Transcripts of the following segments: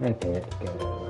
Okay, let's go.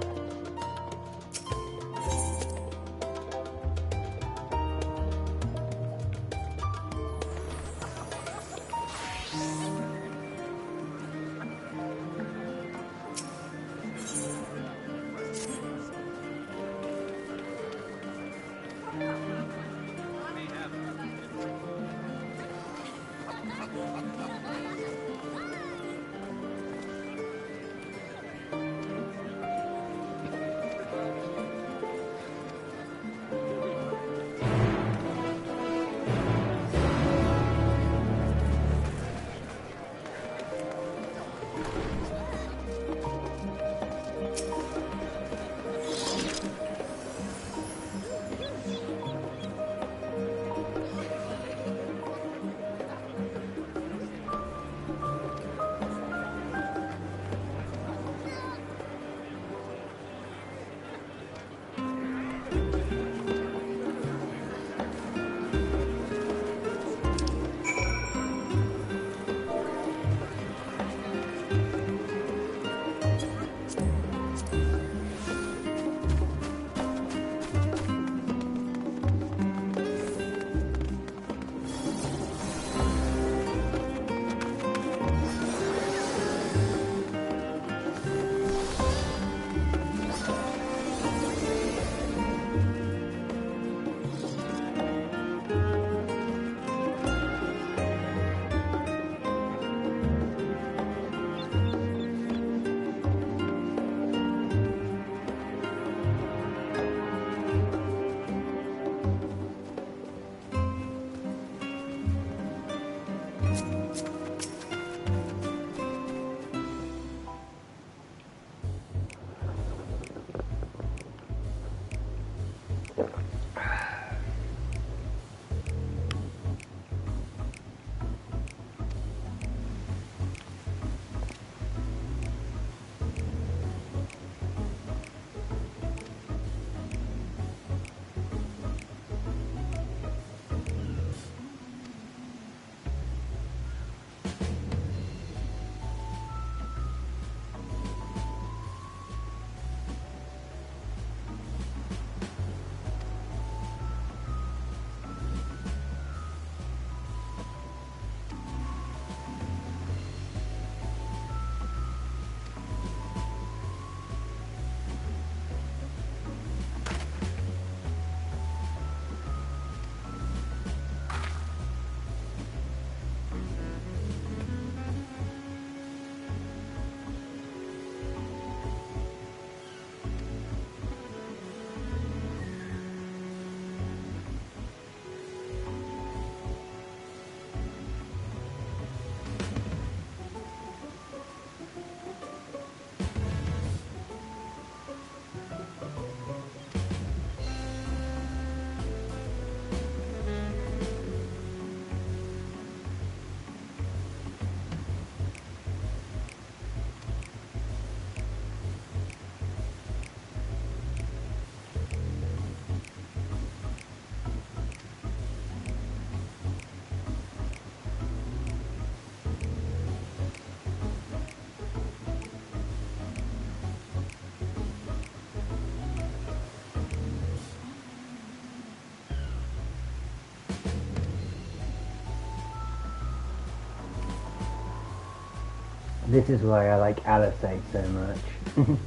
This is why I like Alisade so much.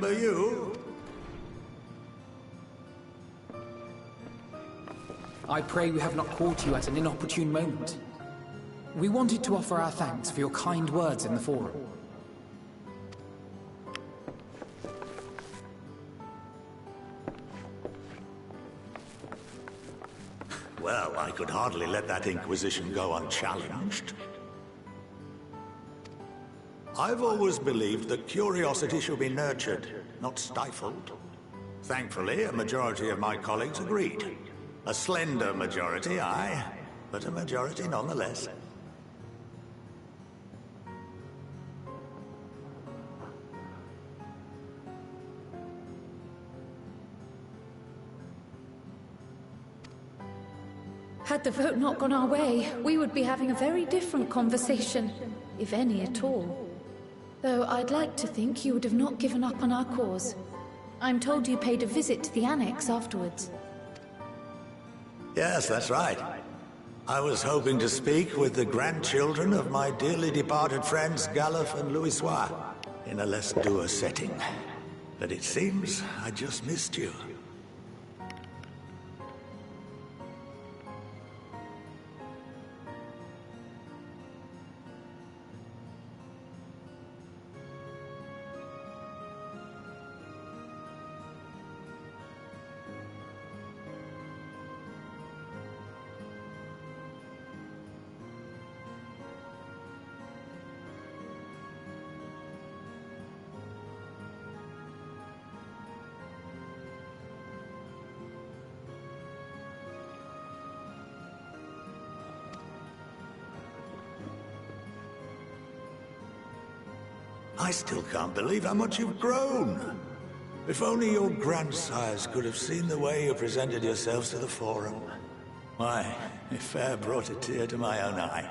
remember you. I pray we have not caught you at an inopportune moment. We wanted to offer our thanks for your kind words in the forum. Well, I could hardly let that Inquisition go unchallenged. I've always believed that curiosity should be nurtured, not stifled. Thankfully, a majority of my colleagues agreed. A slender majority, aye, but a majority nonetheless. Had the vote not gone our way, we would be having a very different conversation, if any at all. Though I'd like to think you would have not given up on our cause. I'm told you paid a visit to the Annex afterwards. Yes, that's right. I was hoping to speak with the grandchildren of my dearly departed friends Galuf and Louisoix in a less dour setting. But it seems I just missed you. I still can't believe how much you've grown. If only your grandsires could have seen the way you presented yourselves to the Forum. Why, it fair brought a tear to my own eye.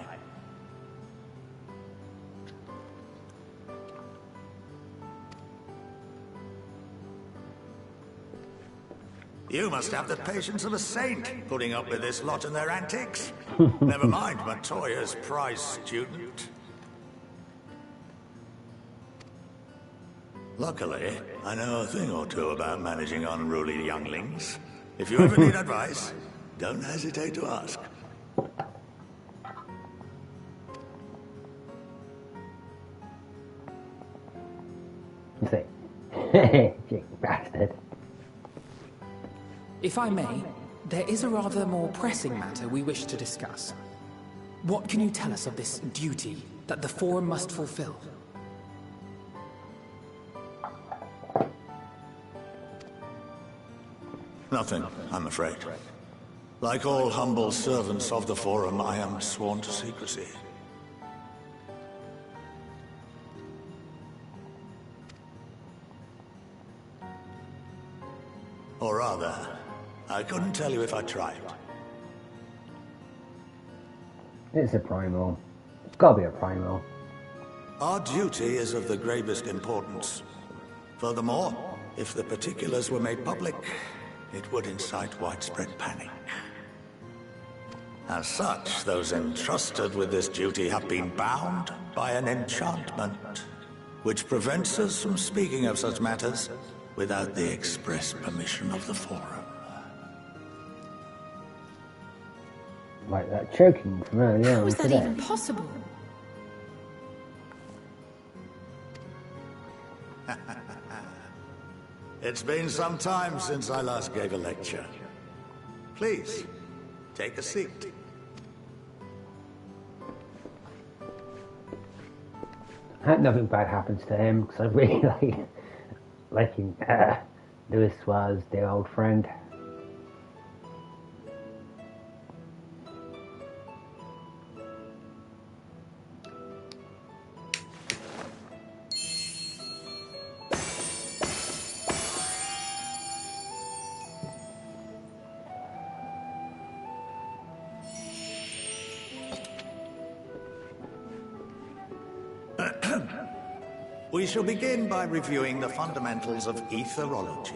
You must have the patience of a saint, putting up with this lot and their antics. Never mind Montoya's prize student. Luckily, I know a thing or two about managing unruly younglings. If you ever need advice, don't hesitate to ask. You you bastard. If I may, there is a rather more pressing matter we wish to discuss. What can you tell us of this duty that the Forum must fulfill? Nothing, I'm afraid. Like all humble servants of the Forum, I am sworn to secrecy. Or rather, I couldn't tell you if I tried. It's a primal. It's gotta be a primal. Our duty is of the gravest importance. Furthermore, if the particulars were made public, it would incite widespread panic. As such, those entrusted with this duty have been bound by an enchantment, which prevents us from speaking of such matters without the express permission of the Forum. Like that choking from earlier How on is that today. even possible? It's been some time since I last gave a lecture. Please, take a seat. I hope nothing bad happens to him, because I really like him. Louis was their old friend. We shall begin by reviewing the fundamentals of etherology.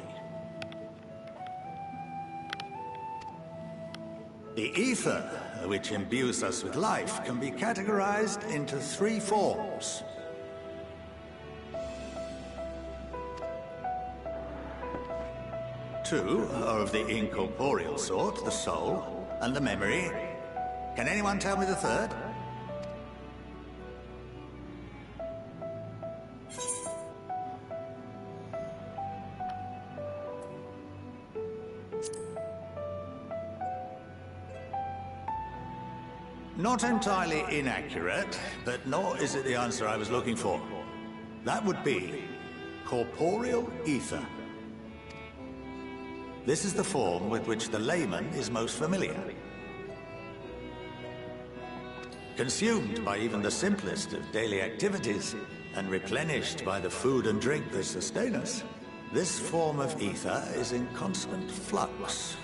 The ether, which imbues us with life, can be categorized into three forms. Two are of the incorporeal sort, the soul and the memory. Can anyone tell me the third? Not entirely inaccurate, but nor is it the answer I was looking for. That would be corporeal ether. This is the form with which the layman is most familiar. Consumed by even the simplest of daily activities, and replenished by the food and drink that sustain us, this form of ether is in constant flux.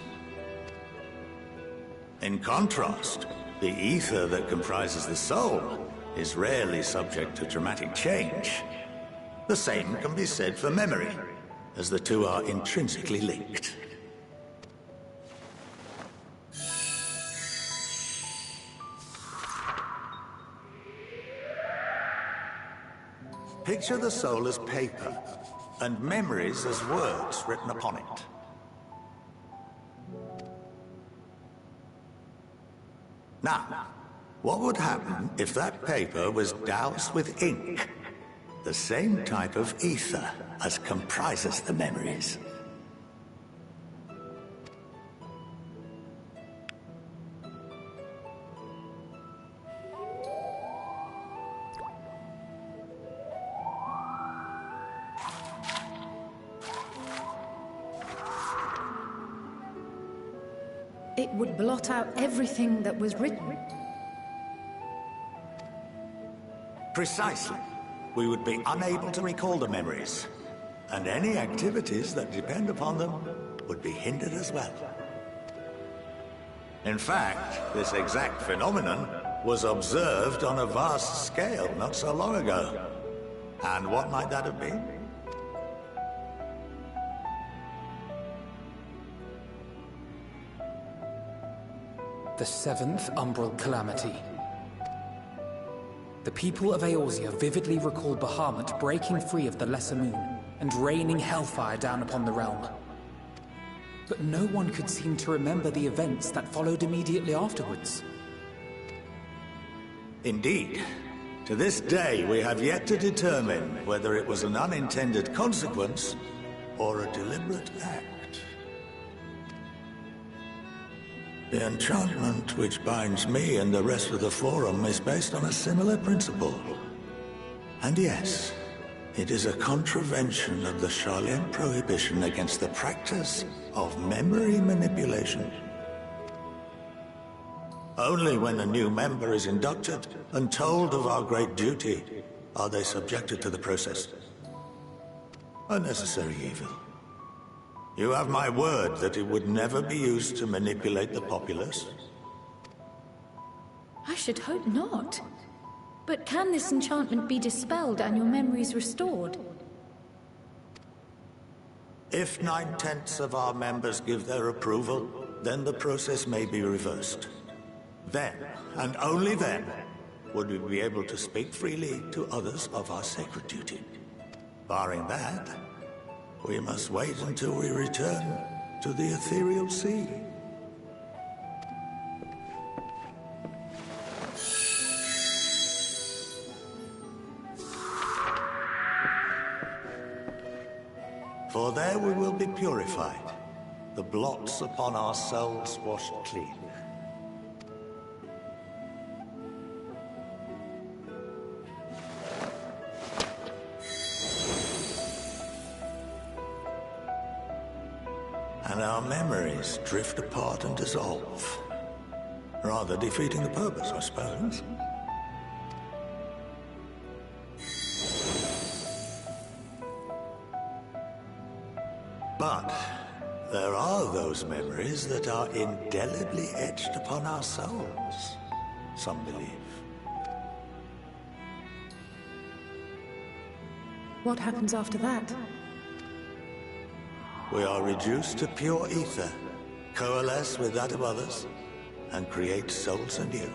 In contrast, the ether that comprises the soul is rarely subject to dramatic change. The same can be said for memory, as the two are intrinsically linked. Picture the soul as paper, and memories as words written upon it. Now, what would happen if that paper was doused with ink? The same type of ether as comprises the memories. It would blot out everything that was written. Precisely. We would be unable to recall the memories, and any activities that depend upon them would be hindered as well. In fact, this exact phenomenon was observed on a vast scale not so long ago. And what might that have been? The seventh Umbral Calamity. The people of Eorzea vividly recalled Bahamut breaking free of the Lesser Moon and raining hellfire down upon the realm. But no one could seem to remember the events that followed immediately afterwards. Indeed. To this day, we have yet to determine whether it was an unintended consequence or a deliberate act. The enchantment which binds me and the rest of the Forum is based on a similar principle. And yes, it is a contravention of the Sharlayan prohibition against the practice of memory manipulation. Only when a new member is inducted and told of our great duty are they subjected to the process. A necessary evil. You have my word that it would never be used to manipulate the populace? I should hope not. But can this enchantment be dispelled and your memories restored? If 9/10 of our members give their approval, then the process may be reversed. Then, and only then, would we be able to speak freely to others of our sacred duty. Barring that, we must wait until we return to the ethereal sea. For there we will be purified, the blots upon our souls washed clean. And our memories drift apart and dissolve. Rather defeating the purpose, I suppose. But there are those memories that are indelibly etched upon our souls, some believe. What happens after that? We are reduced to pure ether, coalesce with that of others, and create souls anew.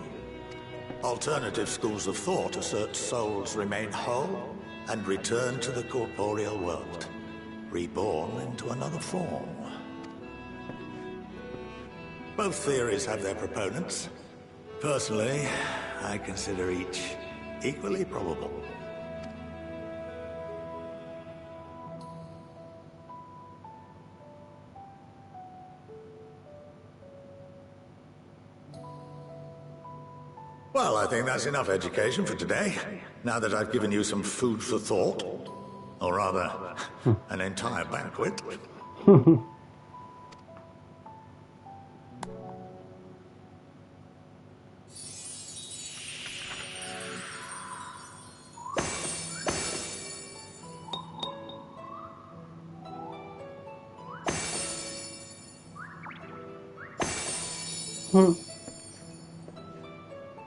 Alternative schools of thought assert souls remain whole and return to the corporeal world, reborn into another form. Both theories have their proponents. Personally, I consider each equally probable. Well, I think that's enough education for today. Now that I've given you some food for thought. Or rather, an entire banquet.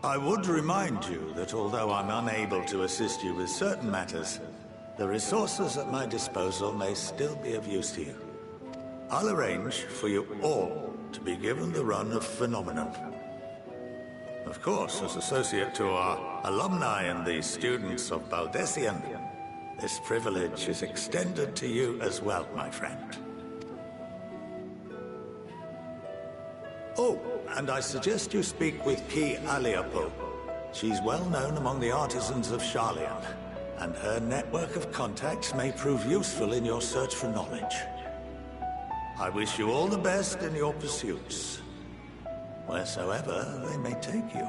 I would remind you that although I'm unable to assist you with certain matters, the resources at my disposal may still be of use to you. I'll arrange for you all to be given the run of Phenomenon. Of course, as associate to our alumni and the students of Baldessian, this privilege is extended to you as well, my friend. Oh, and I suggest you speak with Ki Aliapo. She's well known among the artisans of Sharlayan, and her network of contacts may prove useful in your search for knowledge. I wish you all the best in your pursuits, wheresoever they may take you.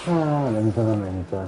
아, 냄새나, 냄새.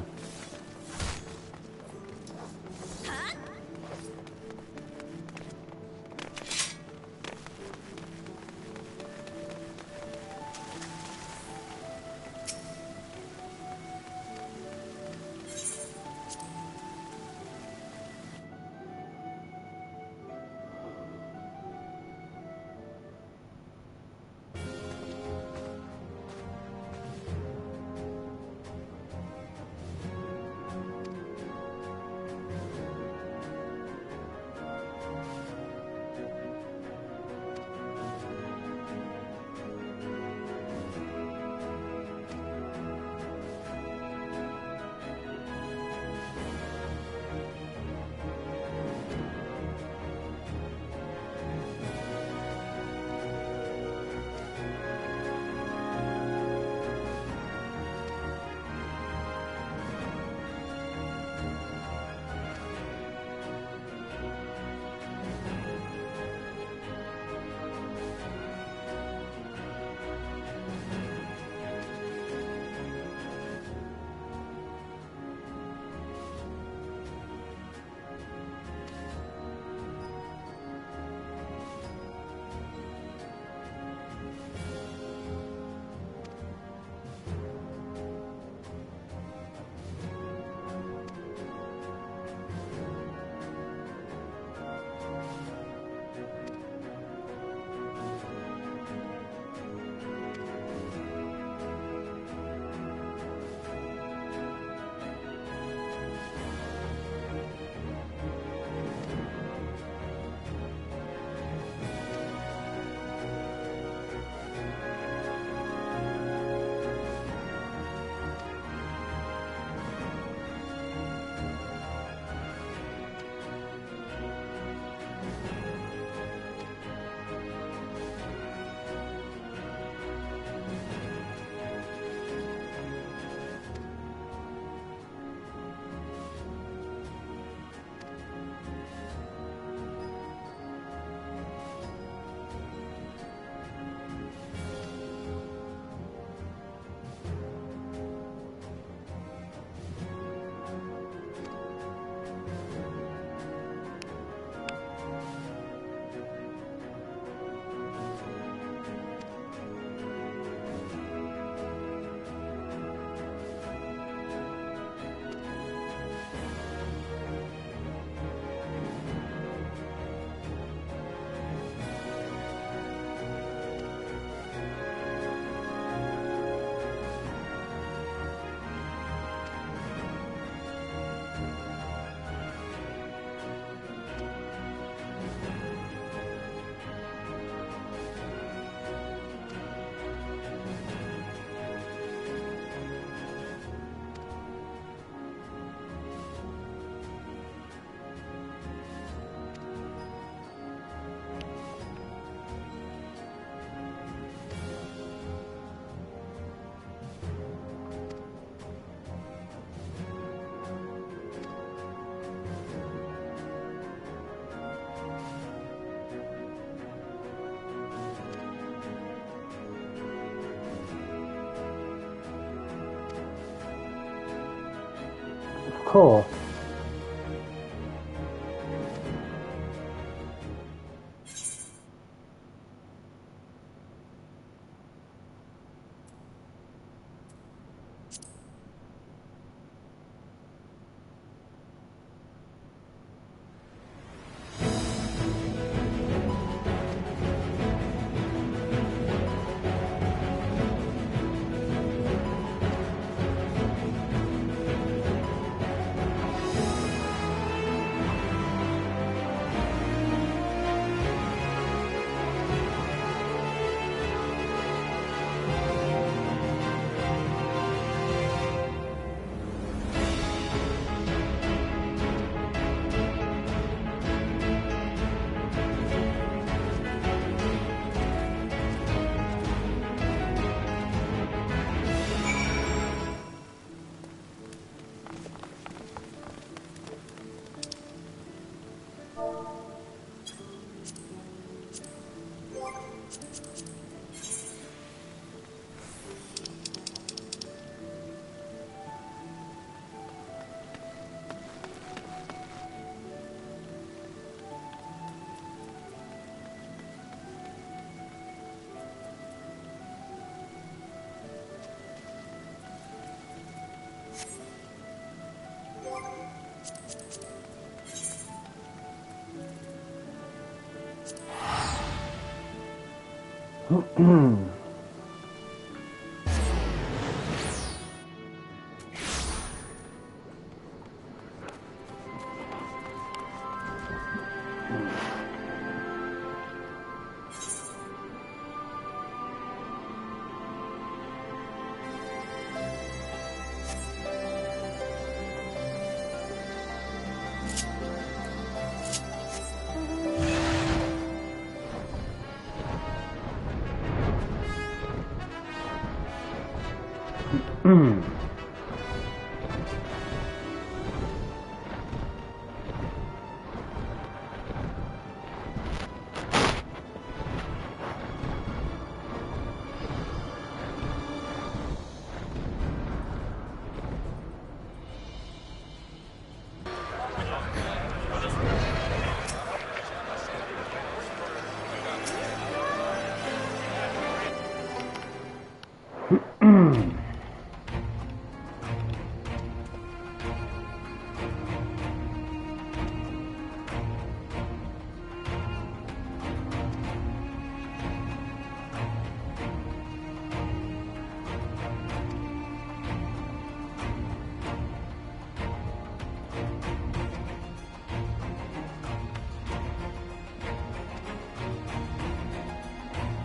Of course.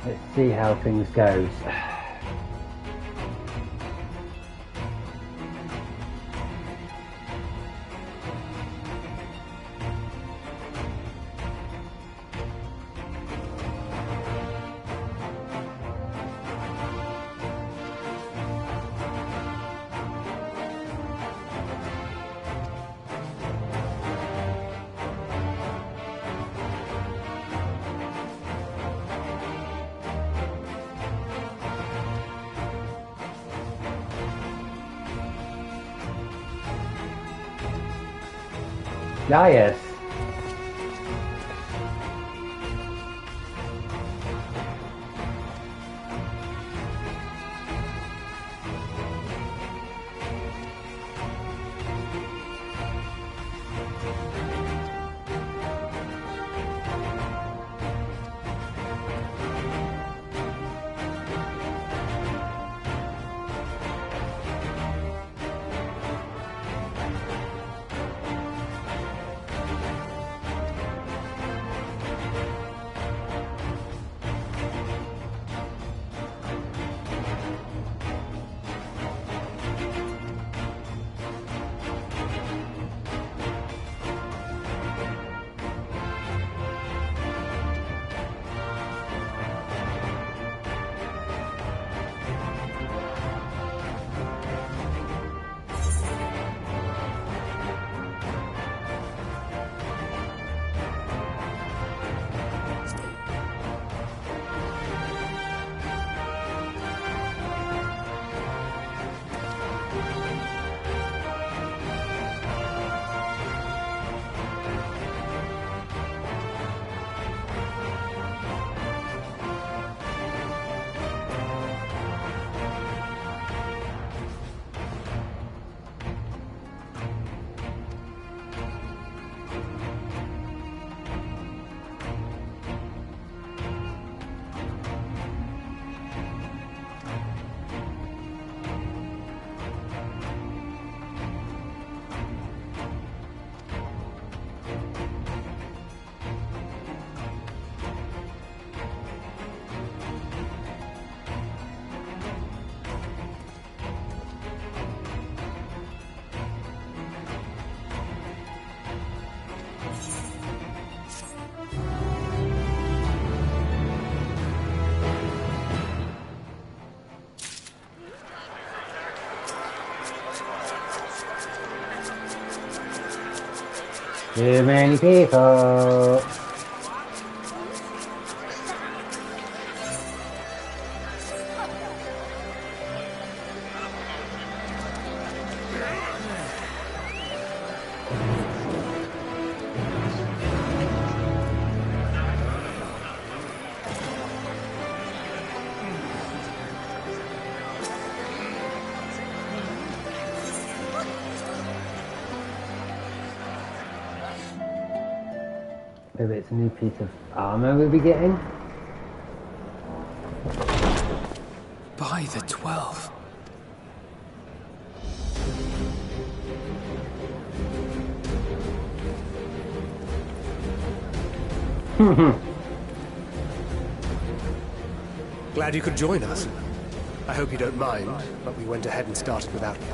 Let's see how things goes. Ah, yes. Too many people. Maybe it's a new piece of armor we'll be getting. By the 12. Glad you could join us. I hope you don't mind, but we went ahead and started without you.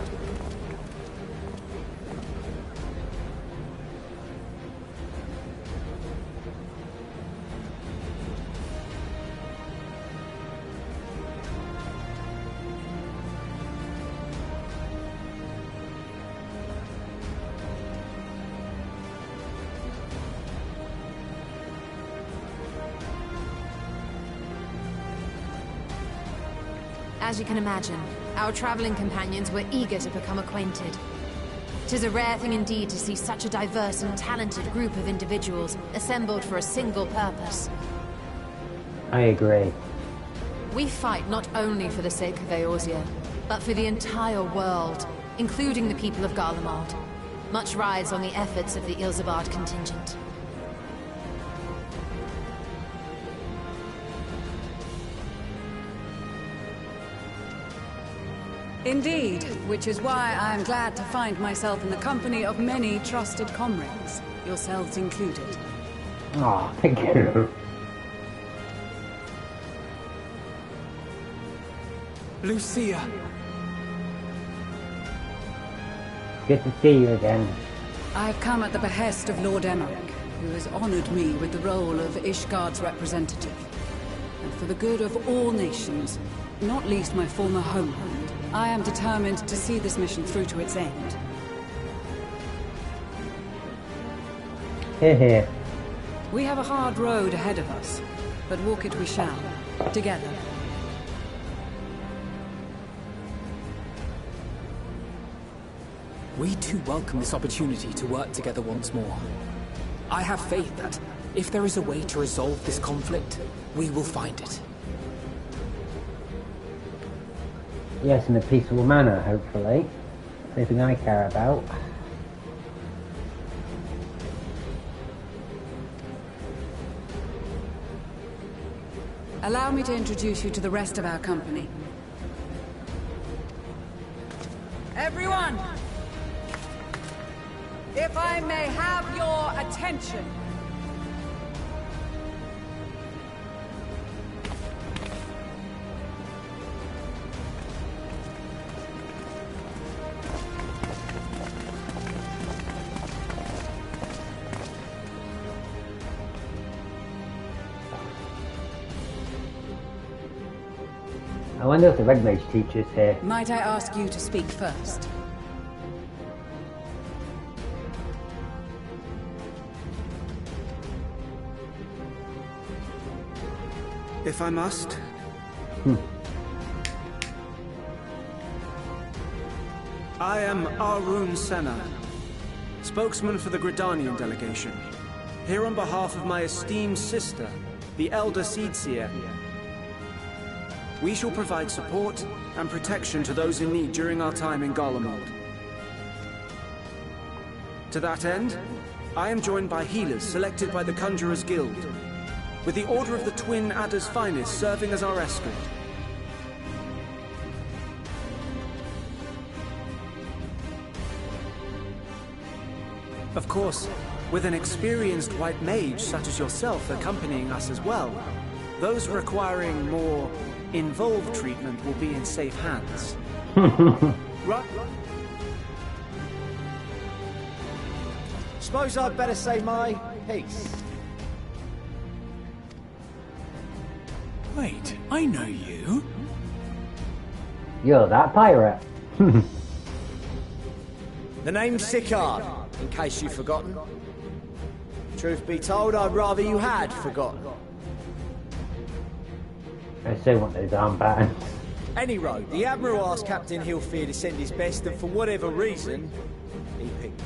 As you can imagine, our traveling companions were eager to become acquainted. 'Tis a rare thing indeed to see such a diverse and talented group of individuals assembled for a single purpose. I agree. We fight not only for the sake of Eorzea, but for the entire world, including the people of Garlemald. Much rides on the efforts of the Ilsabard contingent. Indeed, which is why I am glad to find myself in the company of many trusted comrades, yourselves included. Oh, thank you. Lucia! Good to see you again. I've come at the behest of Lord Emmerich, who has honored me with the role of Ishgard's representative. And for the good of all nations, not least my former homeland, I am determined to see this mission through to its end. Hear, hear. We have a hard road ahead of us, but walk it we shall, together. We too welcome this opportunity to work together once more. I have faith that, if there is a way to resolve this conflict, we will find it. Yes, in a peaceful manner, hopefully. Something I care about. Allow me to introduce you to the rest of our company. Everyone! If I may have your attention. I wonder if the Red Mage teacher's here. Might I ask you to speak first? If I must. I am Arun Senna, spokesman for the Gridanian delegation, here on behalf of my esteemed sister, the Elder Seedseer. We shall provide support and protection to those in need during our time in Garlemald. To that end, I am joined by healers selected by the Conjurers Guild, with the Order of the Twin Adder's Finest serving as our escort. Of course, with an experienced white mage such as yourself accompanying us as well, those requiring more involved treatment will be in safe hands. Right. Suppose I'd better say my piece. Wait, I know you. You're that pirate. The name's Sicard, in case you've forgotten. Truth be told, I'd rather you had forgotten. I so want those armbands. Any road, the Admiral asked Captain Hillfear to send his best, and for whatever reason, he picked me.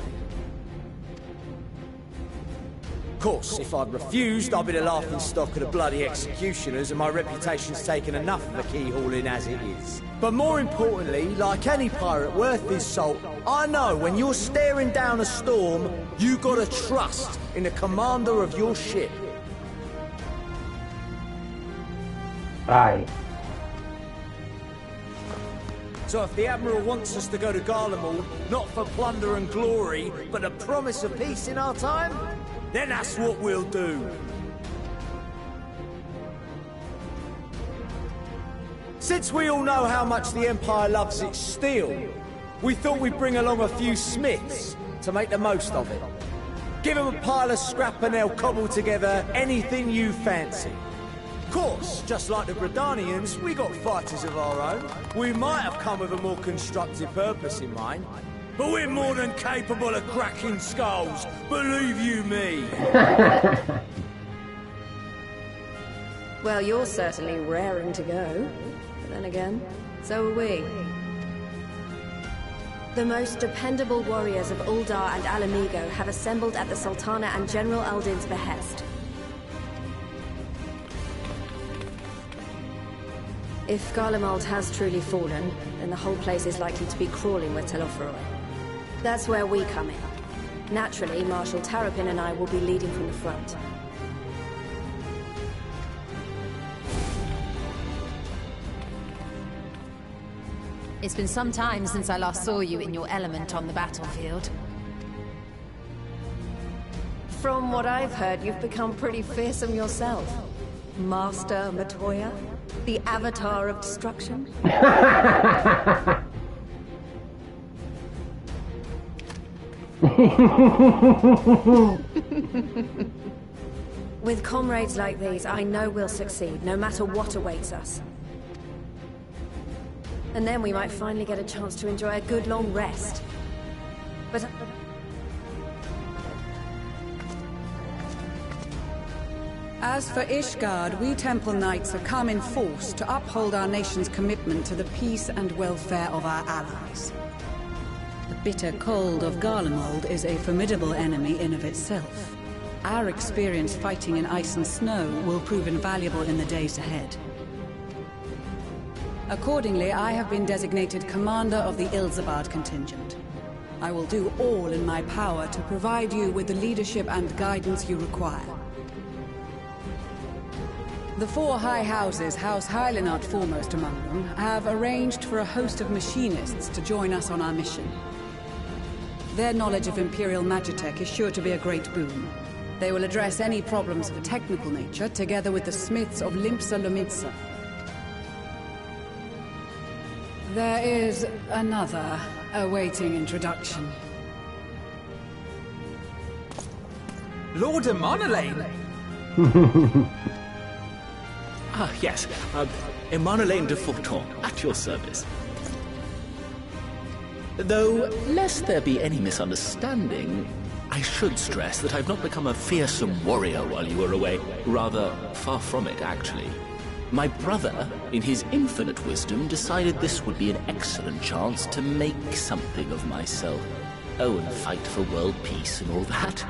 Of course, if I'd refused, I'd be the laughing stock of the bloody executioners, and my reputation's taken enough of a keyhauling as it is. But more importantly, like any pirate worth his salt, I know when you're staring down a storm, you gotta trust in the commander of your ship. Aye. So if the Admiral wants us to go to Garlemald, not for plunder and glory, but a promise of peace in our time, then that's what we'll do. Since we all know how much the Empire loves its steel, we thought we'd bring along a few smiths to make the most of it. Give them a pile of scrap and they'll cobble together anything you fancy. Of course, just like the Gridanians, we got fighters of our own. We might have come with a more constructive purpose in mind, but we're more than capable of cracking skulls, believe you me. Well, you're certainly raring to go. But then again, so are we. The most dependable warriors of Uldar and Alamigo have assembled at the Sultana and General Aldin's behest. If Garlemald has truly fallen, then the whole place is likely to be crawling with Telophoroi. That's where we come in. Naturally, Marshal Tarapin and I will be leading from the front. It's been some time since I last saw you in your element on the battlefield. From what I've heard, you've become pretty fearsome yourself. Master Matoya? The Avatar of Destruction? With comrades like these, I know we'll succeed, no matter what awaits us. And then we might finally get a chance to enjoy a good long rest. But... As for Ishgard, we Temple Knights have come in force to uphold our nation's commitment to the peace and welfare of our allies. The bitter cold of Garlemald is a formidable enemy in of itself. Our experience fighting in ice and snow will prove invaluable in the days ahead. Accordingly, I have been designated commander of the Ilzabard contingent. I will do all in my power to provide you with the leadership and guidance you require. The four high houses, House Hylinard foremost among them, have arranged for a host of machinists to join us on our mission. Their knowledge of Imperial Magitech is sure to be a great boon. They will address any problems of a technical nature, together with the smiths of Limpsa Lomitsa. There is another awaiting introduction. Lord Emanolane! Yes. Emanolane de Forton, at your service. Though, lest there be any misunderstanding, I should stress that I've not become a fearsome warrior while you were away. Rather, far from it, actually. My brother, in his infinite wisdom, decided this would be an excellent chance to make something of myself. Oh, and fight for world peace and all that.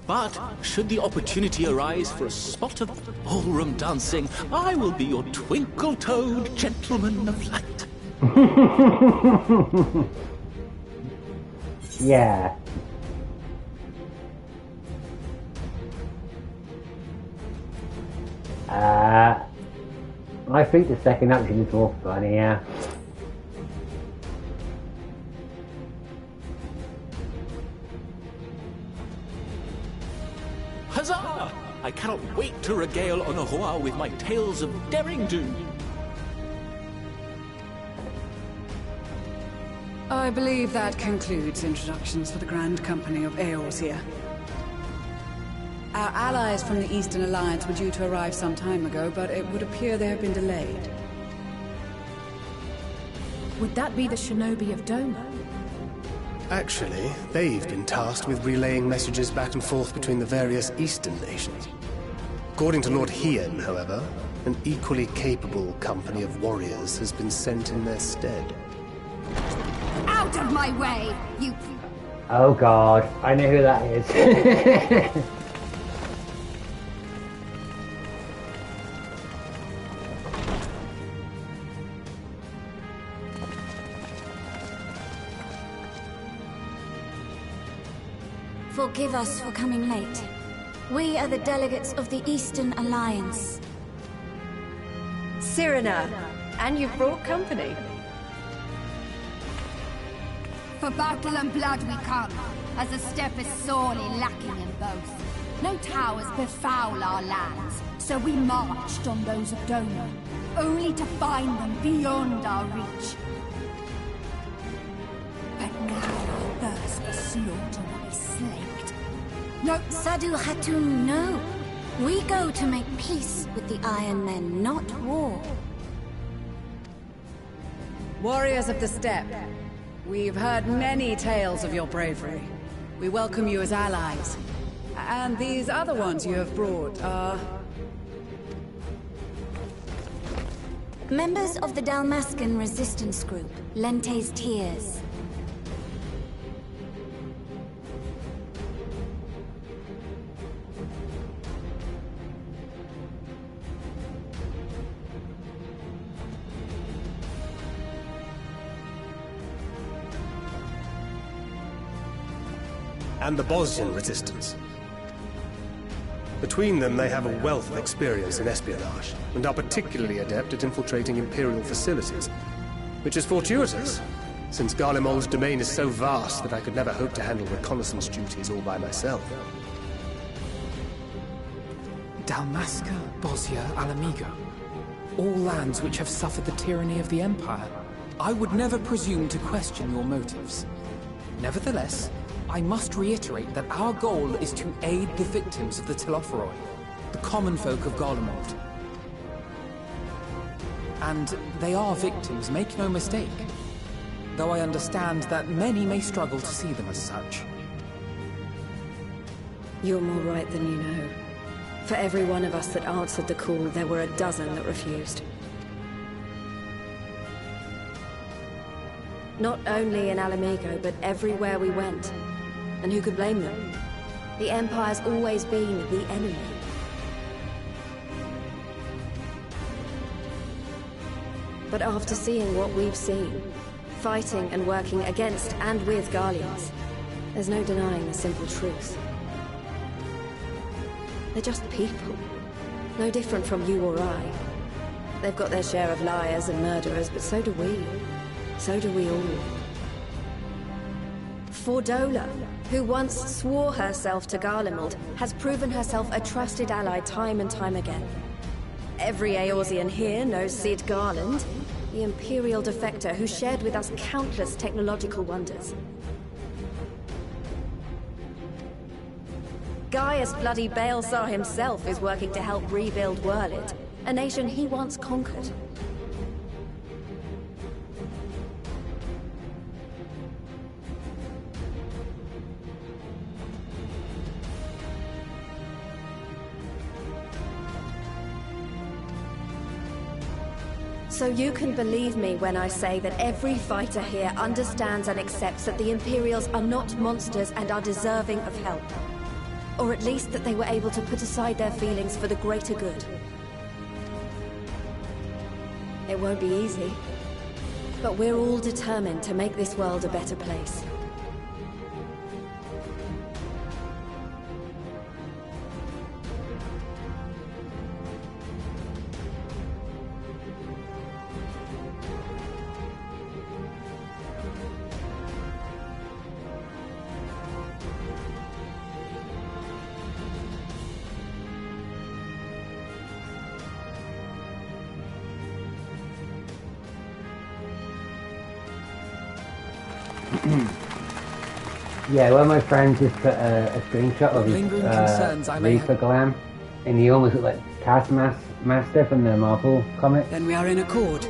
But, should the opportunity arise for a spot of ballroom dancing, I will be your twinkle-toed gentleman of light. Yeah. I think the second action is more funny, yeah. Huzzah! I cannot wait to regale Honoroa with my tales of daring-do. I believe that concludes introductions for the Grand Company of Eorzea. Our allies from the Eastern Alliance were due to arrive some time ago, but it would appear they have been delayed. Would that be the shinobi of Doma? Actually, they've been tasked with relaying messages back and forth between the various Eastern nations. According to Lord Hien, however, an equally capable company of warriors has been sent in their stead. Out of my way, you... Oh god, I know who that is. Forgive us for coming late. We are the delegates of the Eastern Alliance. Cyrena, and you've brought company. For battle and blood we come, as the steppe is sorely lacking in both. No towers befoul our lands, so we marched on those of Doma, only to find them beyond our reach. But now our thirst for slaughter will be slaked. No, Sadu Hatun, no. We go to make peace with the Iron Men, not war. Warriors of the Steppe, we've heard many tales of your bravery. We welcome you as allies. And these other ones you have brought are... Members of the Dalmascan resistance group, Lente's Tears. And the Bosnian resistance. Between them, they have a wealth of experience in espionage, and are particularly adept at infiltrating Imperial facilities. Which is fortuitous, since Garlemald's domain is so vast that I could never hope to handle reconnaissance duties all by myself. Dalmasca, Bosnia, Alamigo. All lands which have suffered the tyranny of the Empire. I would never presume to question your motives. Nevertheless, I must reiterate that our goal is to aid the victims of the Telophoroi, the common folk of Garlemald. And they are victims, make no mistake. Though I understand that many may struggle to see them as such. You're more right than you know. For every one of us that answered the call, there were a dozen that refused. Not only in Alamigo, but everywhere we went. And who could blame them? The Empire's always been the enemy. But after seeing what we've seen, fighting and working against and with Garleans, there's no denying the simple truth. They're just people. No different from you or I. They've got their share of liars and murderers, but so do we. So do we all. Fordola, who once swore herself to Garlemald, has proven herself a trusted ally time and time again. Every Eorzean here knows Cid Garland, the Imperial defector who shared with us countless technological wonders. Gaius bloody Baelsar himself is working to help rebuild Werlid, a nation he once conquered. So you can believe me when I say that every fighter here understands and accepts that the Imperials are not monsters and are deserving of help. Or at least that they were able to put aside their feelings for the greater good. It won't be easy, but we're all determined to make this world a better place. Yeah, one of my friends just put a screenshot of his Reaper Glam, and he almost looked like Taskmaster from the Marvel comic. Then we are in accord.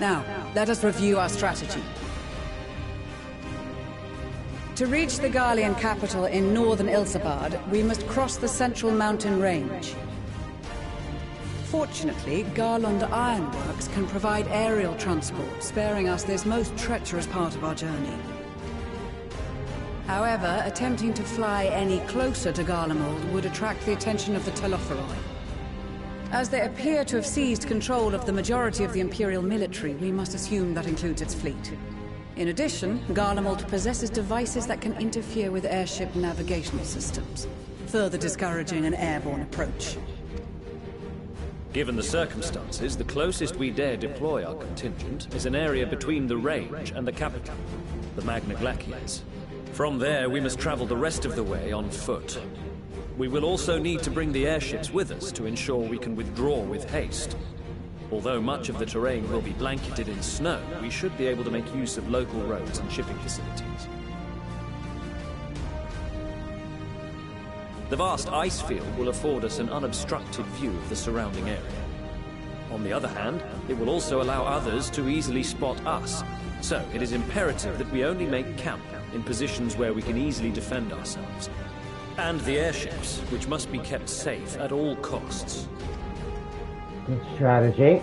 Now, let us review our strategy. To reach the Garlean capital in northern Ilsabard, we must cross the central mountain range. Fortunately, Garland Ironworks can provide aerial transport, sparing us this most treacherous part of our journey. However, attempting to fly any closer to Garlemald would attract the attention of the Telophoroi. As they appear to have seized control of the majority of the Imperial military, we must assume that includes its fleet. In addition, Garlemald possesses devices that can interfere with airship navigational systems, further discouraging an airborne approach. Given the circumstances, the closest we dare deploy our contingent is an area between the range and the capital, the Magna Glaciers. From there, we must travel the rest of the way on foot. We will also need to bring the airships with us to ensure we can withdraw with haste. Although much of the terrain will be blanketed in snow, we should be able to make use of local roads and shipping facilities. The vast ice field will afford us an unobstructed view of the surrounding area. On the other hand, it will also allow others to easily spot us, so it is imperative that we only make camp in positions where we can easily defend ourselves. And the airships, which must be kept safe at all costs. Good strategy.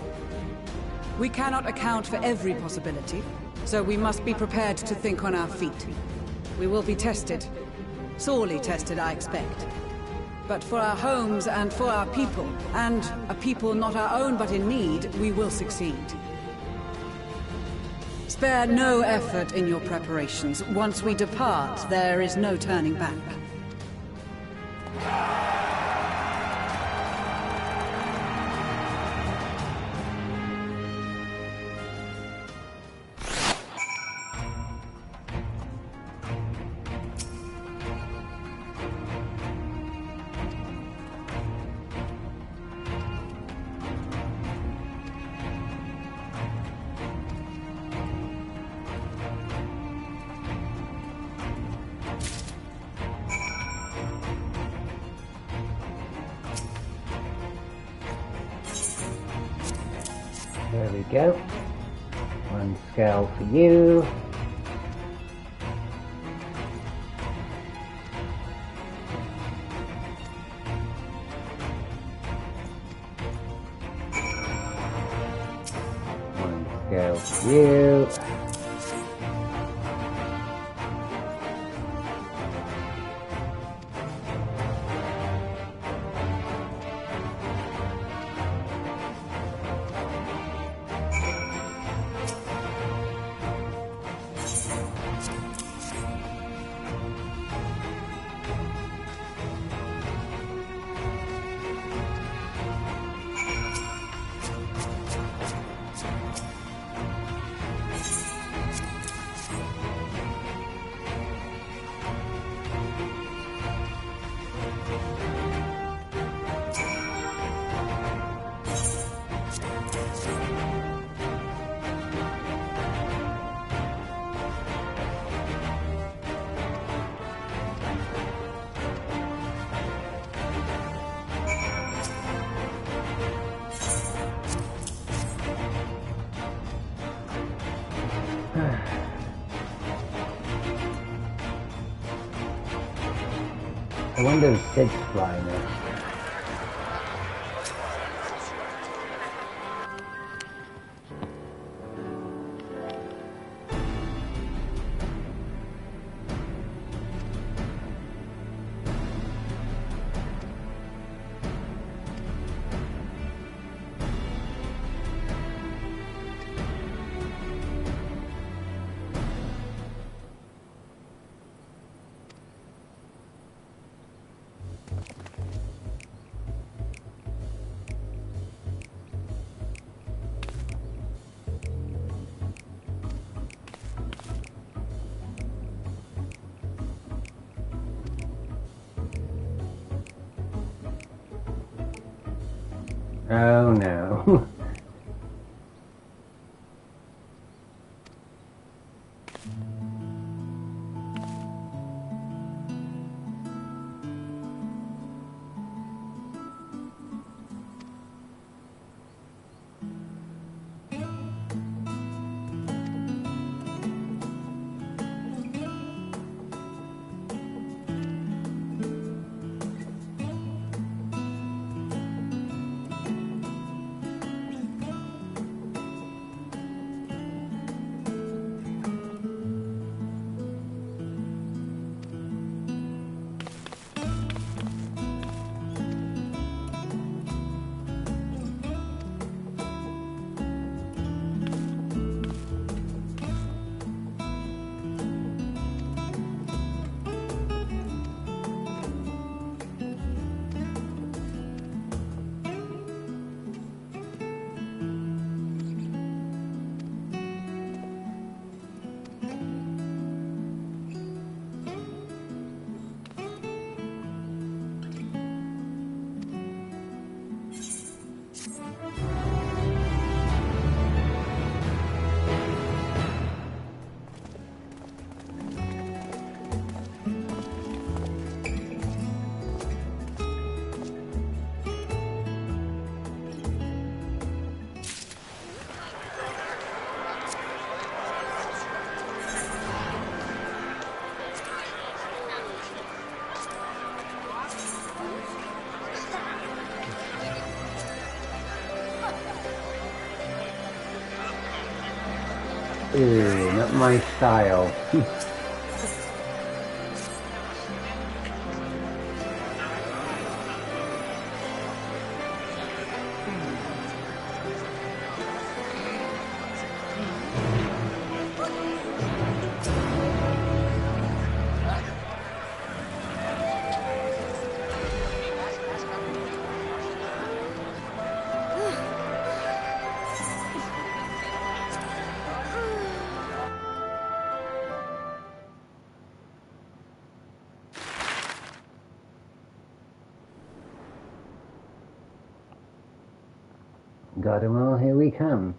We cannot account for every possibility, so we must be prepared to think on our feet. We will be tested. Sorely tested, I expect. But for our homes and for our people, and a people not our own but in need, we will succeed. Spare no effort in your preparations. Once we depart, there is no turning back. There we go. One scale for you. One scale for you. I wonder if Sid's flying now. Oh no. Ooh, not my style. Got 'em all, here we come.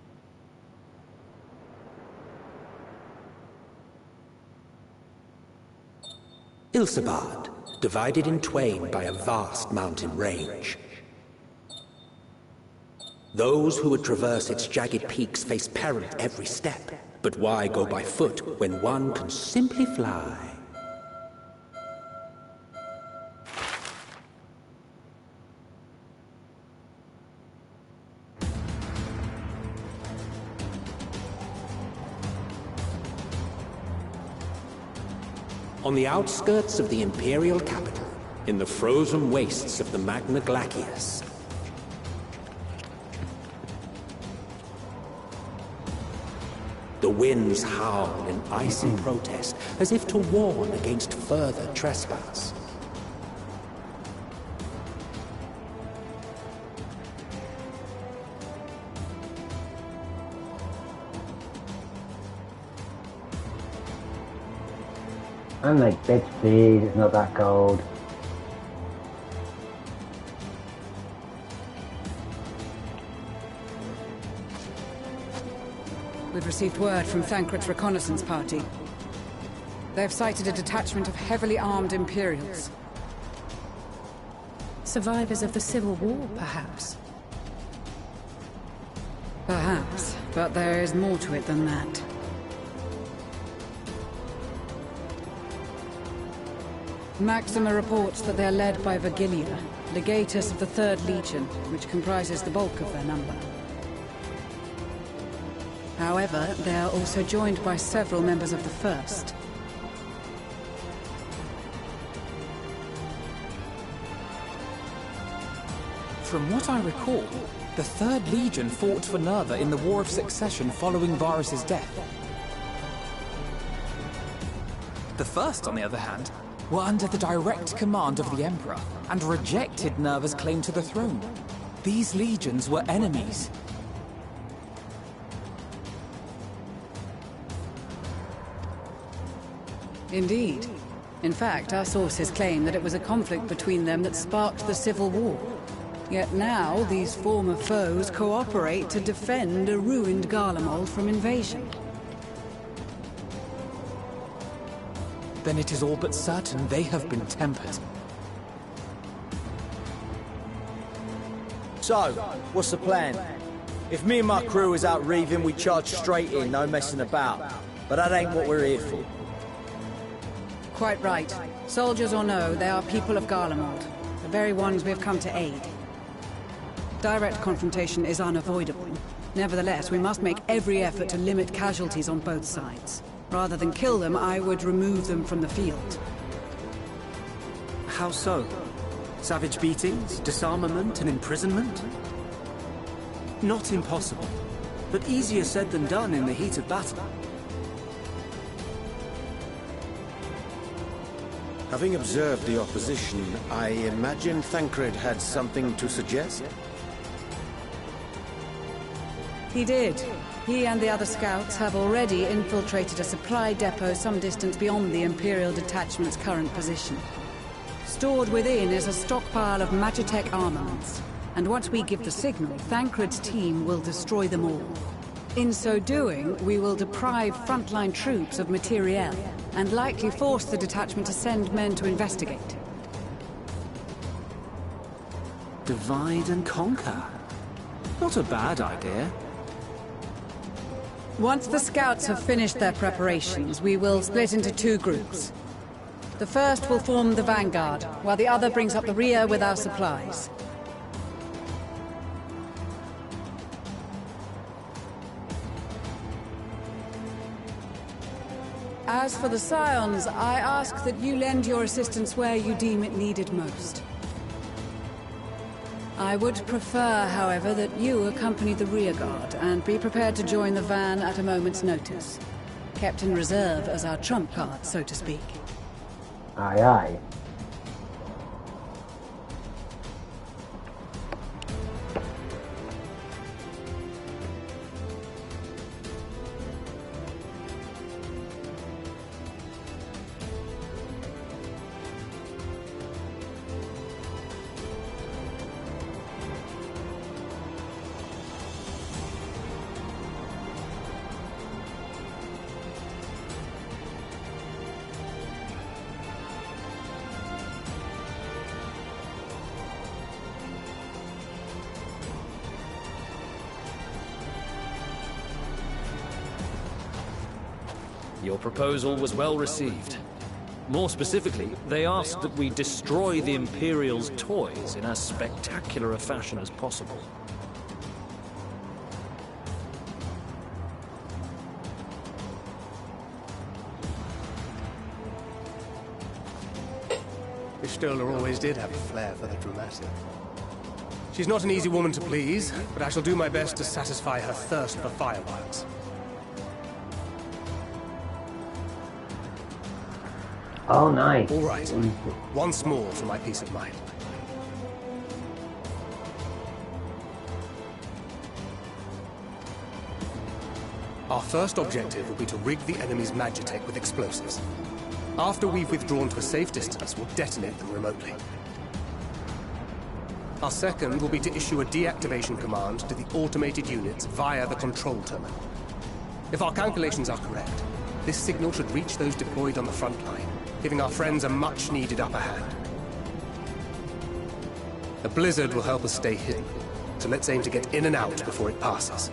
Ilsabad, divided in twain by a vast mountain range. Those who would traverse its jagged peaks face peril at every step. But why go by foot when one can simply fly? On the outskirts of the Imperial capital, in the frozen wastes of the Magna Glacius, the winds howl in icy protest, as if to warn against further trespass. I'm like, bitch please, it's not that cold. We've received word from Thancred's reconnaissance party. They've sighted a detachment of heavily armed Imperials. Survivors of the Civil War, perhaps? Perhaps, but there is more to it than that. Maxima reports that they are led by Vergilia, legatus of the 3rd Legion, which comprises the bulk of their number. However, they are also joined by several members of the 1st. From what I recall, the 3rd Legion fought for Nerva in the War of Succession following Varus's death. The 1st, on the other hand, were under the direct command of the Emperor, and rejected Nerva's claim to the throne. These legions were enemies. Indeed. In fact, our sources claim that it was a conflict between them that sparked the Civil War. Yet now, these former foes cooperate to defend a ruined Garlemald from invasion. Then it is all but certain they have been tempered. So, what's the plan? If me and my crew is out reaving, we charge straight in, no messing about. But that ain't what we're here for. Quite right. Soldiers or no, they are people of Garlemald, the very ones we have come to aid. Direct confrontation is unavoidable. Nevertheless, we must make every effort to limit casualties on both sides. Rather than kill them, I would remove them from the field. How so? Savage beatings, disarmament, and imprisonment? Not impossible, but easier said than done in the heat of battle. Having observed the opposition, I imagine Thancred had something to suggest? He did. He and the other scouts have already infiltrated a supply depot some distance beyond the Imperial detachment's current position. Stored within is a stockpile of Magitech armaments, and once we give the signal, Thancred's team will destroy them all. In so doing, we will deprive frontline troops of materiel, and likely force the detachment to send men to investigate. Divide and conquer. Not a bad idea. Once the scouts have finished their preparations, we will split into 2 groups. The first will form the vanguard, while the other brings up the rear with our supplies. As for the Scions, I ask that you lend your assistance where you deem it needed most. I would prefer, however, that you accompany the rearguard and be prepared to join the van at a moment's notice. Kept in reserve as our trump card, so to speak. Aye, aye. Your proposal was well received. More specifically, they asked that we destroy the Imperial's toys in as spectacular a fashion as possible. Stoller always did have a flair for the dramatic. She's not an easy woman to please, but I shall do my best to satisfy her thirst for fireworks. Oh, nice. All right. Once more for my peace of mind. Our first objective will be to rig the enemy's Magitech with explosives. After we've withdrawn to a safe distance, we'll detonate them remotely. Our second will be to issue a deactivation command to the automated units via the control terminal. If our calculations are correct, this signal should reach those deployed on the front line, giving our friends a much-needed upper hand. The blizzard will help us stay hidden, so let's aim to get in and out before it passes.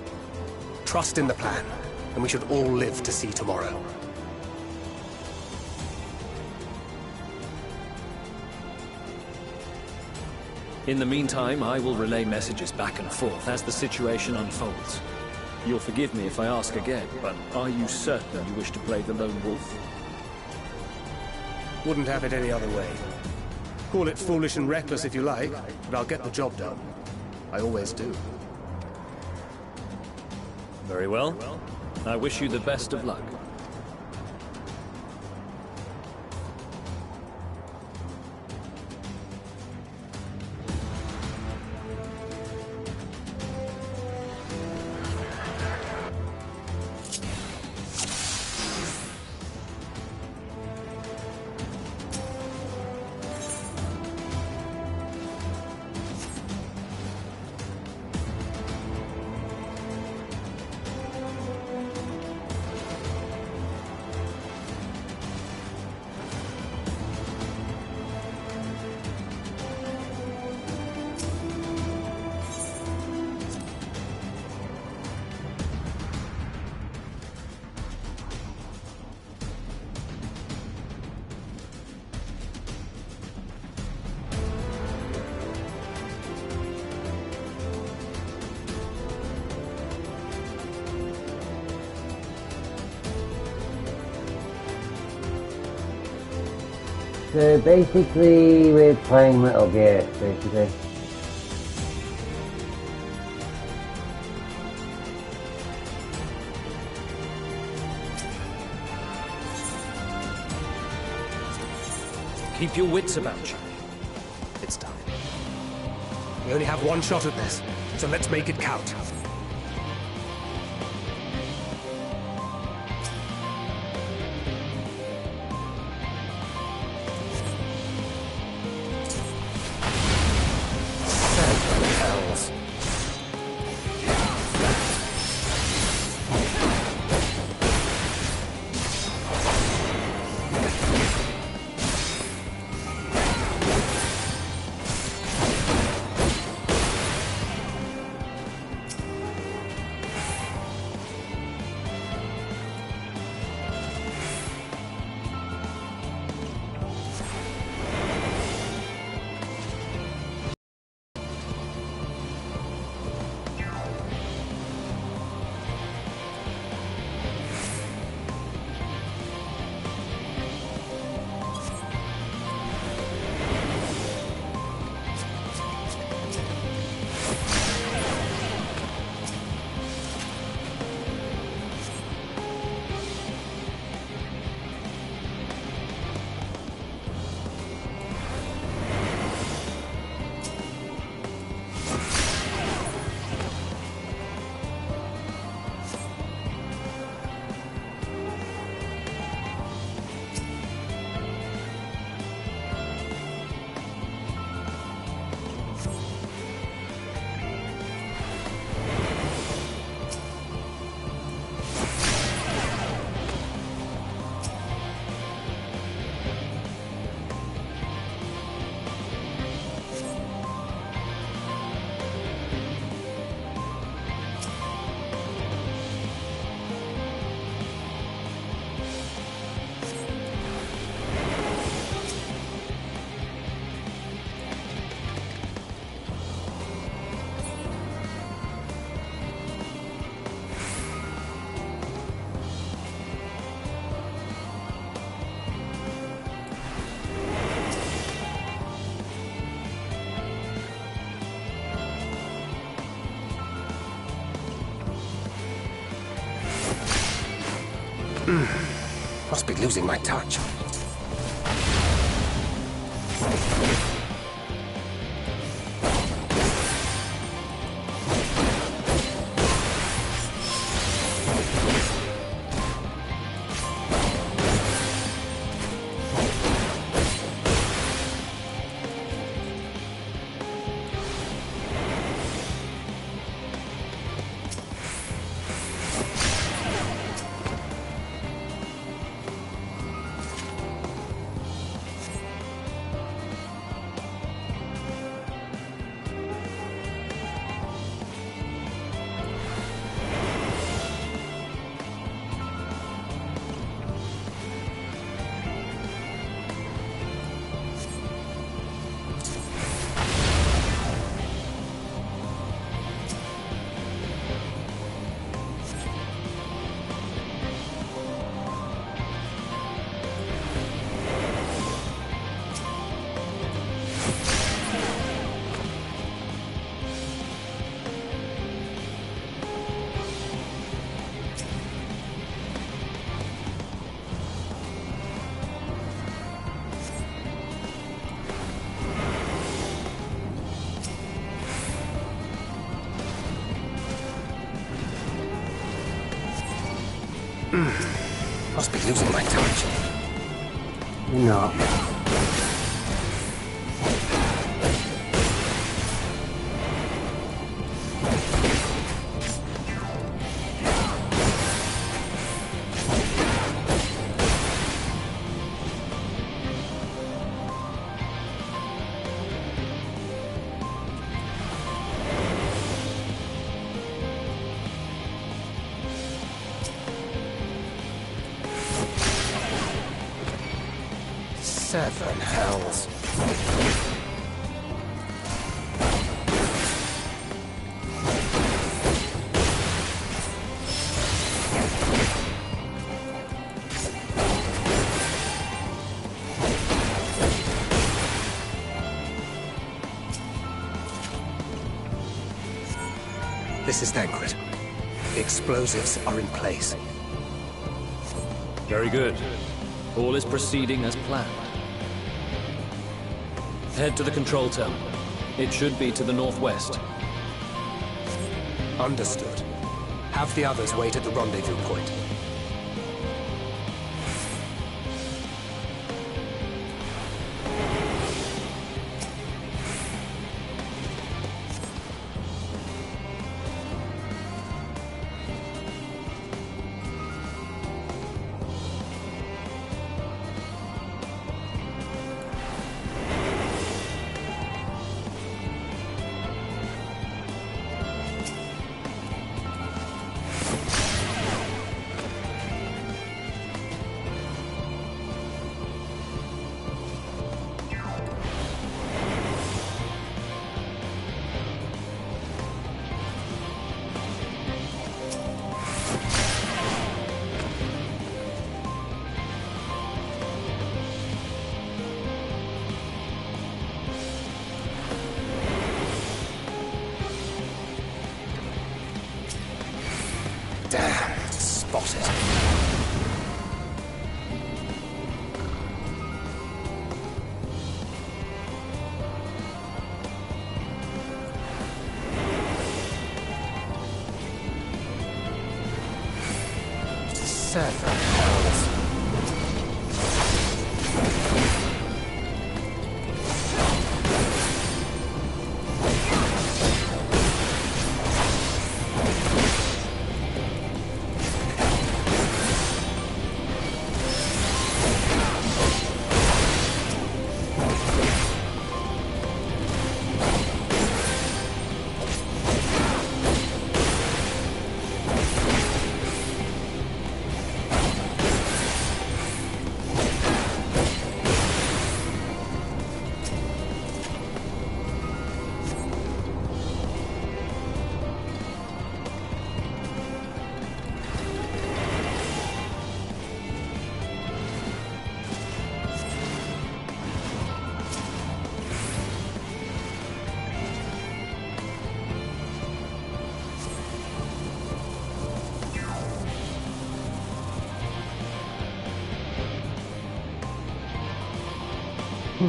Trust in the plan, and we should all live to see tomorrow. In the meantime, I will relay messages back and forth as the situation unfolds. You'll forgive me if I ask again, but are you certain you wish to play the lone wolf? Wouldn't have it any other way. Call it foolish and reckless if you like, but I'll get the job done. I always do. Very well. I wish you the best of luck. So basically, we're playing Metal Gear, basically. Keep your wits about you. It's time. We only have one shot at this, so let's make it count. Must be losing my touch. Must be losing my touch. No. Seven hells. This is Thancred. The explosives are in place. Very good. All is proceeding as planned. Head to the control tower. It should be to the northwest. Understood. Have the others wait at the rendezvous point. Damn, spotted. Seven hells. You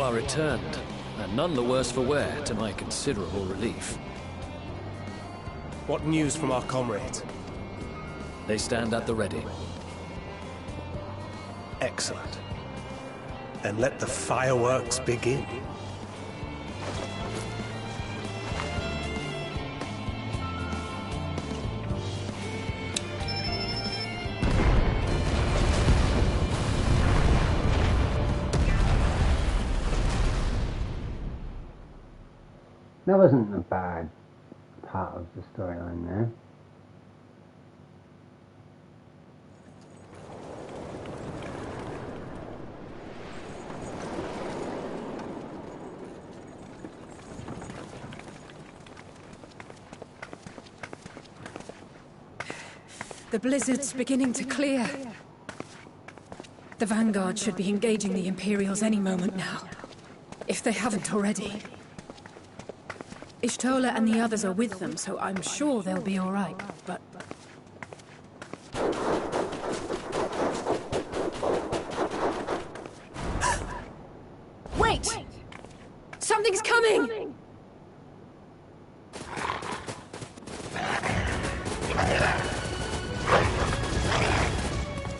are returned, and none the worse for wear, to my considerable relief. What news from our comrades? They stand at the ready. Excellent. Then let the fireworks begin. That wasn't a bad part of the storyline there. The blizzard's beginning to clear. The Vanguard should be engaging the Imperials any moment now, if they haven't already. Ishtola and the others are with them, so I'm sure they'll be all right, but... Wait! Something's coming!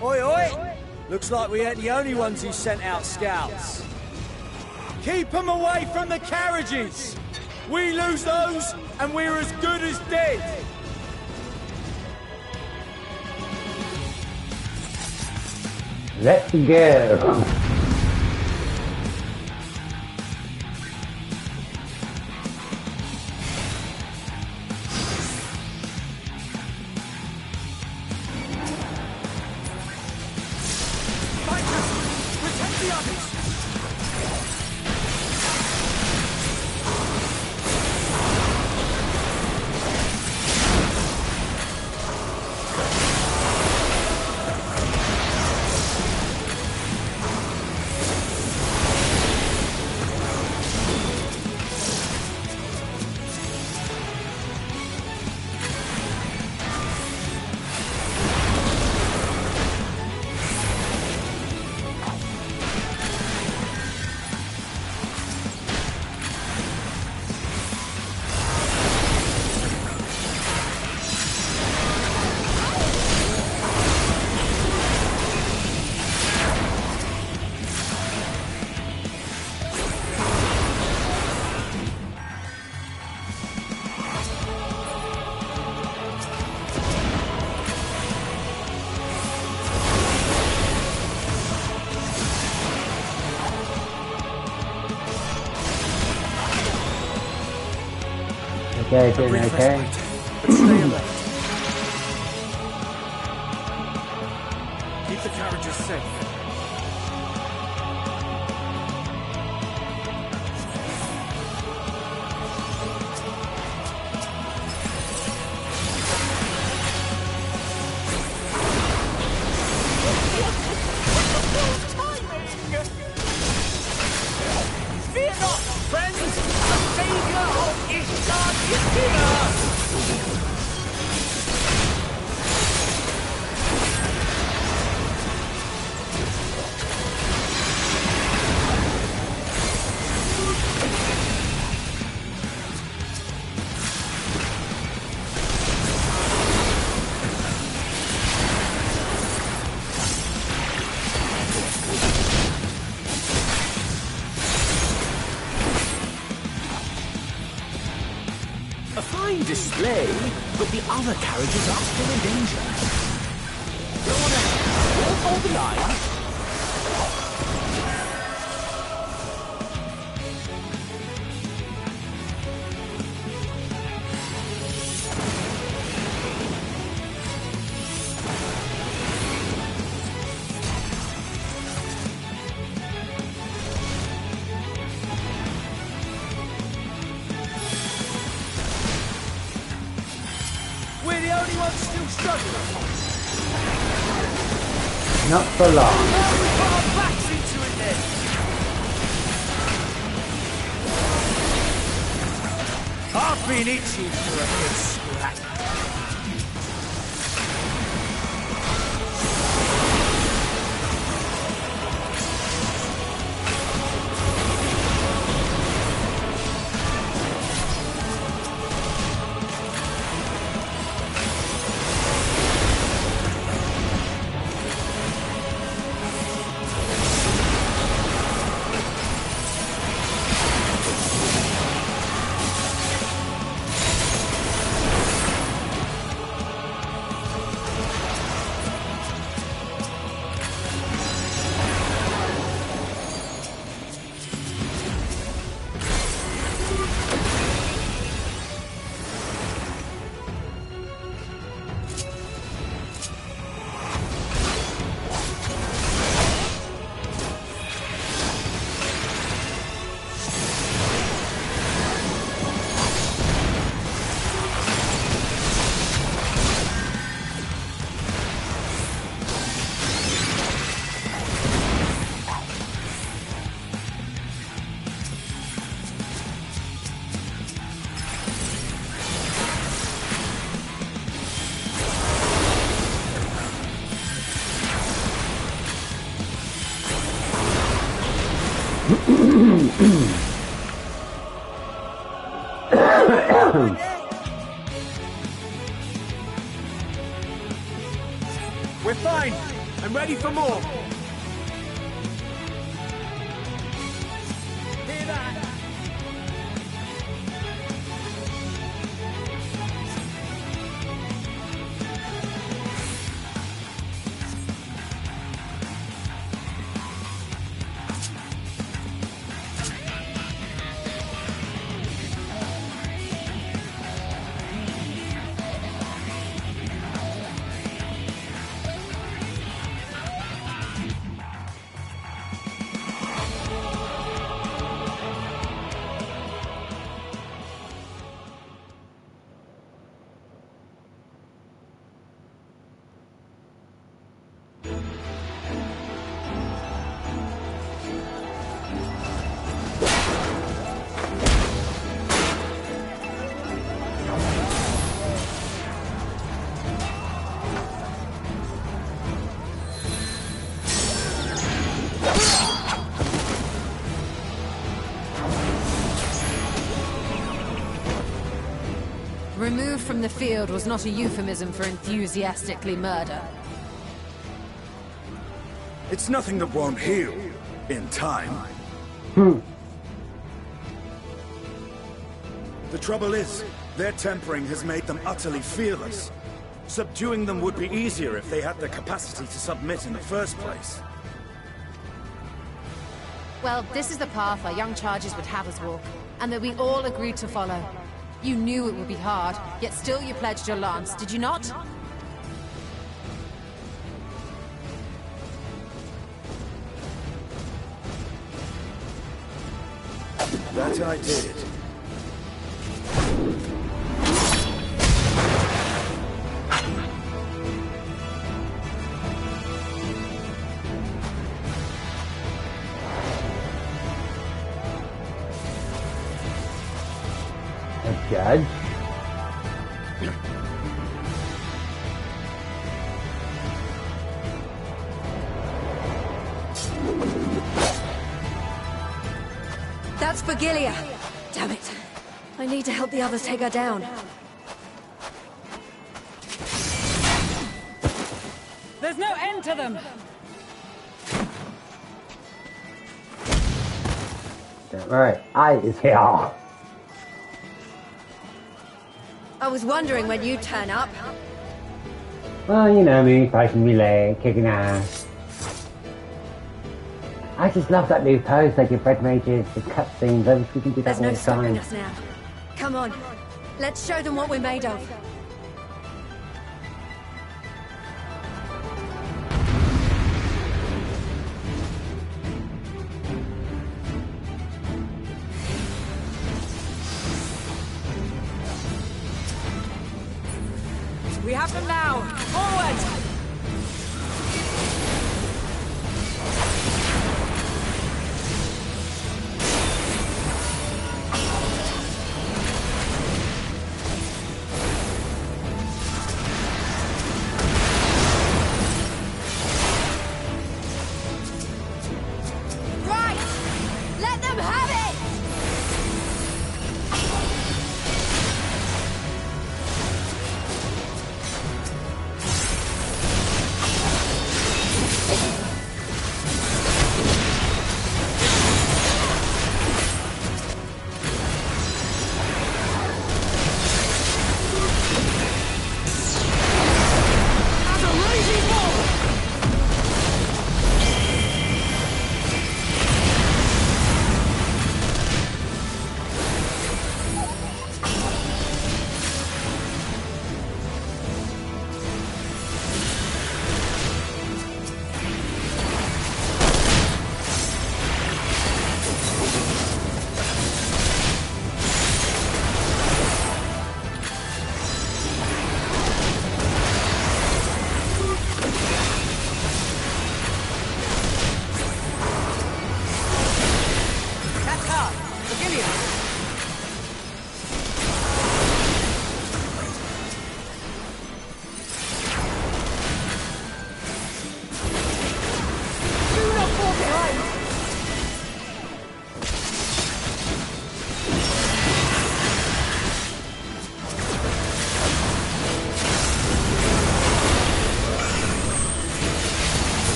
Oi, oi! Looks like we ain't the only ones who sent out scouts. Keep them away from the carriages! We lose those, and we're as good as dead! Let's go! Okay, doing okay. Stay alert. Keep the carriages safe. Fear not, friends! The savior of Ishgard is here! A fine display, but the other carriages are still in danger. Go on ahead. All hold the line. We're the only ones still struggling. Not for long. We put our backs into it then. I've been itching for a good scrap. We're fine. I'm ready for more. Hear that? Removed from the field was not a euphemism for enthusiastically murder. It's nothing that won't heal in time. The trouble is, their tempering has made them utterly fearless. Subduing them would be easier if they had the capacity to submit in the first place. Well, this is the path our young charges would have us walk, and that we all agreed to follow. You knew it would be hard, yet still you pledged your lance, did you not? That I did. Judge? That's Vigilia. Damn it. I need to help the others take her down. There's no end to them! Don't worry, I is here. I was wondering when you'd turn up. Well, you know me, fighting relay, kicking ass. I just love that new pose, like your Fred Mages, the cutscenes, I wish we can do that There's all no the stopping time. us now. Come on, let's show them what we're made of. We have them now! Forward! them have it!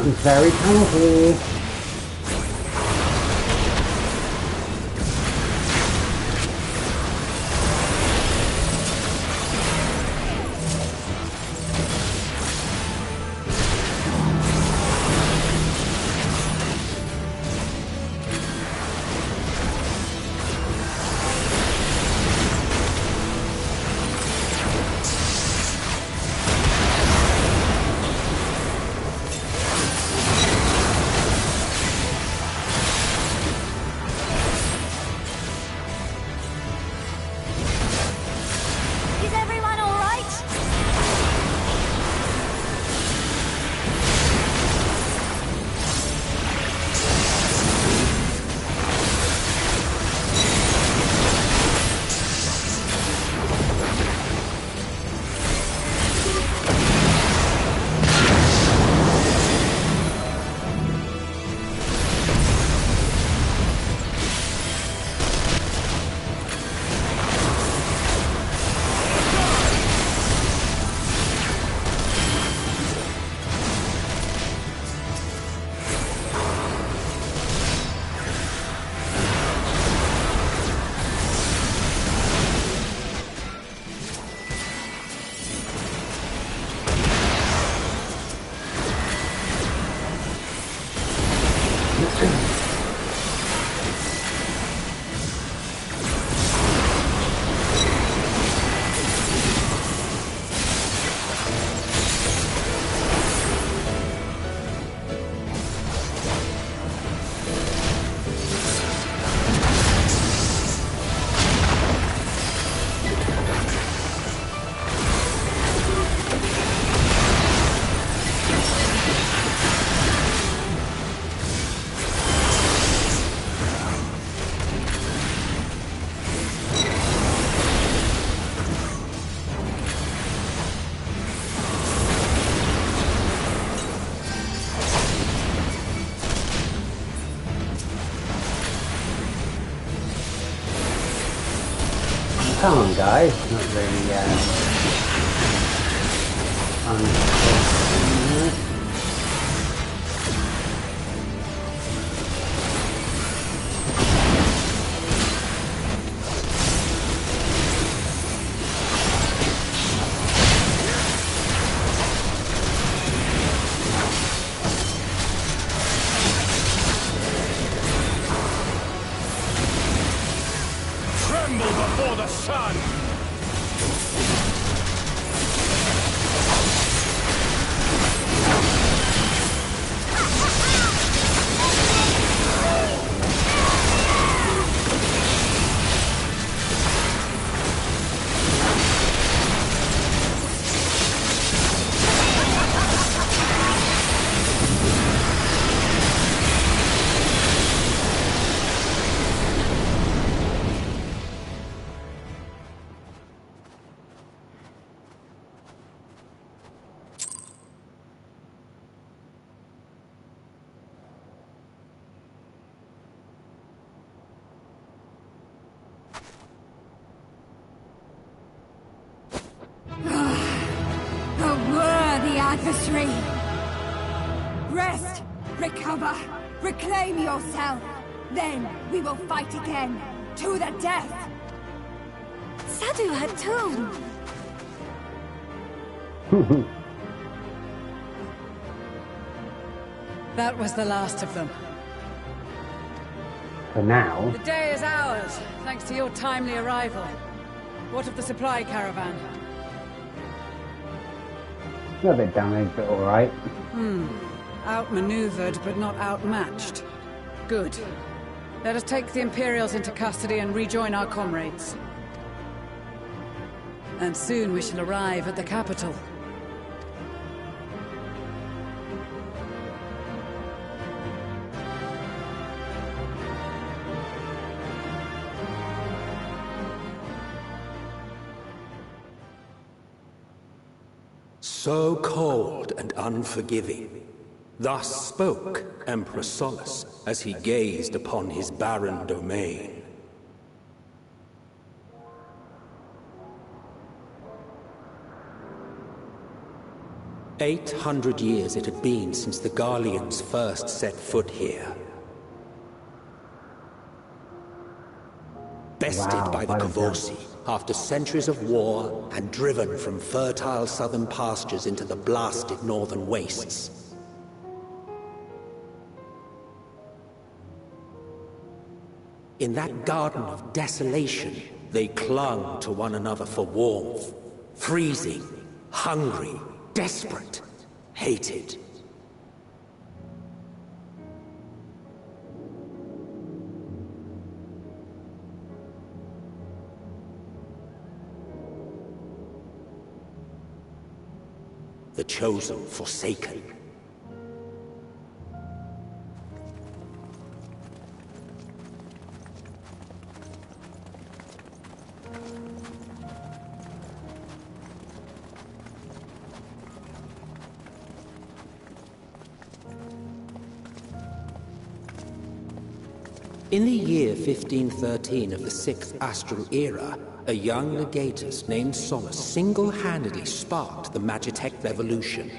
It's very comfy. Come on, guys. Not really, Tremble before the sun! Three. Rest, recover, reclaim yourself. Then we will fight again, to the death. Sadhu had two. That was the last of them. For now. The day is ours, thanks to your timely arrival. What of the supply caravan? A little bit damaged, but alright. Outmaneuvered, but not outmatched. Good. Let us take the Imperials into custody and rejoin our comrades. And soon we shall arrive at the capital. So cold and unforgiving. Thus spoke Emperor Solus as he gazed upon his barren domain. "800 years it had been since the Garleans first set foot here. Bested by the Kvorsi, after centuries of war and driven from fertile southern pastures into the blasted northern wastes. In that garden of desolation, they clung to one another for warmth, freezing, hungry, desperate, hated. The chosen forsaken. In the year 1513 of the 6th Astral Era, a young legatus named Solus single-handedly sparked the Magitech Revolution.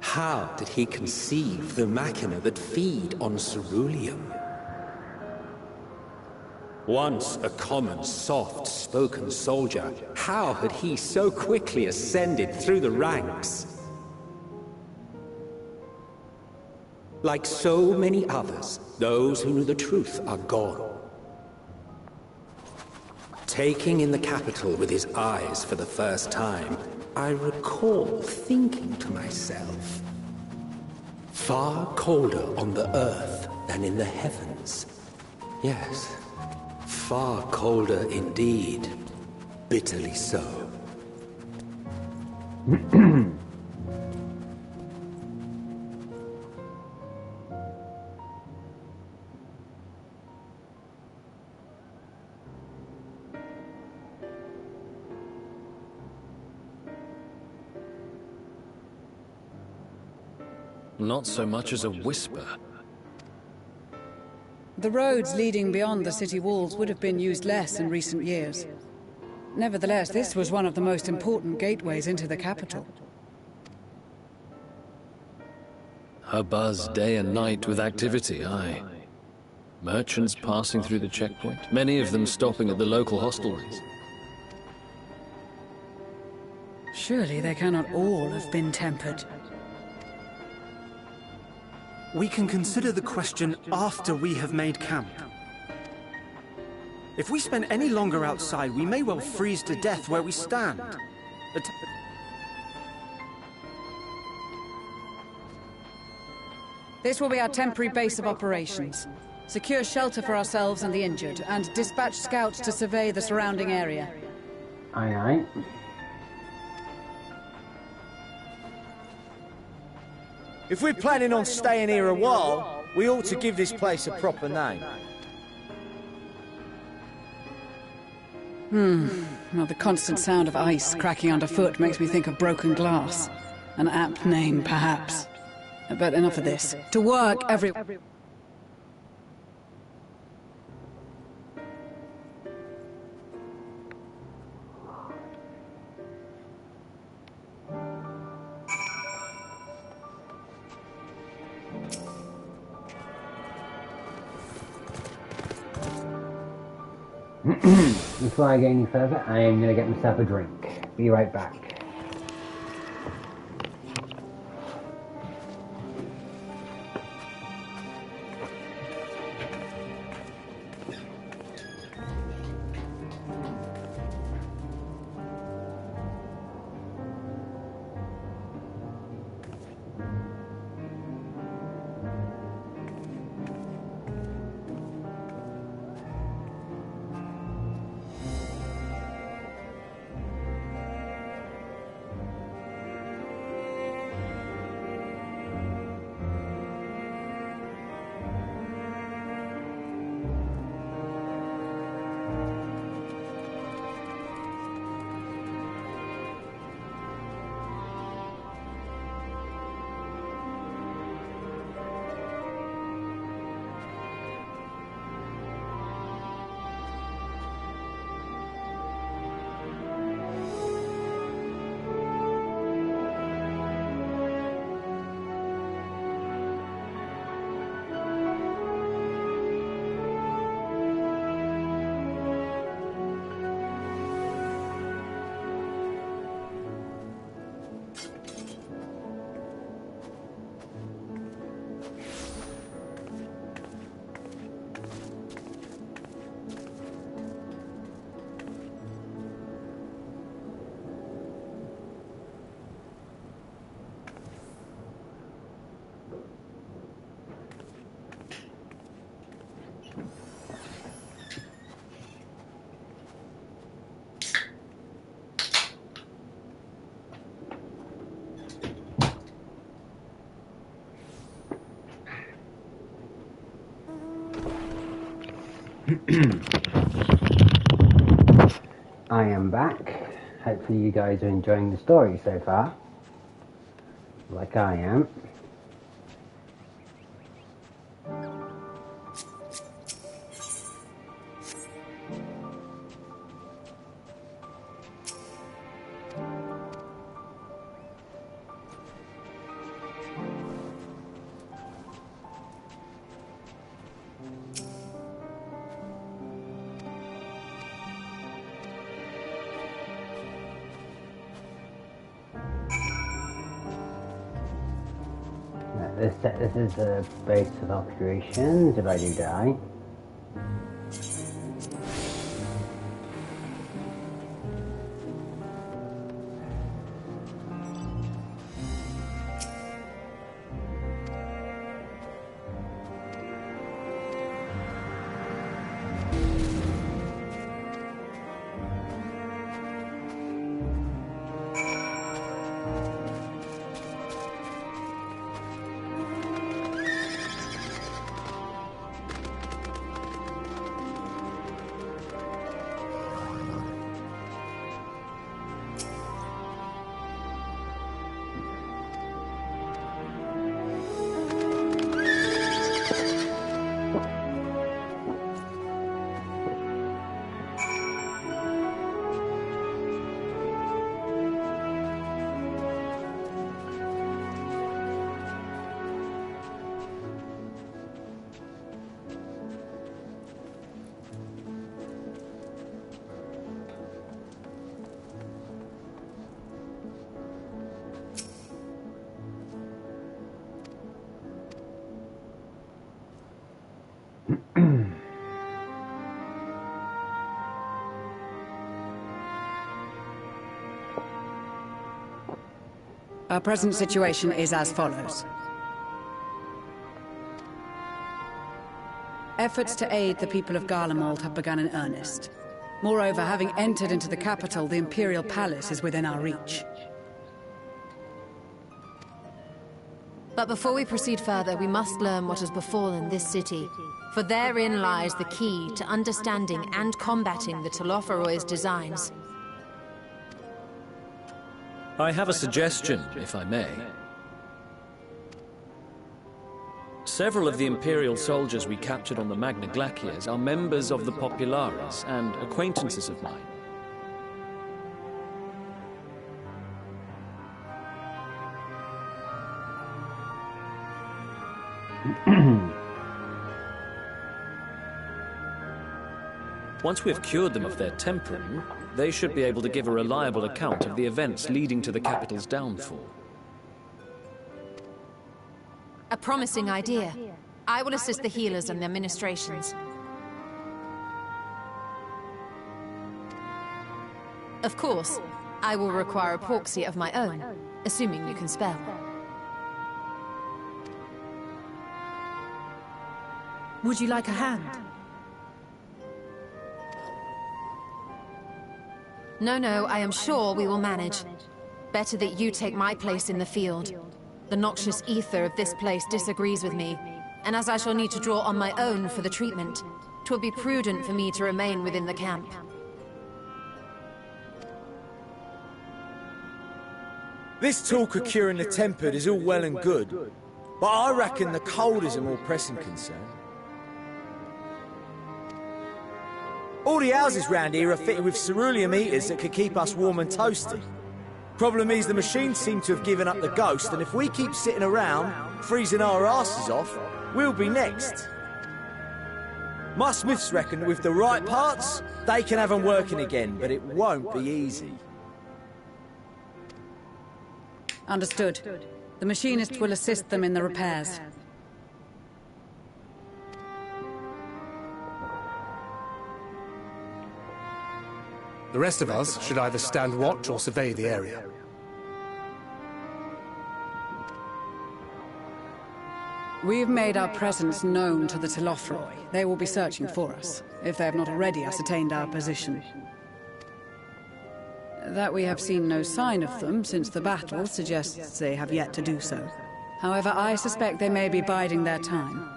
How did he conceive the machina that feed on ceruleum? Once a common, soft-spoken soldier, how had he so quickly ascended through the ranks? Like so many others, those who knew the truth are gone. Taking in the capital with his eyes for the first time, I recall thinking to myself, far colder on the earth than in the heavens. Yes, far colder indeed. Bitterly so. Not so much as a whisper. The roads leading beyond the city walls would have been used less in recent years. Nevertheless, this was one of the most important gateways into the capital. A buzz day and night with activity, aye. Merchants passing through the checkpoint, many of them stopping at the local hostelries. Surely they cannot all have been tempered. We can consider the question after we have made camp. If we spend any longer outside, we may well freeze to death where we stand. This will be our temporary base of operations. Secure shelter for ourselves and the injured, and dispatch scouts to survey the surrounding area. Aye, aye. If we're planning on staying here a while, we ought to give this place a proper name. Well, the constant sound of ice cracking underfoot makes me think of broken glass. An apt name, perhaps. But enough of this. To work, Before I go any further, I am going to get myself a drink. Be right back. I am back. Hopefully you guys are enjoying the story so far, like I am. This is the base of operations if I do die. Our present situation is as follows. Efforts to aid the people of Garlemald have begun in earnest. Moreover, having entered into the capital, the Imperial Palace is within our reach. But before we proceed further, we must learn what has befallen this city. For therein lies the key to understanding and combating the Telophoroid's designs. I have a suggestion, if I may. Several of the Imperial soldiers we captured on the Magna Glaciers are members of the Populares and acquaintances of mine. Once we've cured them of their tempering, they should be able to give a reliable account of the events leading to the capital's downfall. A promising idea. I will assist the healers and their ministrations. Of course, I will require a proxy of my own, assuming you can spell. Would you like a hand? No, I am sure we will manage. Better that you take my place in the field. The noxious ether of this place disagrees with me, and as I shall need to draw on my own for the treatment, 'twill be prudent for me to remain within the camp. This talk of curing the tempered is all well and good, but I reckon the cold is a more pressing concern. All the houses round here are fitted with cerulean heaters that could keep us warm and toasty. Problem is the machines seem to have given up the ghost, and if we keep sitting around, freezing our asses off, we'll be next. My smiths reckon that with the right parts, they can have them working again, but it won't be easy. Understood. The machinist will assist them in the repairs. The rest of us should either stand watch or survey the area. We've made our presence known to the Telofroi. They will be searching for us, if they have not already ascertained our position. That we have seen no sign of them since the battle suggests they have yet to do so. However, I suspect they may be biding their time.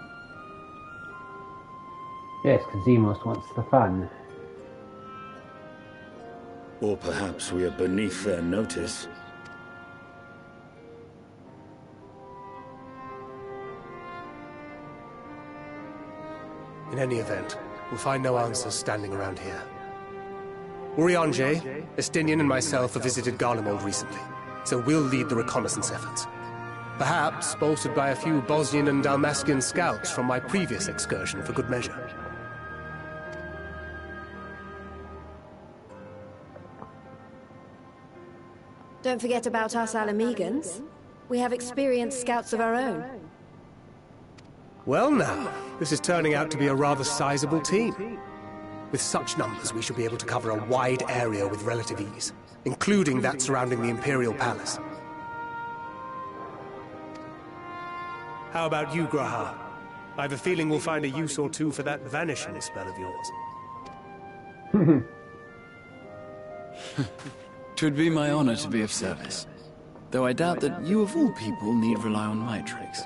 Yes, because Zemos wants the fun. Or perhaps we are beneath their notice. In any event, we'll find no answers standing around here. Urianger, Estinian and myself have visited Garlemald recently, so we'll lead the reconnaissance efforts. Perhaps bolstered by a few Bosnian and Dalmatian scouts from my previous excursion for good measure. Don't forget about us Alamegans. We have experienced scouts of our own. Well now, this is turning out to be a rather sizable team. With such numbers, we should be able to cover a wide area with relative ease, including that surrounding the Imperial Palace. How about you, Graha? I have a feeling we'll find a use or two for that vanishing spell of yours. Twould be my honor to be of service, though I doubt that you of all people need rely on my tricks.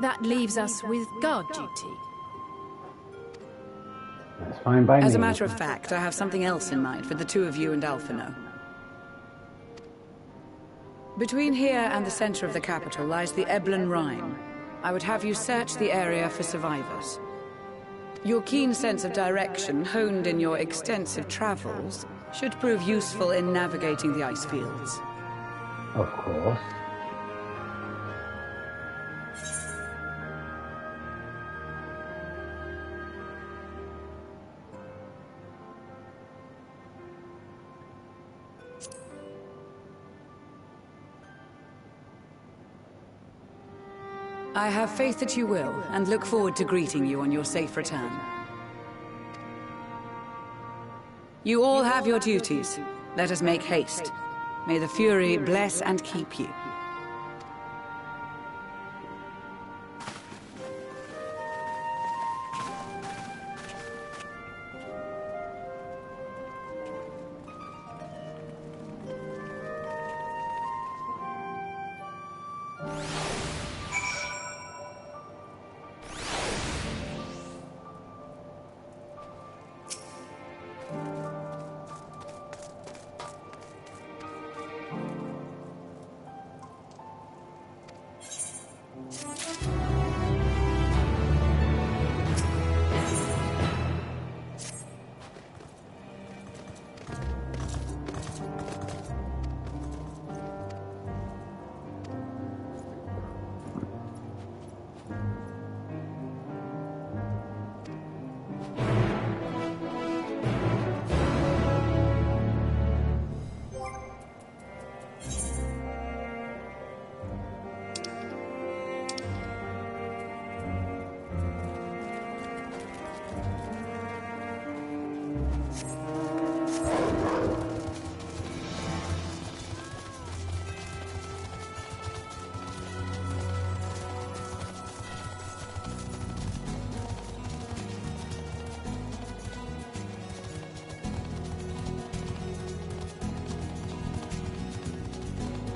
That leaves us with guard duty. That's fine by me. As a matter of fact, I have something else in mind for the two of you and Alphino. Between here and the center of the capital lies the Eblan Rhine. I would have you search the area for survivors. Your keen sense of direction, honed in your extensive travels, should prove useful in navigating the ice fields. Of course. I have faith that you will, and look forward to greeting you on your safe return. You all have your duties. Let us make haste. May the Fury bless and keep you.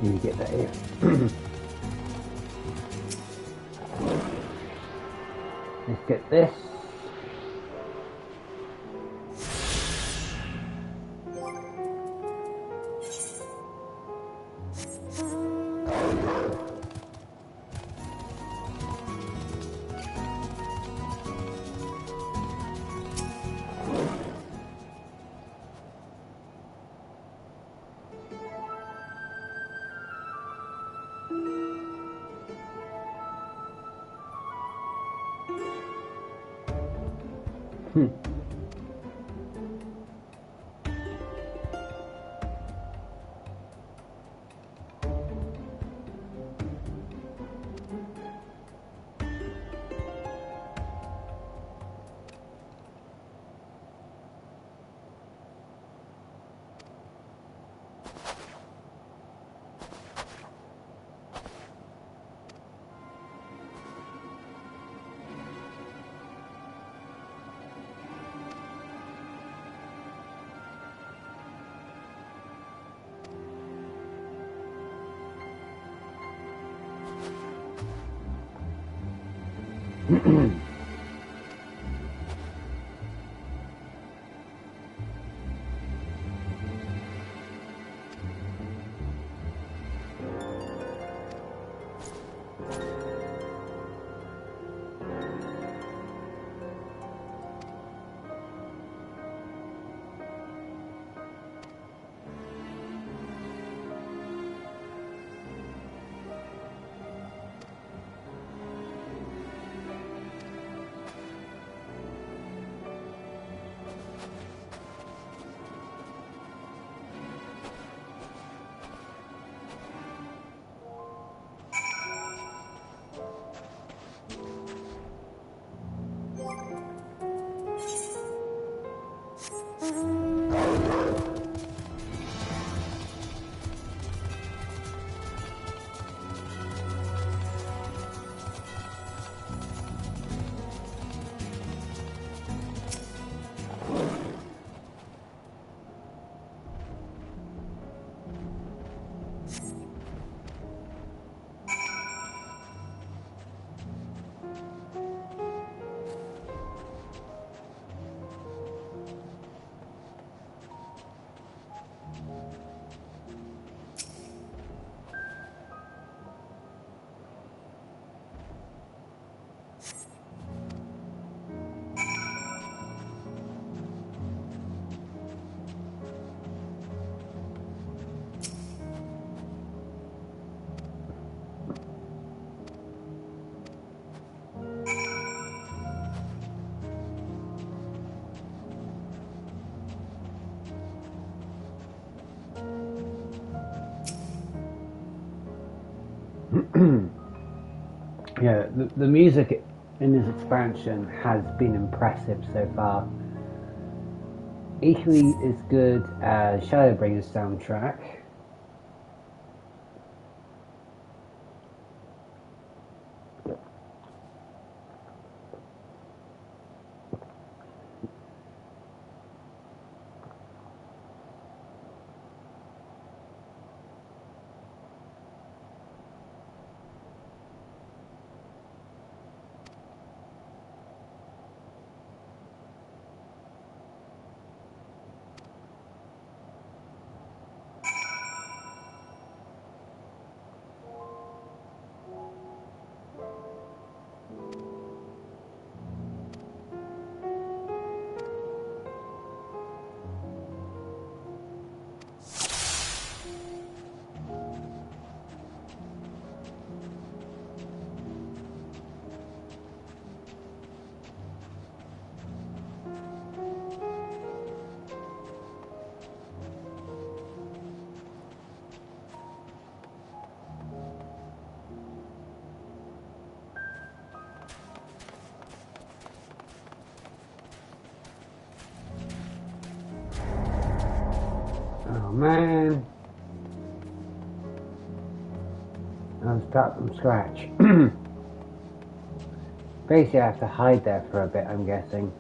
You get that here. Let's get this. Yeah, the music in this expansion has been impressive so far. Equally as good as Shadowbringers soundtrack. Oh man, I'll start from scratch. Basically I have to hide there for a bit, I'm guessing.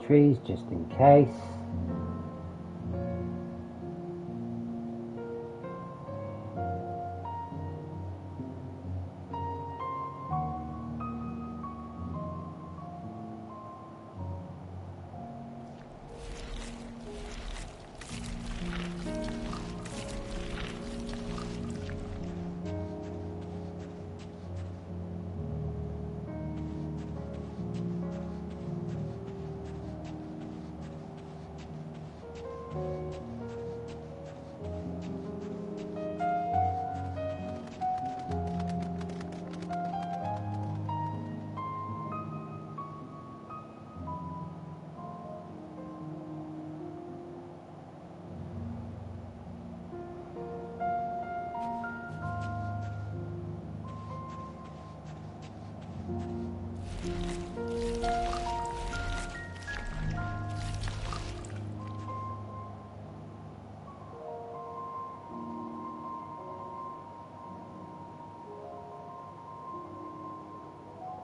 trees just in case.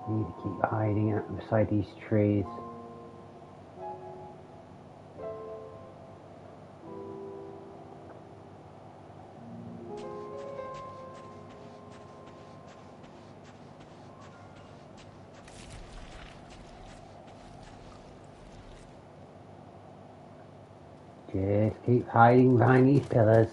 I need to keep hiding out beside these trees. Just keep hiding behind these pillars.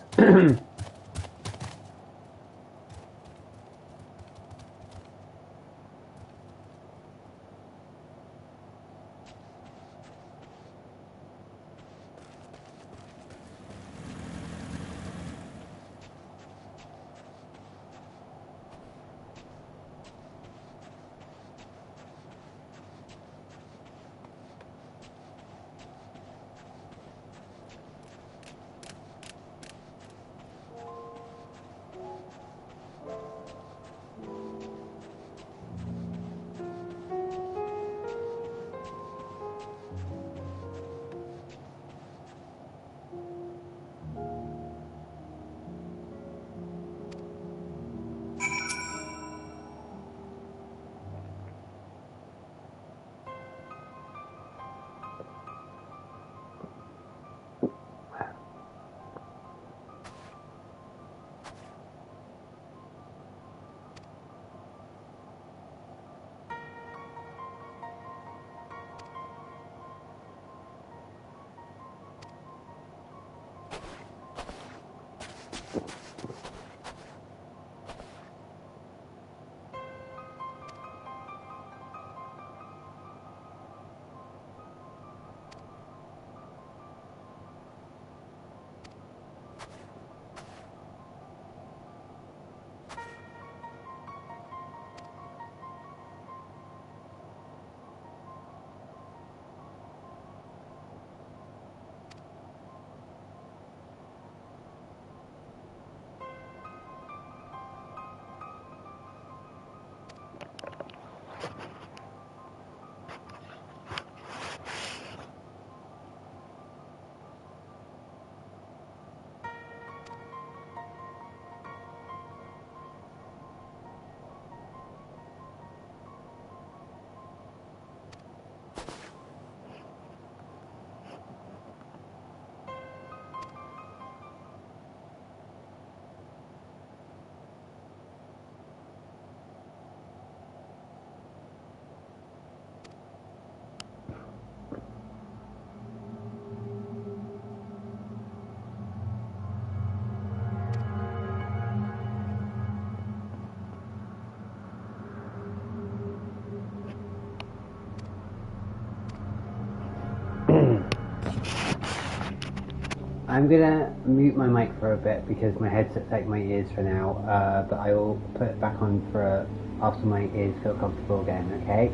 I'm gonna mute my mic for a bit because my headset's out my ears for now, but I will put it back on for after my ears feel comfortable again, okay?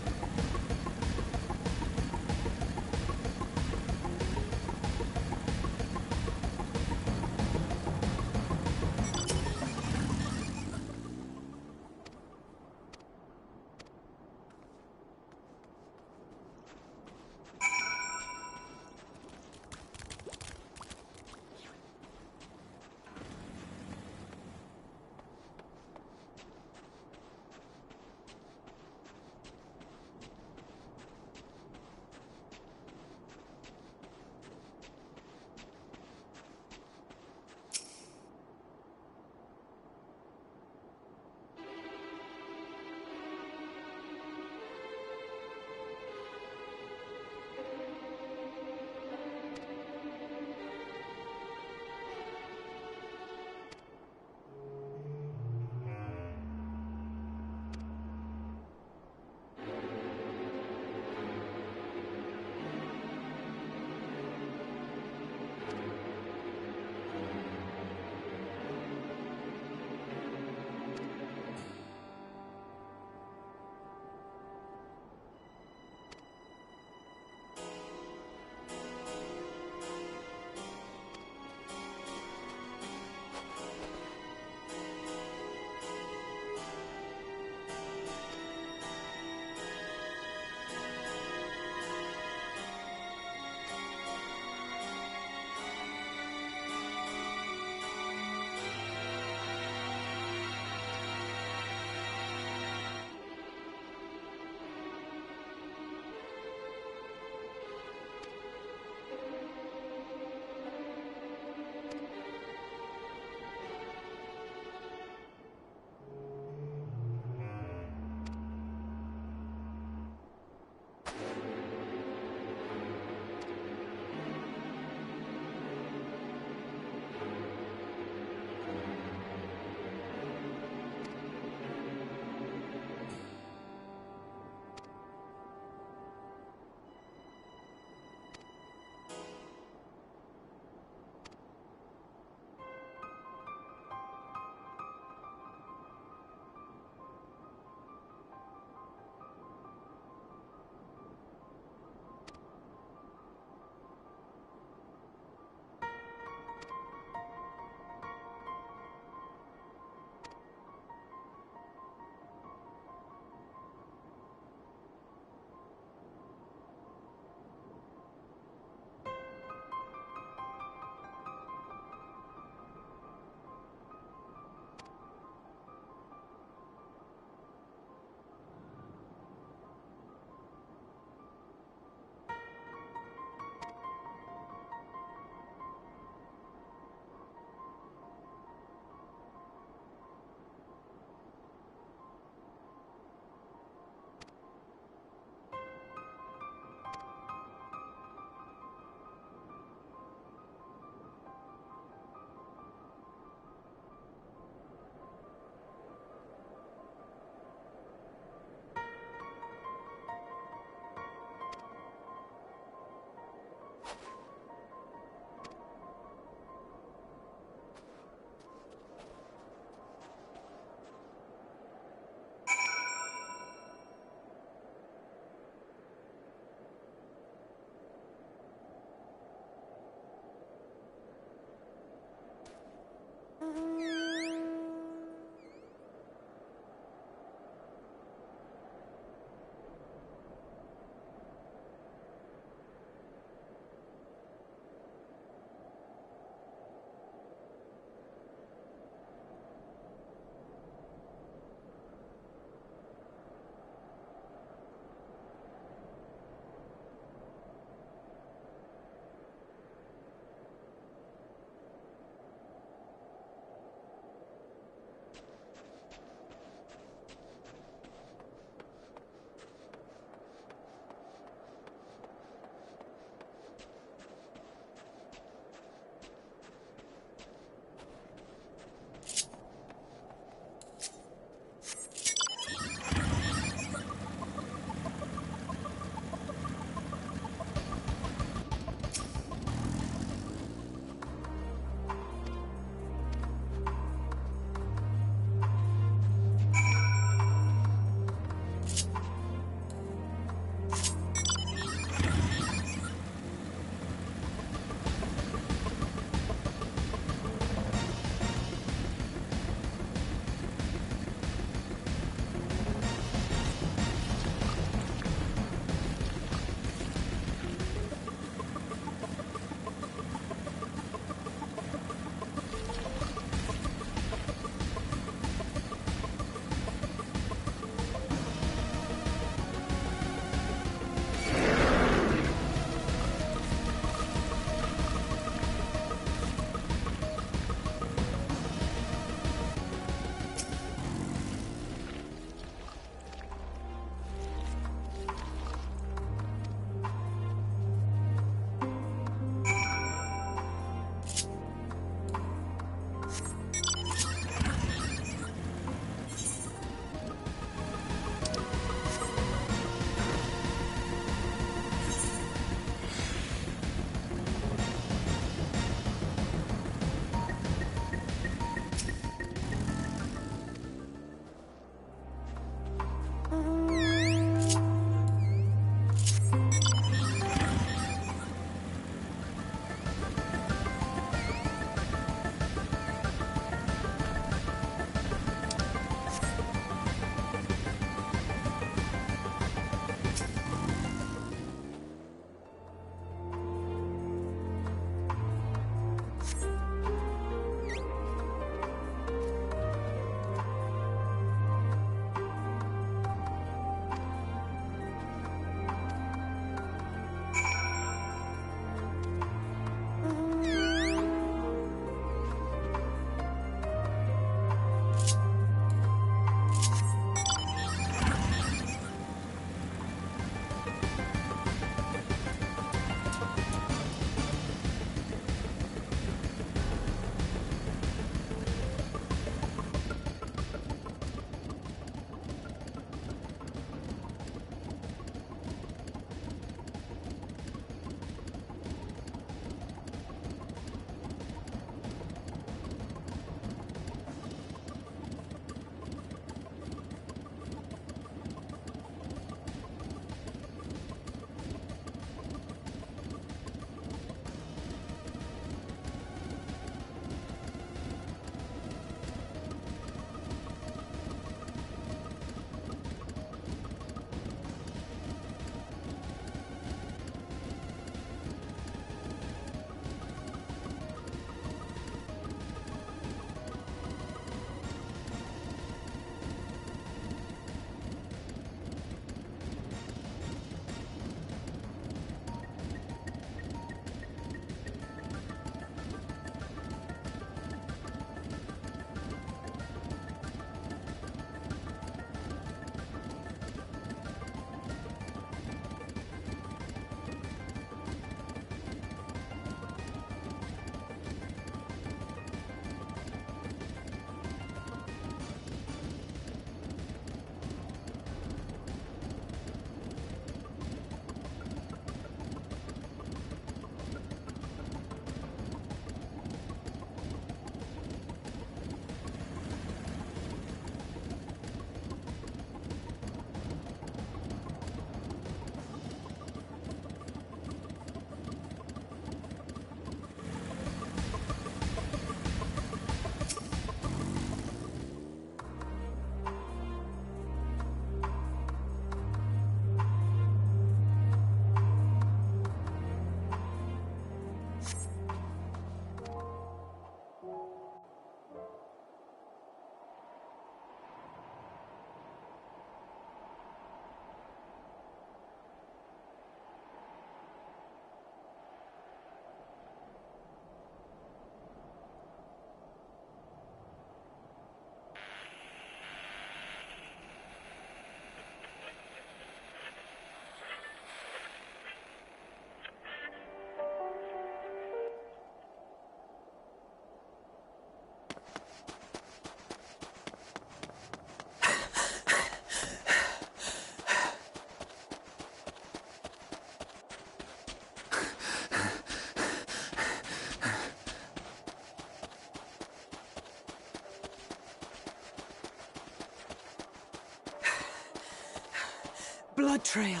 blood trail.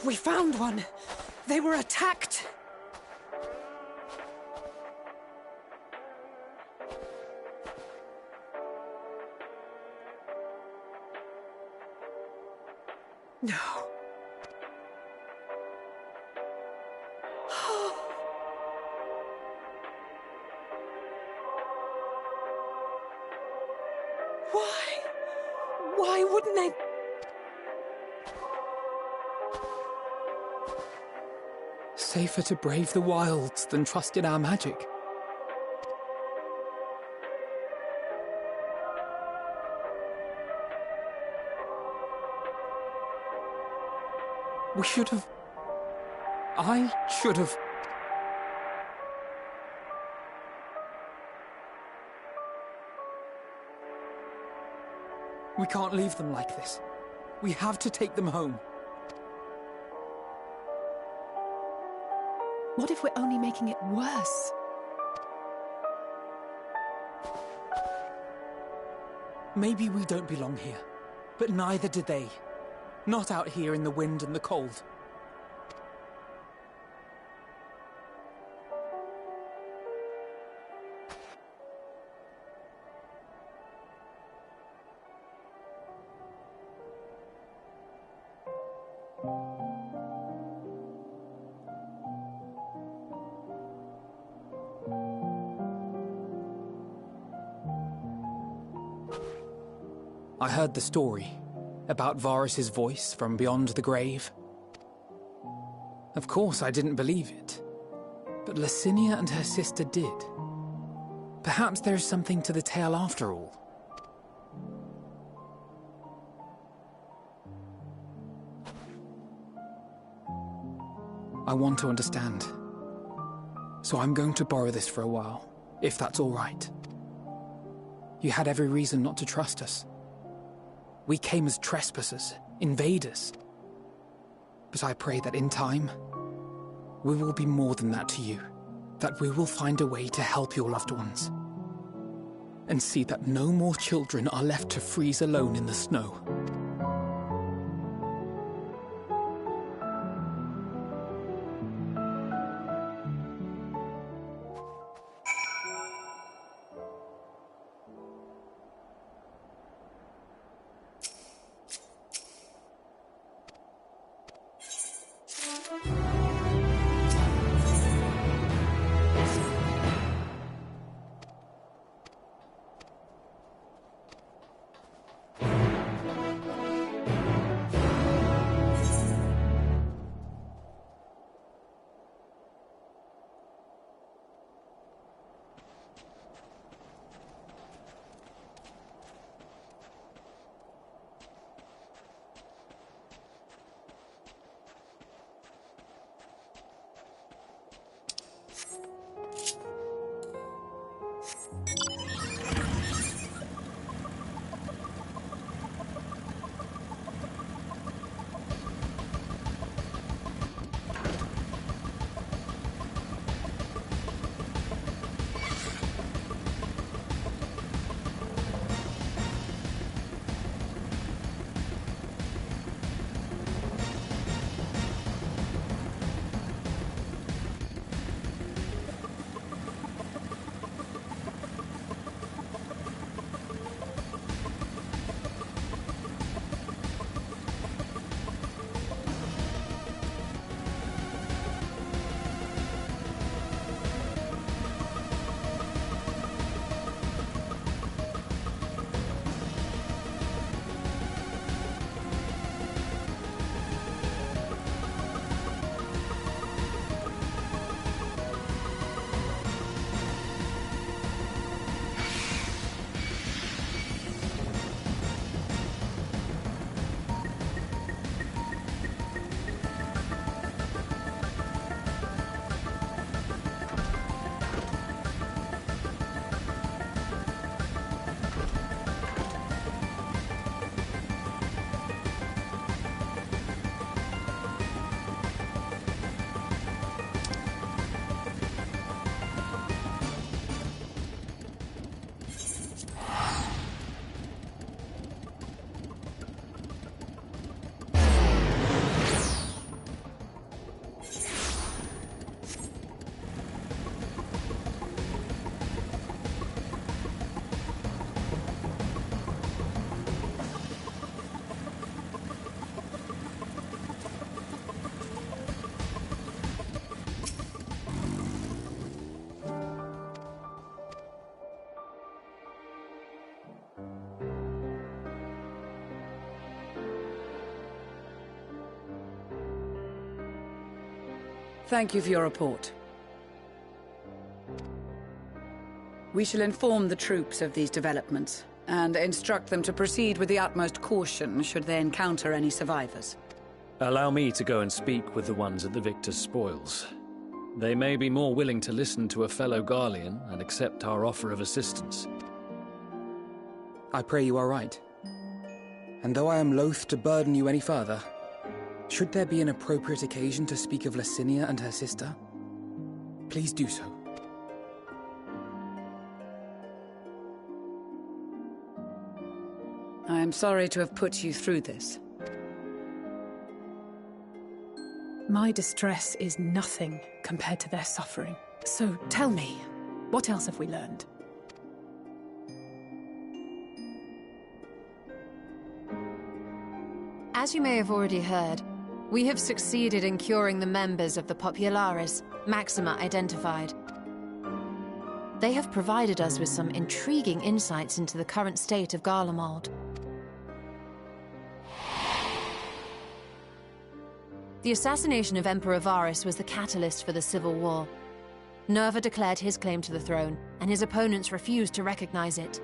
We found one. They were attacked. No. Why wouldn't they? Safer to brave the wilds than trust in our magic. We should have... I should have... We can't leave them like this. We have to take them home. What if we're only making it worse? Maybe we don't belong here, but neither did they. Not out here in the wind and the cold. I heard the story about Varus's voice from beyond the grave. Of course, I didn't believe it, but Licinia and her sister did. Perhaps there's something to the tale after all. I want to understand, so I'm going to borrow this for a while, if that's all right. You had every reason not to trust us. We came as trespassers, invaders. But I pray that in time, we will be more than that to you. That we will find a way to help your loved ones. And see that no more children are left to freeze alone in the snow. Thank you for your report. We shall inform the troops of these developments, and instruct them to proceed with the utmost caution should they encounter any survivors. Allow me to go and speak with the ones at the victor's spoils. They may be more willing to listen to a fellow Garlean and accept our offer of assistance. I pray you are right. And though I am loath to burden you any further, should there be an appropriate occasion to speak of Licinia and her sister, please do so. I am sorry to have put you through this. My distress is nothing compared to their suffering. So tell me, what else have we learned? As you may have already heard, we have succeeded in curing the members of the Populares, Maxima identified. They have provided us with some intriguing insights into the current state of Garlemald. The assassination of Emperor Varus was the catalyst for the civil war. Nerva declared his claim to the throne, and his opponents refused to recognize it.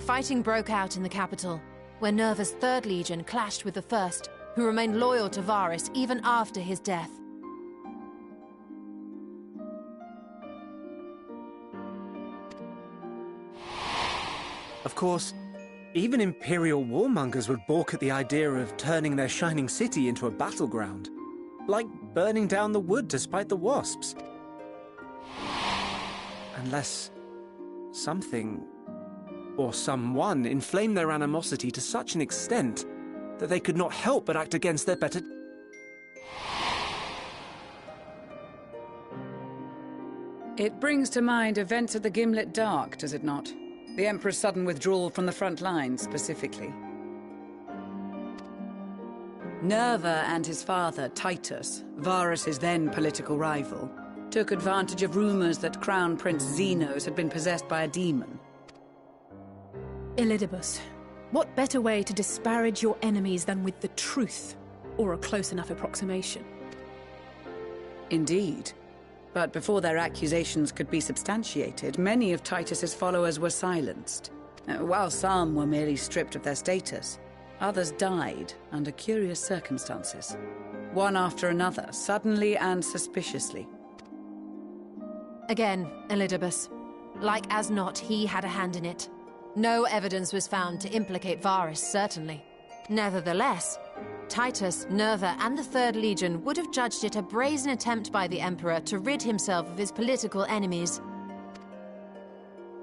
Fighting broke out in the capital, where Nerva's 3rd Legion clashed with the 1st, who remained loyal to Varus even after his death. Of course, even Imperial warmongers would balk at the idea of turning their shining city into a battleground. Like burning down the wood to spite the wasps. Unless something or someone inflamed their animosity to such an extent that they could not help but act against their better... It brings to mind events at the Gimlet Dark, does it not? The Emperor's sudden withdrawal from the front lines, specifically. Nerva and his father, Titus, Varus's then political rival, took advantage of rumors that Crown Prince Zenos had been possessed by a demon. Elidibus, what better way to disparage your enemies than with the truth, or a close enough approximation? Indeed. But before their accusations could be substantiated, many of Titus's followers were silenced. While some were merely stripped of their status, others died under curious circumstances. One after another, suddenly and suspiciously. Again, Elidibus. Like as not, he had a hand in it. No evidence was found to implicate Varus, certainly. Nevertheless, Titus, Nerva, and the 3rd Legion would have judged it a brazen attempt by the Emperor to rid himself of his political enemies.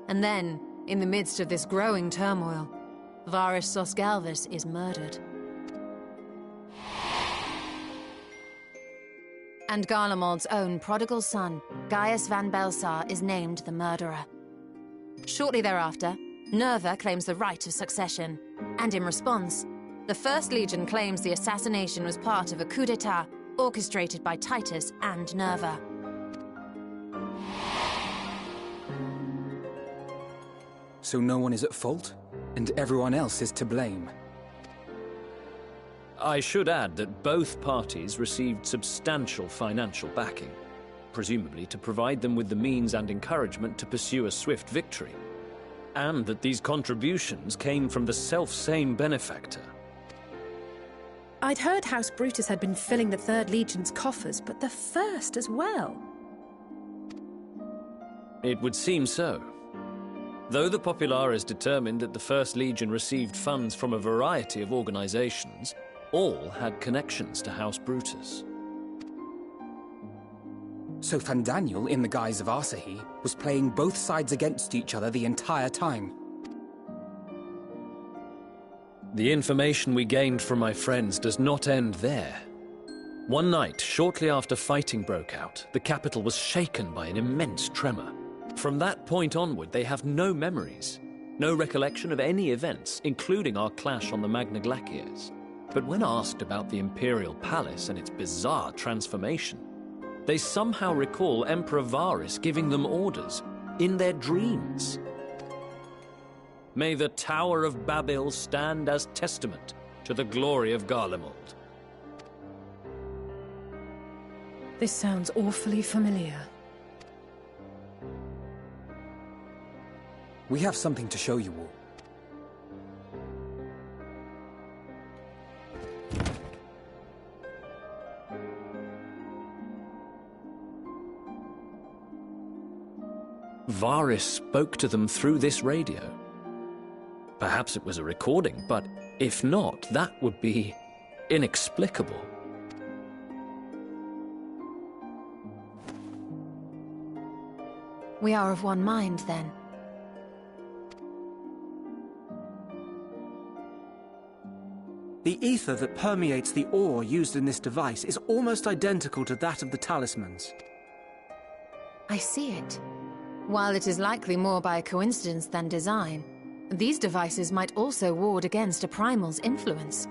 And then, in the midst of this growing turmoil, Varus Sosgalvus is murdered. And Garlemald's own prodigal son, Gaius van Belsar, is named the murderer. Shortly thereafter, Nerva claims the right of succession, and in response, the 1st Legion claims the assassination was part of a coup d'etat orchestrated by Titus and Nerva. So no one is at fault, and everyone else is to blame. I should add that both parties received substantial financial backing, presumably to provide them with the means and encouragement to pursue a swift victory, and that these contributions came from the self-same benefactor. I'd heard House Brutus had been filling the 3rd Legion's coffers, but the 1st as well. It would seem so. Though the Populares determined that the 1st Legion received funds from a variety of organizations, all had connections to House Brutus. So Fandaniel, in the guise of Asahi, was playing both sides against each other the entire time. The information we gained from my friends does not end there. One night, shortly after fighting broke out, the capital was shaken by an immense tremor. From that point onward, they have no memories, no recollection of any events, including our clash on the Magna Glaciers. But when asked about the Imperial Palace and its bizarre transformation, they somehow recall Emperor Varus giving them orders in their dreams. May the Tower of Babil stand as testament to the glory of Garlemald. This sounds awfully familiar. We have something to show you all. Varys spoke to them through this radio. Perhaps it was a recording, but if not, that would be inexplicable. We are of one mind, then. The ether that permeates the ore used in this device is almost identical to that of the talismans. I see it. While it is likely more by coincidence than design, these devices might also ward against a primal's influence.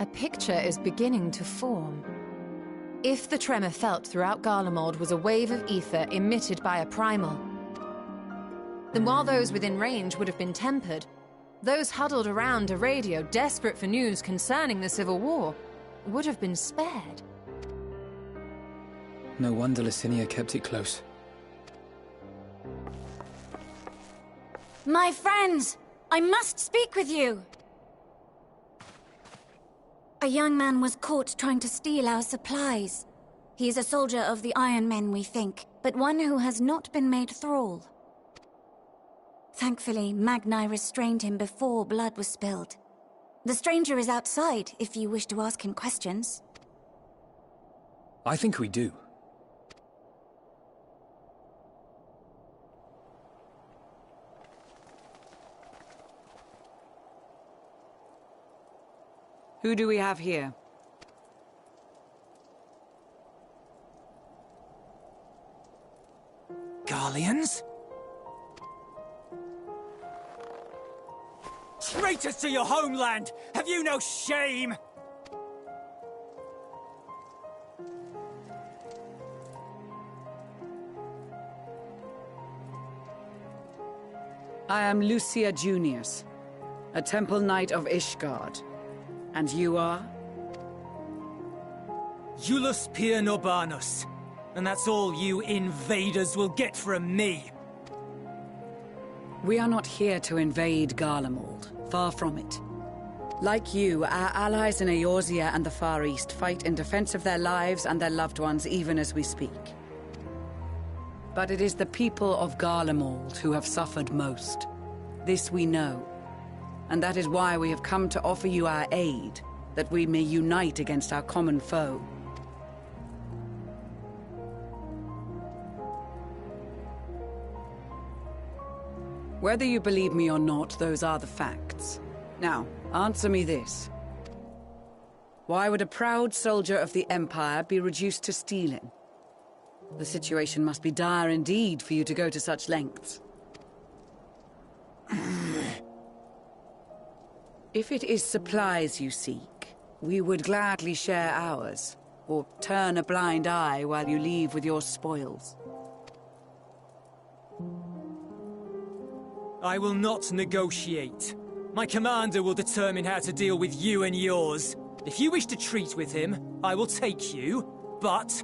A picture is beginning to form. If the tremor felt throughout Garlemald was a wave of ether emitted by a primal, then while those within range would have been tempered, those huddled around a radio desperate for news concerning the Civil War would have been spared. No wonder Licinia kept it close. My friends! I must speak with you! A young man was caught trying to steal our supplies. He is a soldier of the Iron Men, we think, but one who has not been made thrall. Thankfully, Magni restrained him before blood was spilled. The stranger is outside, if you wish to ask him questions. I think we do. Who do we have here? Garleans? Traitors to your homeland! Have you no shame? I am Lucia Junius, a Temple Knight of Ishgard. And you are? Iulus Pier Norbanus. And that's all you invaders will get from me. We are not here to invade Garlemald. Far from it. Like you, our allies in Eorzea and the Far East fight in defense of their lives and their loved ones even as we speak. But it is the people of Garlemald who have suffered most. This we know. And that is why we have come to offer you our aid, that we may unite against our common foe. Whether you believe me or not, those are the facts. Now, answer me this. Why would a proud soldier of the Empire be reduced to stealing? The situation must be dire indeed for you to go to such lengths. If it is supplies you seek, we would gladly share ours, or turn a blind eye while you leave with your spoils. I will not negotiate. My commander will determine how to deal with you and yours. If you wish to treat with him, I will take you, but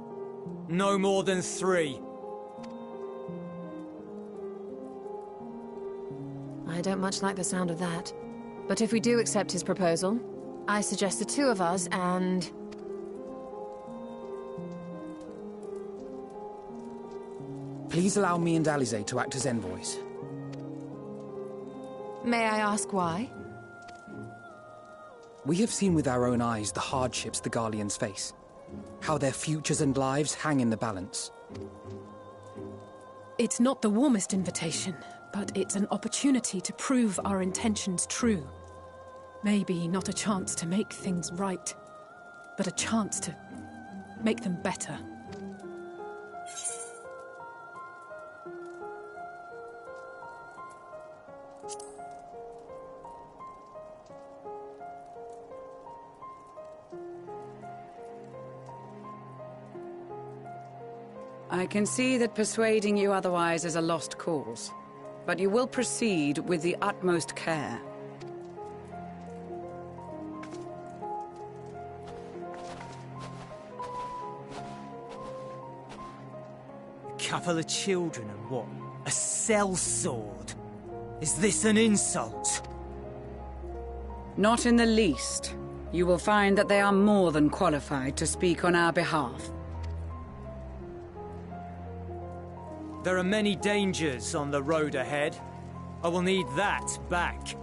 no more than 3. I don't much like the sound of that. But if we do accept his proposal, I suggest the 2 of us and... Please allow me and Alize to act as envoys. May I ask why? We have seen with our own eyes the hardships the Garleans face. How their futures and lives hang in the balance. It's not the warmest invitation, but it's an opportunity to prove our intentions true. Maybe not a chance to make things right, but a chance to make them better. I can see that persuading you otherwise is a lost cause, but you will proceed with the utmost care. couple of children and what? A sellsword? Is this an insult? Not in the least. You will find that they are more than qualified to speak on our behalf. There are many dangers on the road ahead. I will need that back.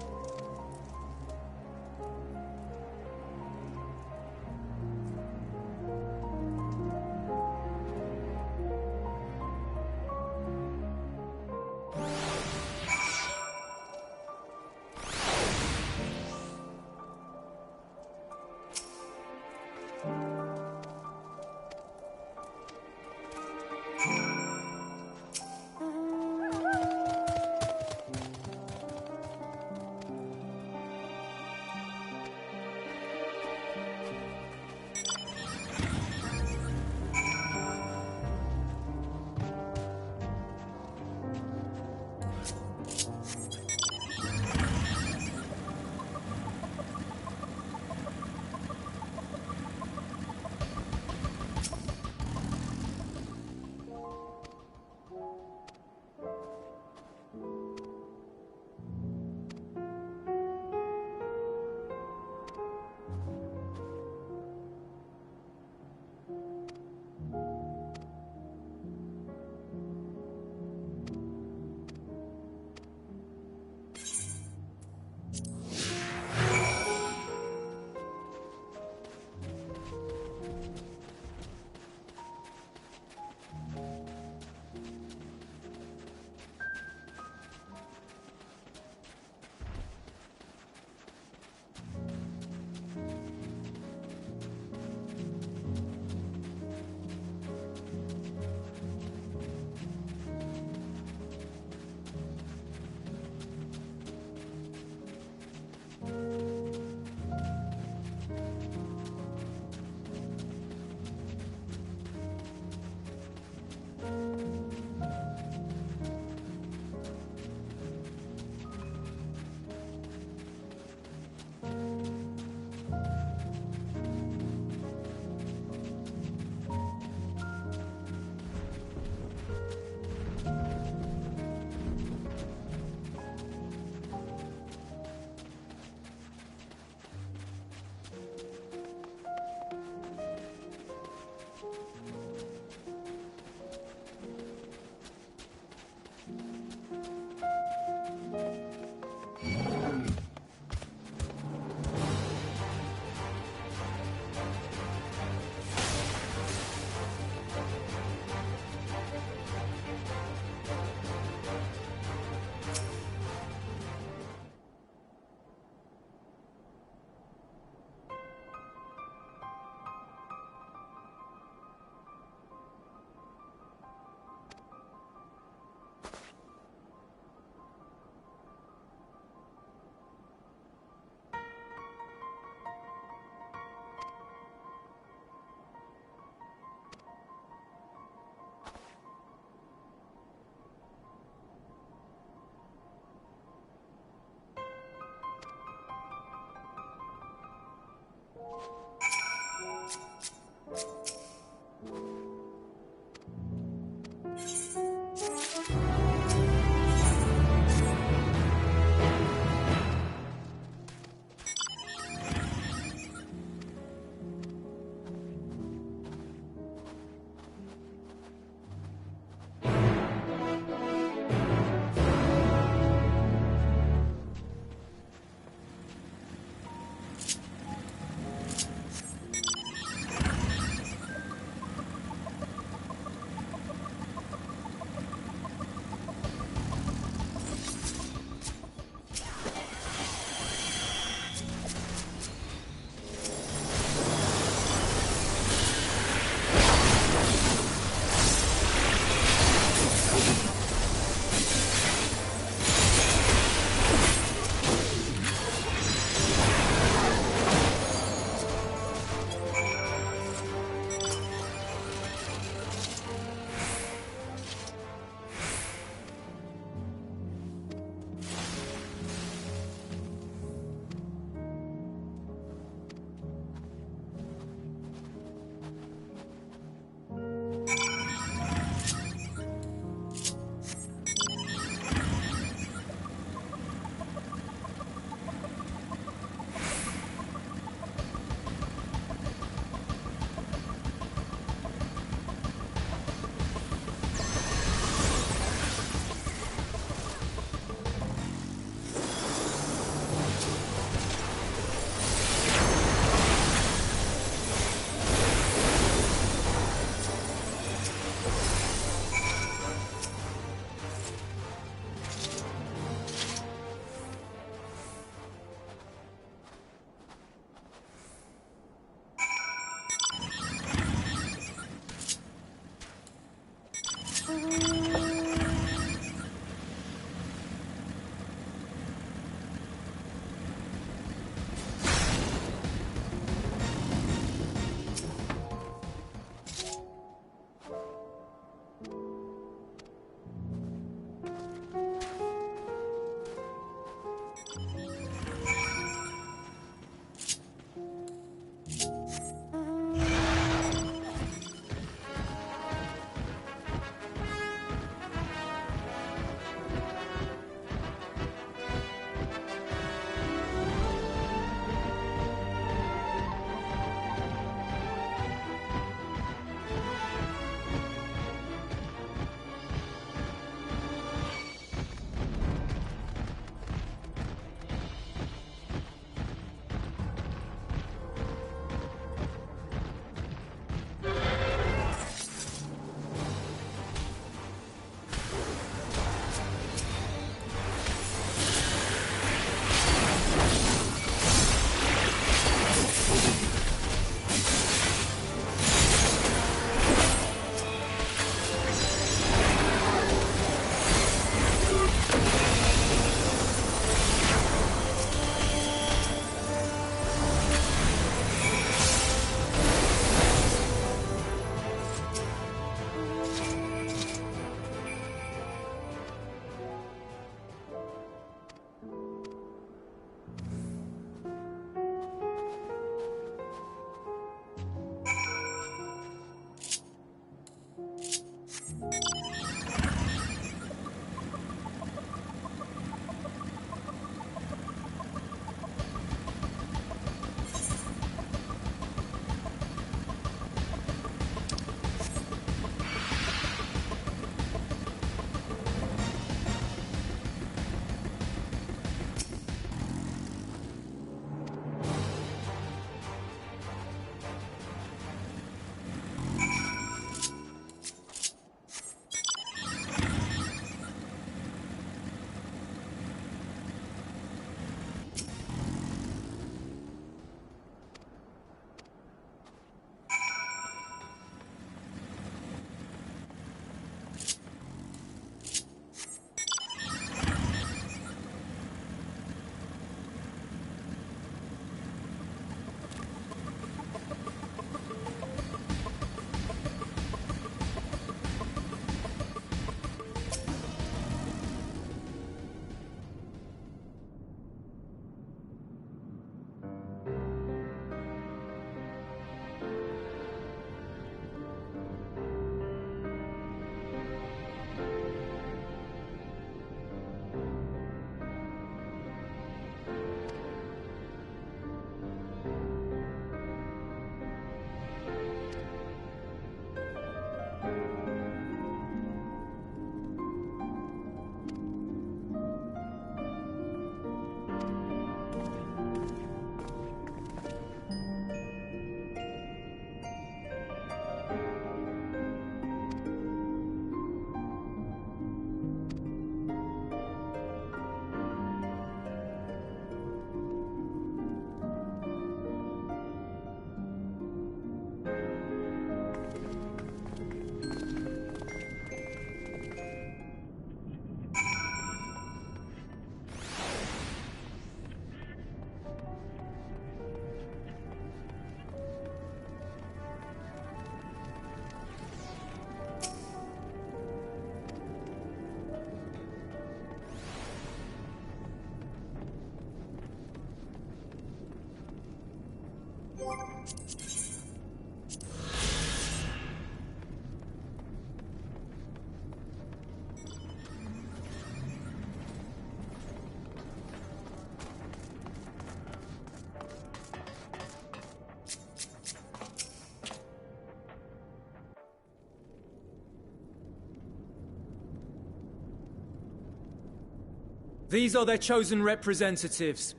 These are their chosen representatives.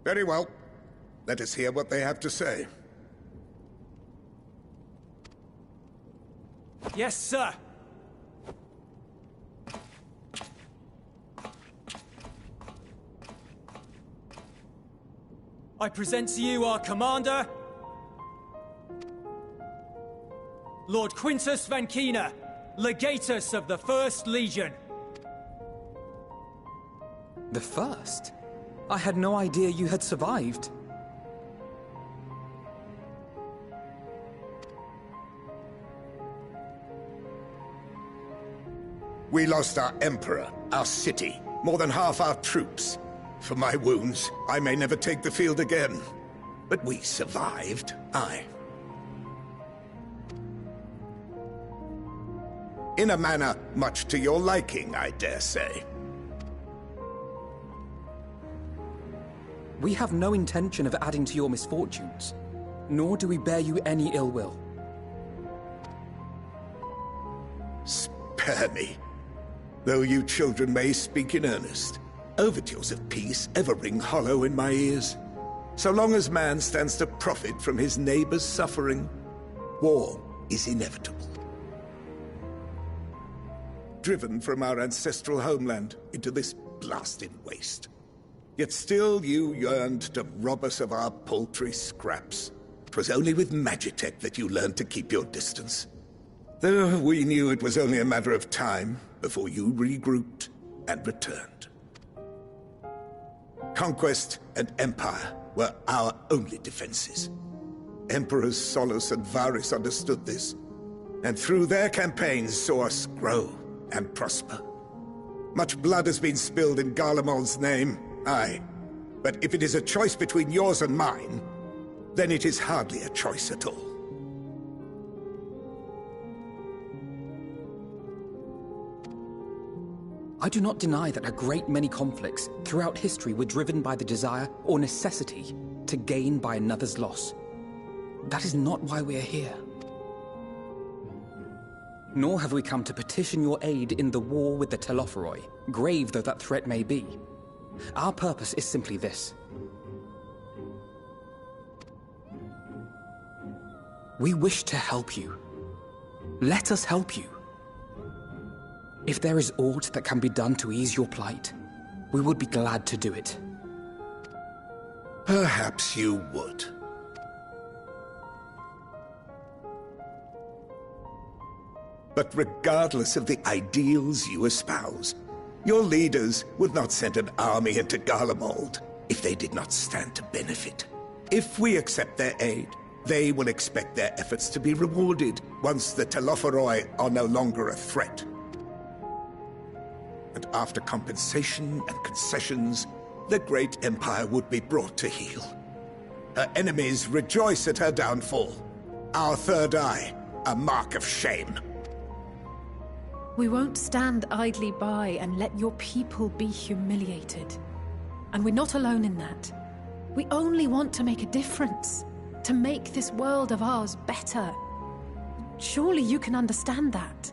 Very well. Let us hear what they have to say. Yes, sir. I present to you our commander, Lord Quintus Vankina, Legatus of the First Legion. The First? I had no idea you had survived. We lost our Emperor, our city, more than half our troops. For my wounds, I may never take the field again. But we survived, aye. In a manner much to your liking, I dare say. We have no intention of adding to your misfortunes, nor do we bear you any ill will. Spare me. Though you children may speak in earnest, overtures of peace ever ring hollow in my ears. So long as man stands to profit from his neighbor's suffering, war is inevitable. Driven from our ancestral homeland into this blasted waste. Yet still you yearned to rob us of our paltry scraps. 'Twas only with Magitech that you learned to keep your distance. Though we knew it was only a matter of time before you regrouped and returned. Conquest and empire were our only defenses. Emperors Solus and Varys understood this, and through their campaigns saw us grow and prosper. Much blood has been spilled in Garlemald's name, aye. But if it is a choice between yours and mine, then it is hardly a choice at all. I do not deny that a great many conflicts throughout history were driven by the desire or necessity to gain by another's loss. That is not why we are here. Nor have we come to petition your aid in the war with the Telophoroi, grave though that threat may be. Our purpose is simply this. We wish to help you. Let us help you. If there is aught that can be done to ease your plight, we would be glad to do it. Perhaps you would. But regardless of the ideals you espouse, your leaders would not send an army into Garlemald if they did not stand to benefit. If we accept their aid, they will expect their efforts to be rewarded once the Telophoroi are no longer a threat. And after compensation and concessions, the great empire would be brought to heel. Her enemies rejoice at her downfall. Our third eye, a mark of shame. We won't stand idly by and let your people be humiliated. And we're not alone in that. We only want to make a difference. To make this world of ours better. Surely you can understand that.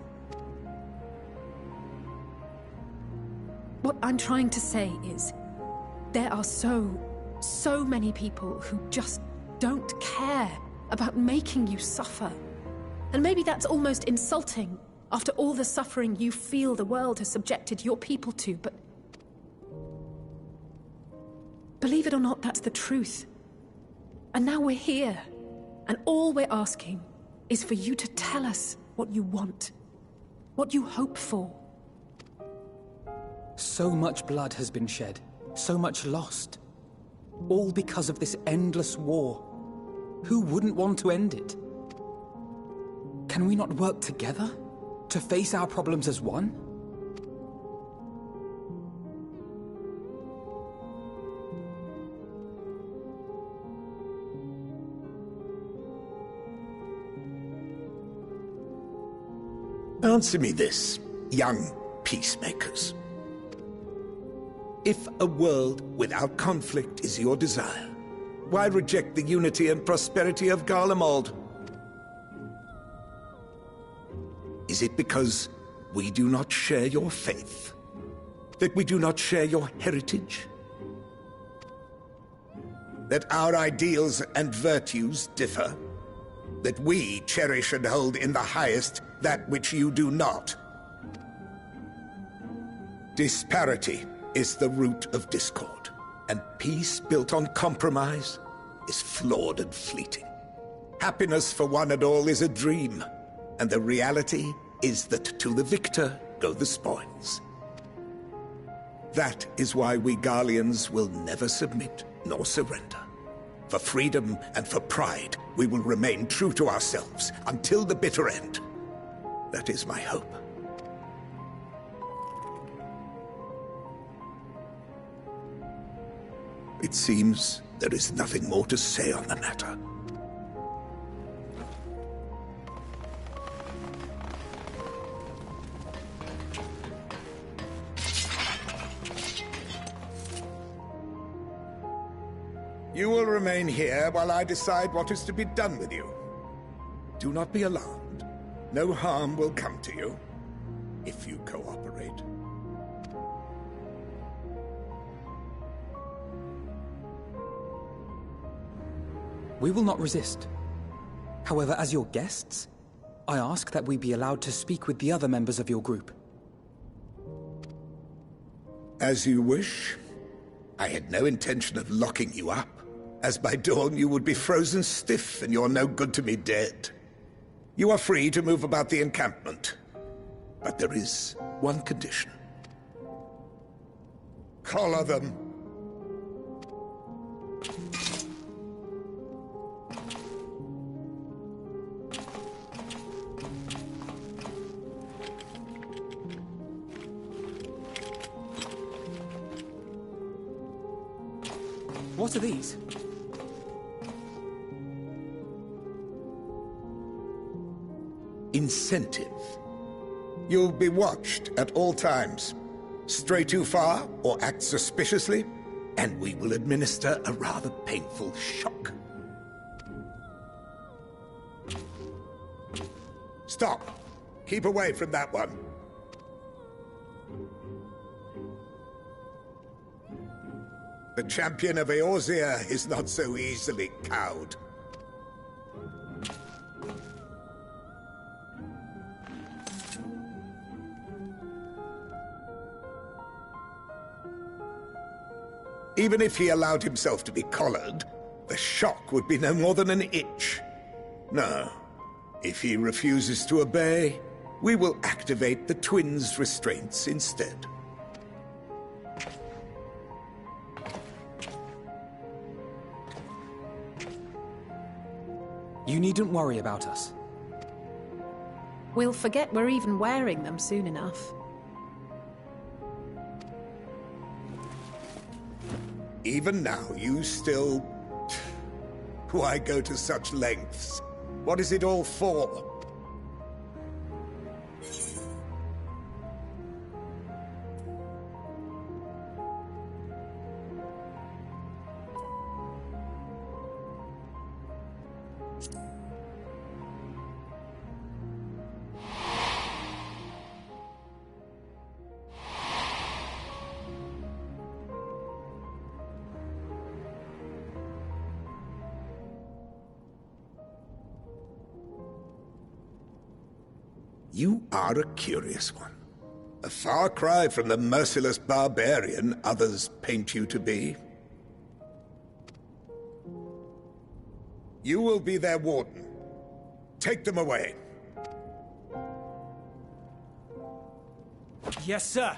What I'm trying to say is, there are so many people who just don't care about making you suffer. And maybe that's almost insulting after all the suffering you feel the world has subjected your people to, but believe it or not, that's the truth. And now we're here, and all we're asking is for you to tell us what you want, what you hope for. So much blood has been shed, so much lost. All because of this endless war. Who wouldn't want to end it? Can we not work together to face our problems as one? Answer me this, young peacemakers. If a world without conflict is your desire, why reject the unity and prosperity of Garlemald? Is it because we do not share your faith? That we do not share your heritage? That our ideals and virtues differ? That we cherish and hold in the highest that which you do not? Disparity is the root of discord, and peace built on compromise is flawed and fleeting. Happiness for one and all is a dream, and the reality is that to the victor go the spoils. That is why we Garleans will never submit nor surrender. For freedom and for pride, we will remain true to ourselves until the bitter end. That is my hope. It seems there is nothing more to say on the matter. You will remain here while I decide what is to be done with you. Do not be alarmed. No harm will come to you, if you cooperate. We will not resist. However, as your guests, I ask that we be allowed to speak with the other members of your group. As you wish. I had no intention of locking you up, as by dawn you would be frozen stiff and you're no good to me dead. You are free to move about the encampment, but there is one condition. Collar them. What are these? Incentive. You'll be watched at all times. Stray too far or act suspiciously, and we will administer a rather painful shock. Stop! Keep away from that one. The champion of Eorzea is not so easily cowed. Even if he allowed himself to be collared, the shock would be no more than an itch. No. If he refuses to obey, we will activate the twins' restraints instead. You needn't worry about us. We'll forget we're even wearing them soon enough. Even now, you still... Why go to such lengths? What is it all for? You are a curious one. A far cry from the merciless barbarian others paint you to be. You will be their warden. Take them away. Yes, sir.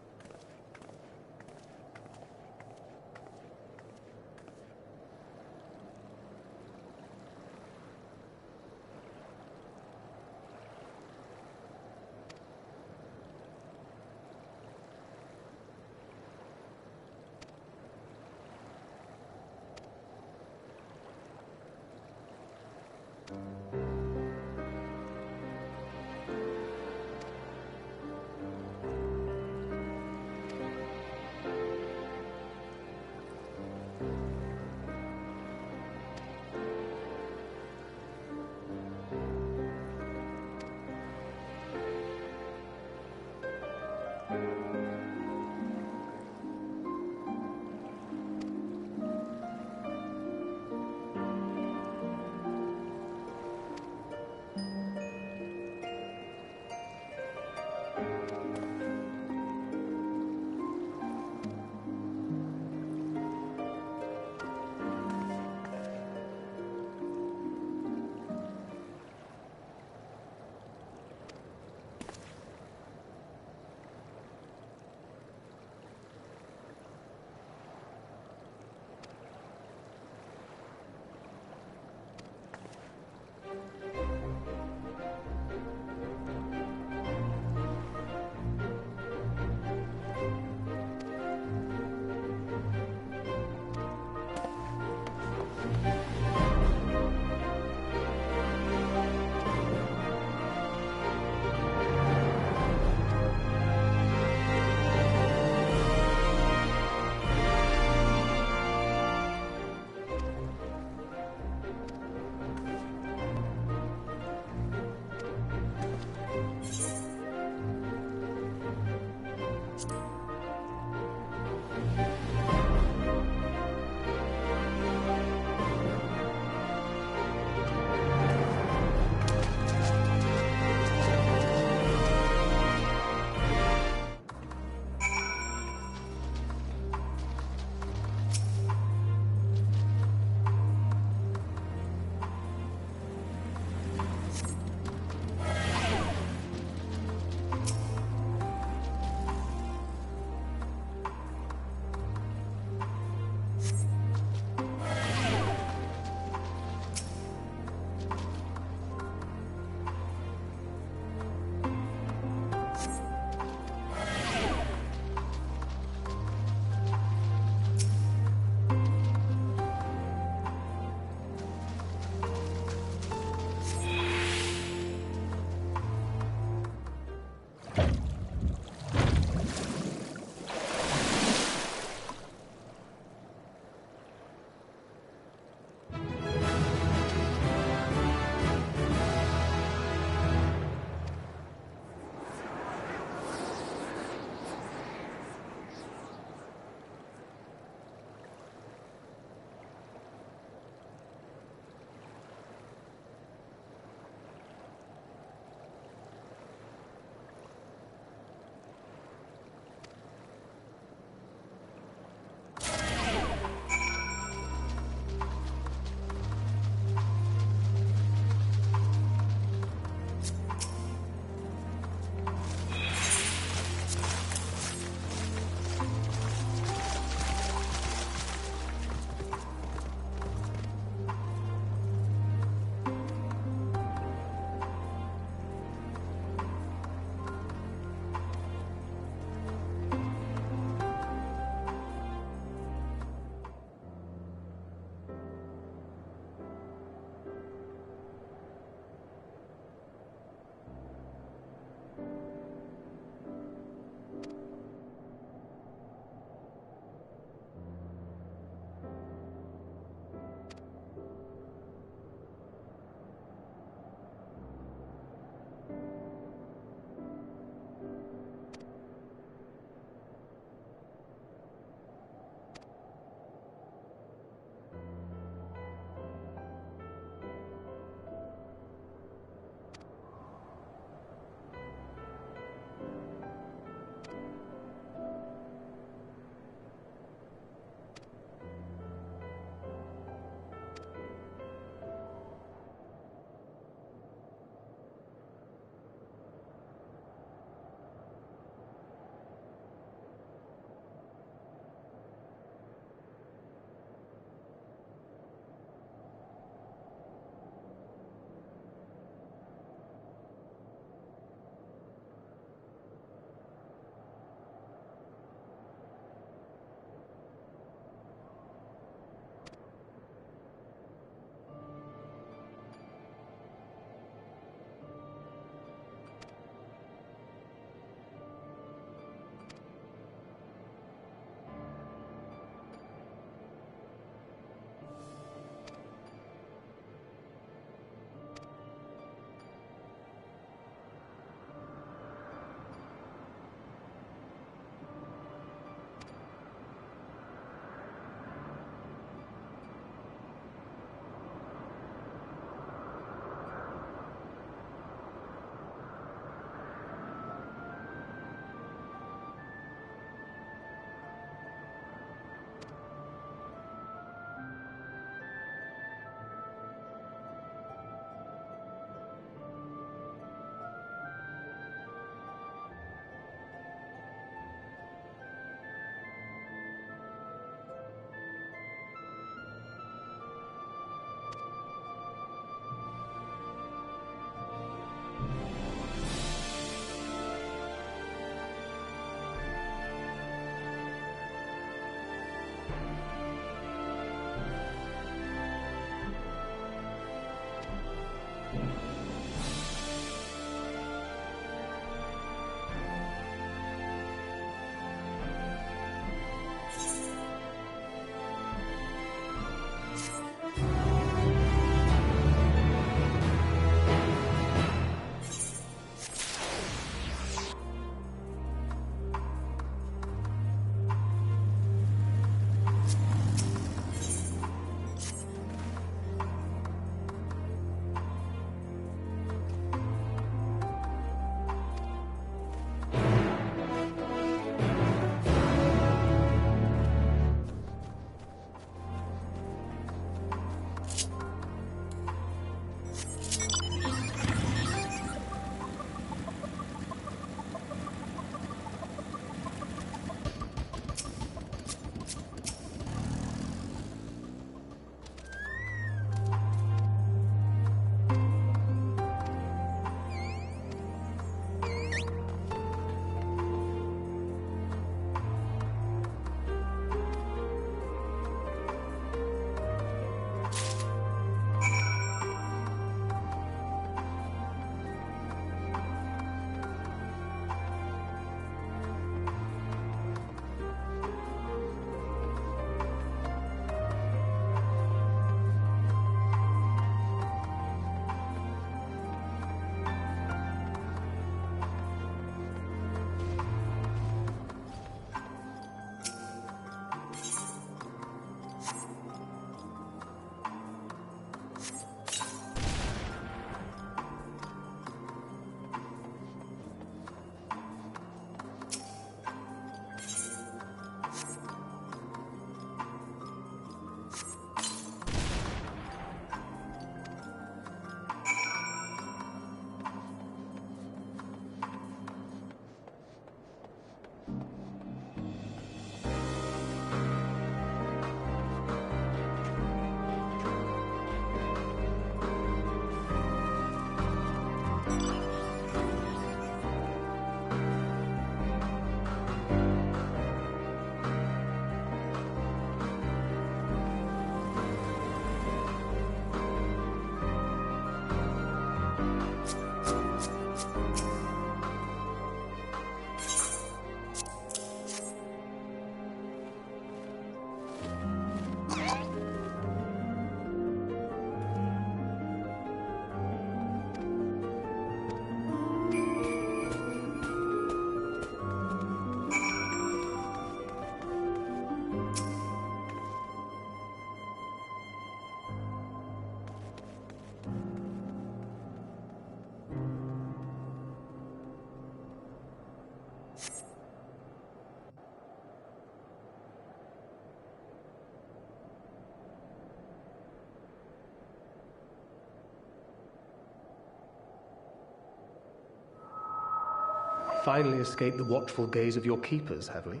finally escaped the watchful gaze of your keepers, have we?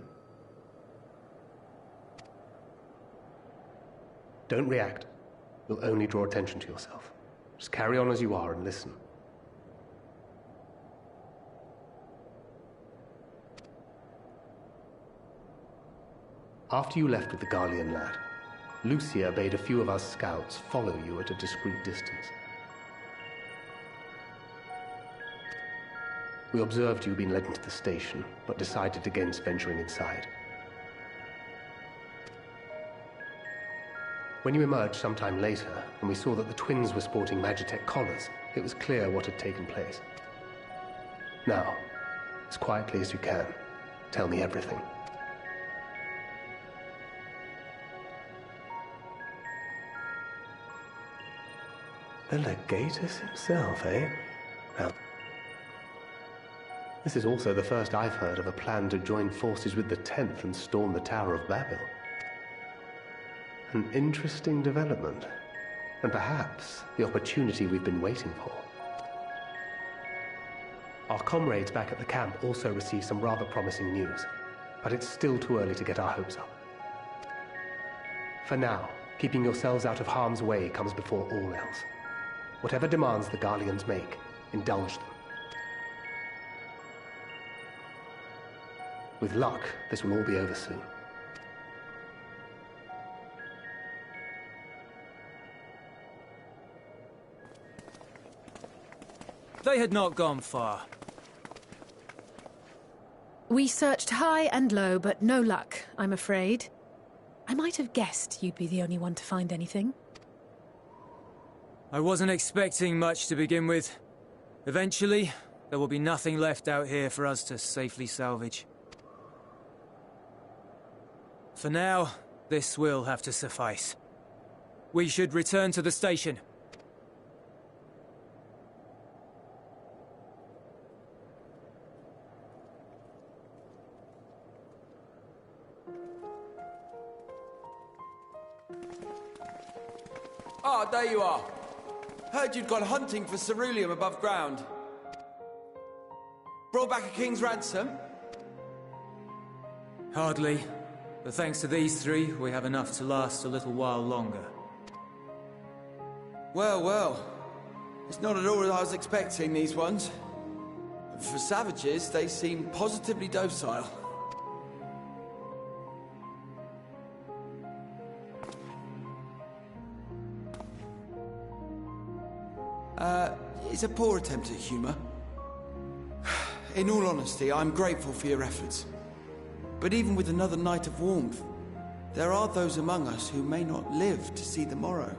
Don't react. You'll only draw attention to yourself. Just carry on as you are and listen. After you left with the Garlean lad, Lucia bade a few of us scouts follow you at a discreet distance. We observed you being led into the station, but decided against venturing inside. When you emerged sometime later, and we saw that the twins were sporting Magitech collars, it was clear what had taken place. Now, as quietly as you can, tell me everything. The Legatus himself, eh? Well, this is also the first I've heard of a plan to join forces with the 10th and storm the Tower of Babel. An interesting development, and perhaps the opportunity we've been waiting for. Our comrades back at the camp also received some rather promising news, but it's still too early to get our hopes up. For now, keeping yourselves out of harm's way comes before all else. Whatever demands the Garleans make, indulge them. With luck, this will all be over soon. They had not gone far. We searched high and low, but no luck, I'm afraid. I might have guessed you'd be the only one to find anything. I wasn't expecting much to begin with. Eventually, there will be nothing left out here for us to safely salvage. For now, this will have to suffice. We should return to the station. Ah, there you are. Heard you'd gone hunting for ceruleum above ground. Brought back a king's ransom? Hardly. But thanks to these three, we have enough to last a little while longer. Well, well. It's not at all as I was expecting, these ones. For savages, they seem positively docile. It's a poor attempt at humor. In all honesty, I'm grateful for your efforts. But even with another night of warmth, there are those among us who may not live to see the morrow.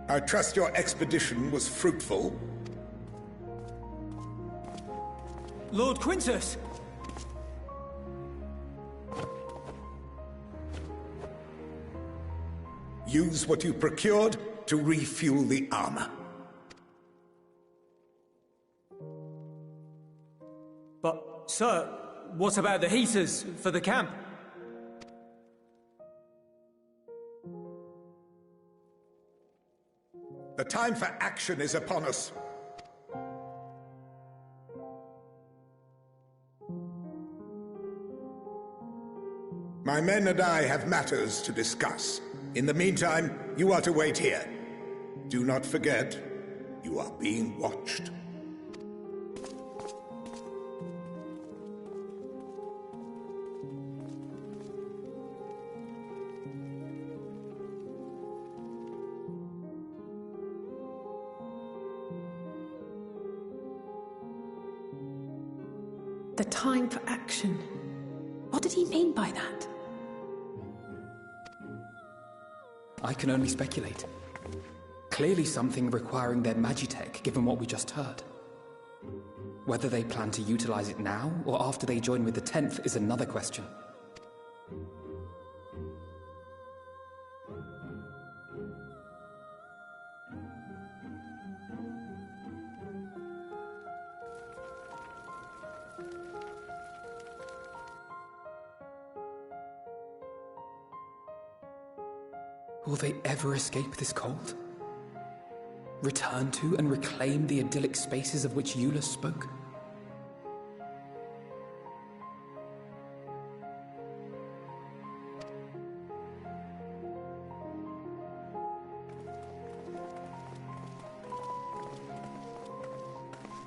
I trust your expedition was fruitful. Lord Quintus! Use what you procured to refuel the armor. But, sir, what about the heaters for the camp? The time for action is upon us. My men and I have matters to discuss. In the meantime, you are to wait here. Do not forget, you are being watched. The time for action. What did he mean by that? I can only speculate. Clearly something requiring their magitech, given what we just heard. Whether they plan to utilize it now, or after they join with the 10th, is another question. Will they ever escape this cold? return to and reclaim the idyllic spaces of which Eula spoke?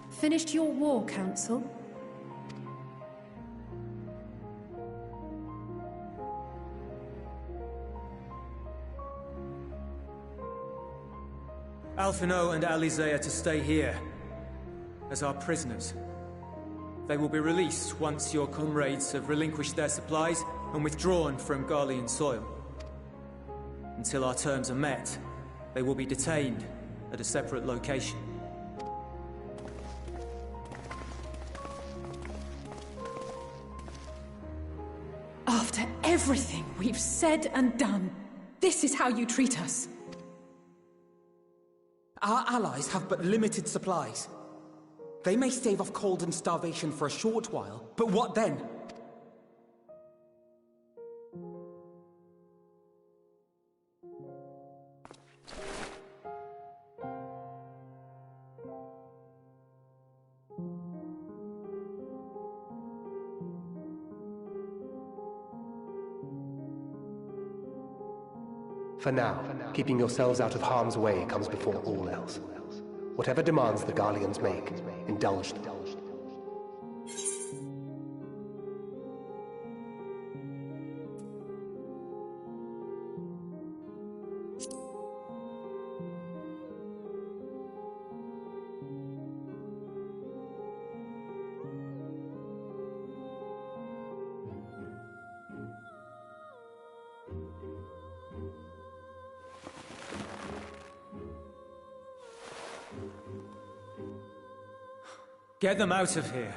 Finished your war, Council? Alphino and Alize are to stay here, as our prisoners. They will be released once your comrades have relinquished their supplies and withdrawn from Garlean soil. Until our terms are met, they will be detained at a separate location. After everything we've said and done, this is how you treat us. Our allies have but limited supplies. They may stave off cold and starvation for a short while, but what then? For now, keeping yourselves out of harm's way comes before all else. Whatever demands the Garleans make, indulge them. Get them out of here.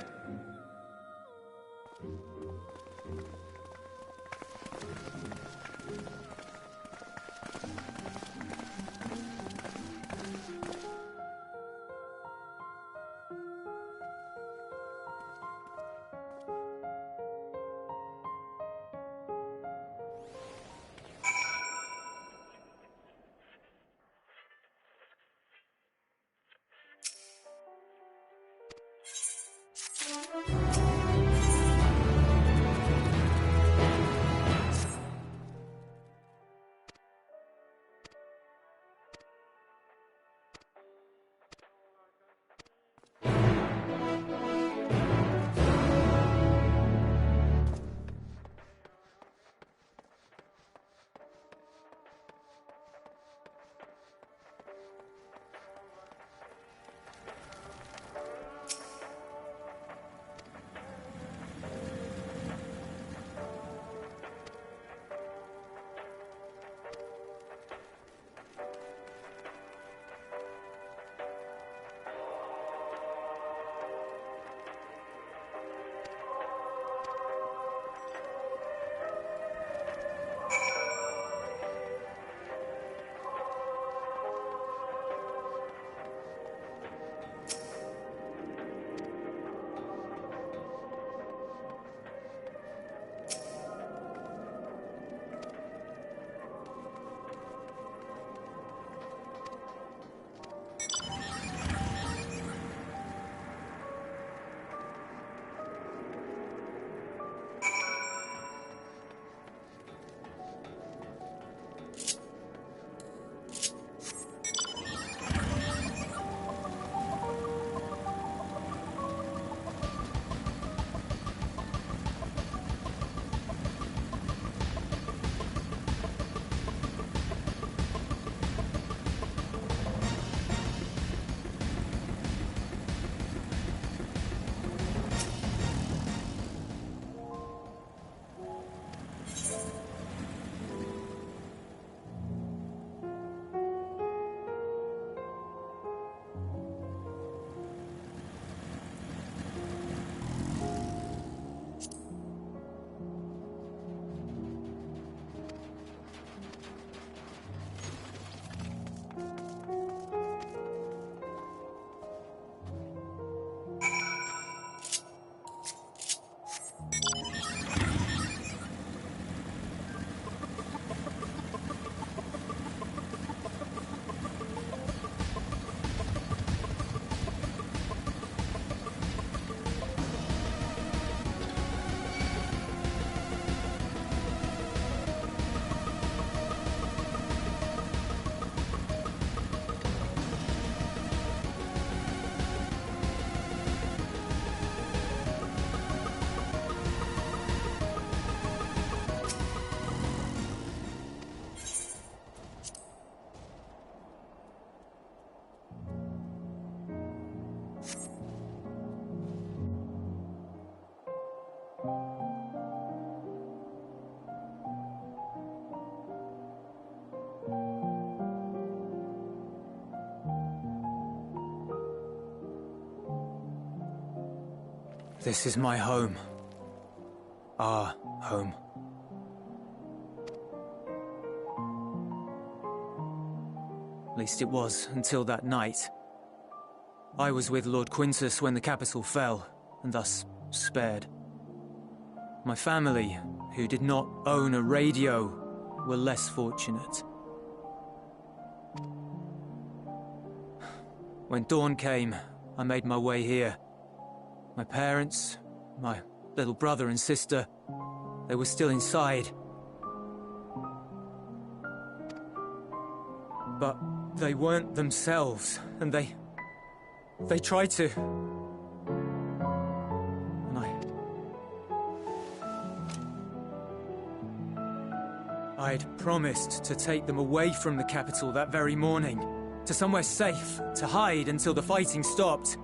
This is my home. Our home. At least it was, until that night. I was with Lord Quintus when the capital fell, and thus spared. My family, who did not own a radio, were less fortunate. When dawn came, I made my way here. My parents, my little brother and sister, they were still inside. But they weren't themselves, and they tried to. And I'd promised to take them away from the capital that very morning, to somewhere safe, to hide until the fighting stopped.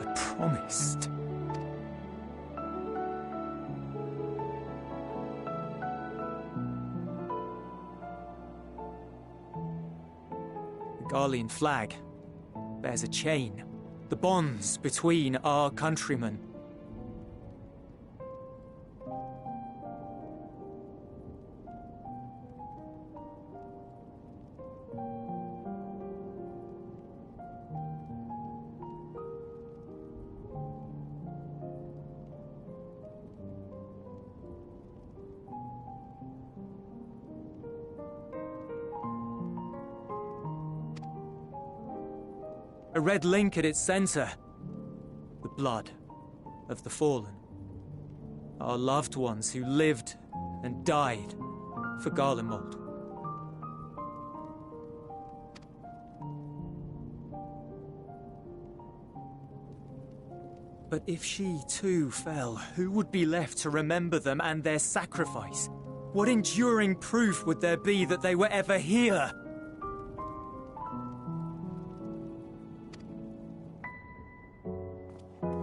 I promised. The Garlean flag bears a chain, the bonds between our countrymen. A red link at its center. The blood of the fallen. Our loved ones who lived and died for Garlemald. But if she too fell, who would be left to remember them and their sacrifice? What enduring proof would there be that they were ever here?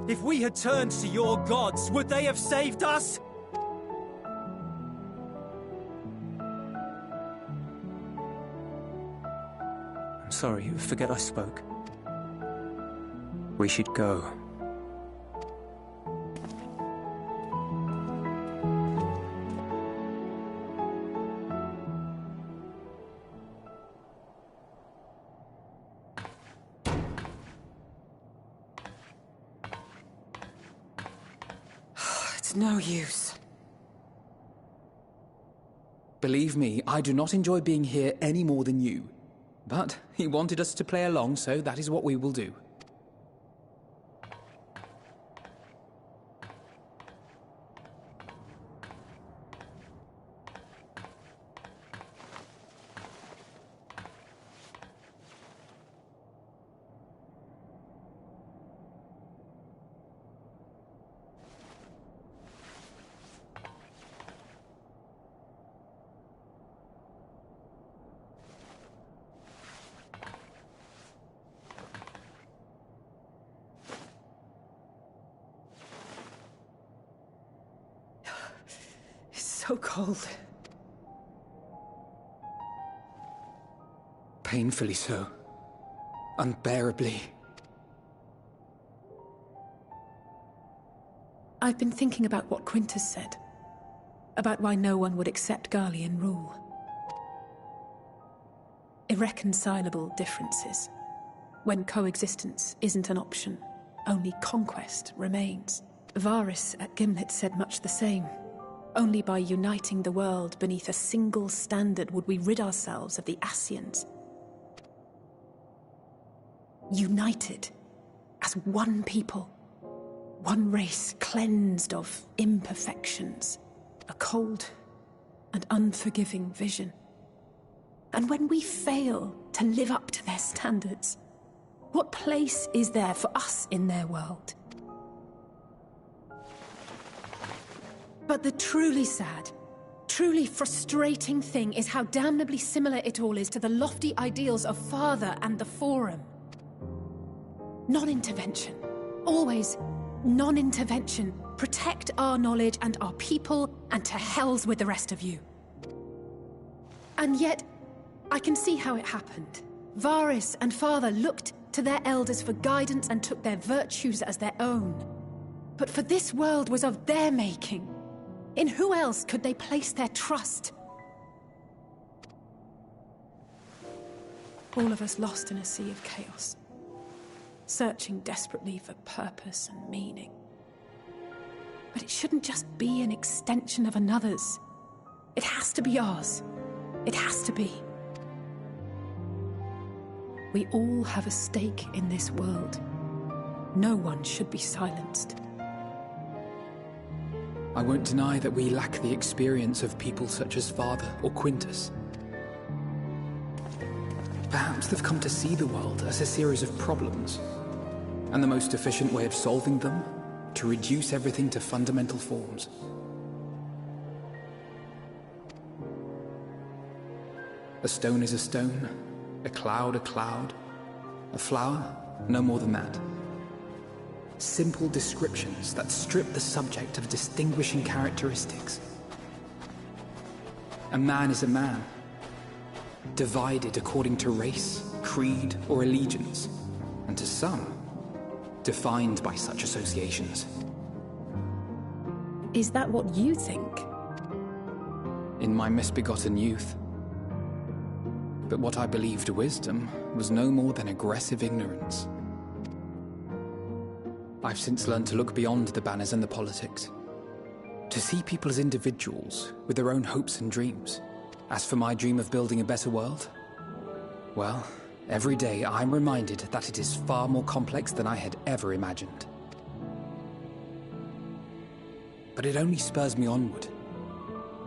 If we had turned to your gods, would they have saved us? I'm sorry, forget I spoke. We should go. It's no use. Believe me, I do not enjoy being here any more than you. But he wanted us to play along, so that is what we will do. So cold. Painfully so. Unbearably. I've been thinking about what Quintus said. About why no one would accept Garlean rule. Irreconcilable differences. When coexistence isn't an option, only conquest remains. Varys at Gimlet said much the same. Only by uniting the world beneath a single standard would we rid ourselves of the Ascians. United as one people, one race cleansed of imperfections, a cold and unforgiving vision. And when we fail to live up to their standards, what place is there for us in their world? But the truly sad, truly frustrating thing is how damnably similar it all is to the lofty ideals of Father and the Forum. Non-intervention. Always non-intervention. Protect our knowledge and our people, and to hells with the rest of you. And yet, I can see how it happened. Varys and Father looked to their elders for guidance and took their virtues as their own. But for this world was of their making. In who else could they place their trust? All of us lost in a sea of chaos, searching desperately for purpose and meaning. But it shouldn't just be an extension of another's. It has to be ours. It has to be. We all have a stake in this world. No one should be silenced. I won't deny that we lack the experience of people such as Father or Quintus. Perhaps they've come to see the world as a series of problems, and the most efficient way of solving them, to reduce everything to fundamental forms. A stone is a stone, a cloud, a flower, no more than that. Simple descriptions that strip the subject of distinguishing characteristics. A man is a man, divided according to race, creed, or allegiance, and to some, defined by such associations. Is that what you think? In my misbegotten youth. But what I believed wisdom was no more than aggressive ignorance. I've since learned to look beyond the banners and the politics, to see people as individuals with their own hopes and dreams. As for my dream of building a better world, well, every day I'm reminded that it is far more complex than I had ever imagined. But it only spurs me onward,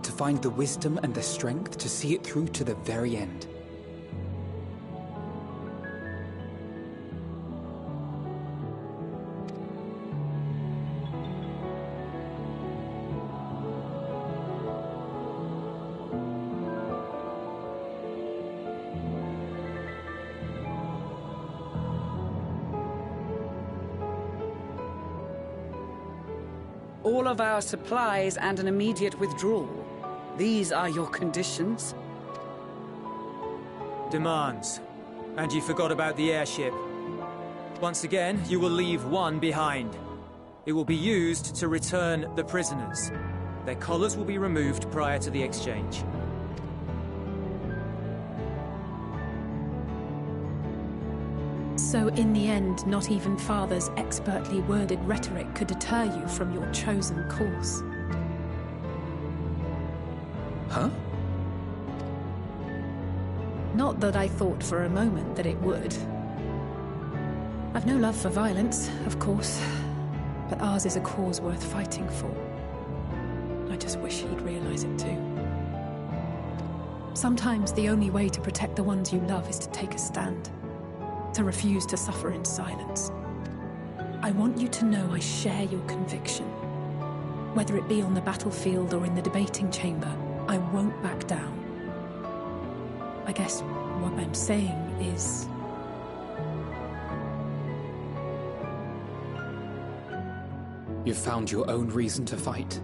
to find the wisdom and the strength to see it through to the very end. All of our supplies and an immediate withdrawal. These are your conditions? Demands. And you forgot about the airship. Once again, you will leave one behind. It will be used to return the prisoners. Their collars will be removed prior to the exchange. So in the end, not even Father's expertly worded rhetoric could deter you from your chosen course. Huh? Not that I thought for a moment that it would. I've no love for violence, of course, but ours is a cause worth fighting for. I just wish he'd realize it too. Sometimes the only way to protect the ones you love is to take a stand. To refuse to suffer in silence. I want you to know I share your conviction. Whether it be on the battlefield or in the debating chamber, I won't back down. I guess what I'm saying is... You've found your own reason to fight.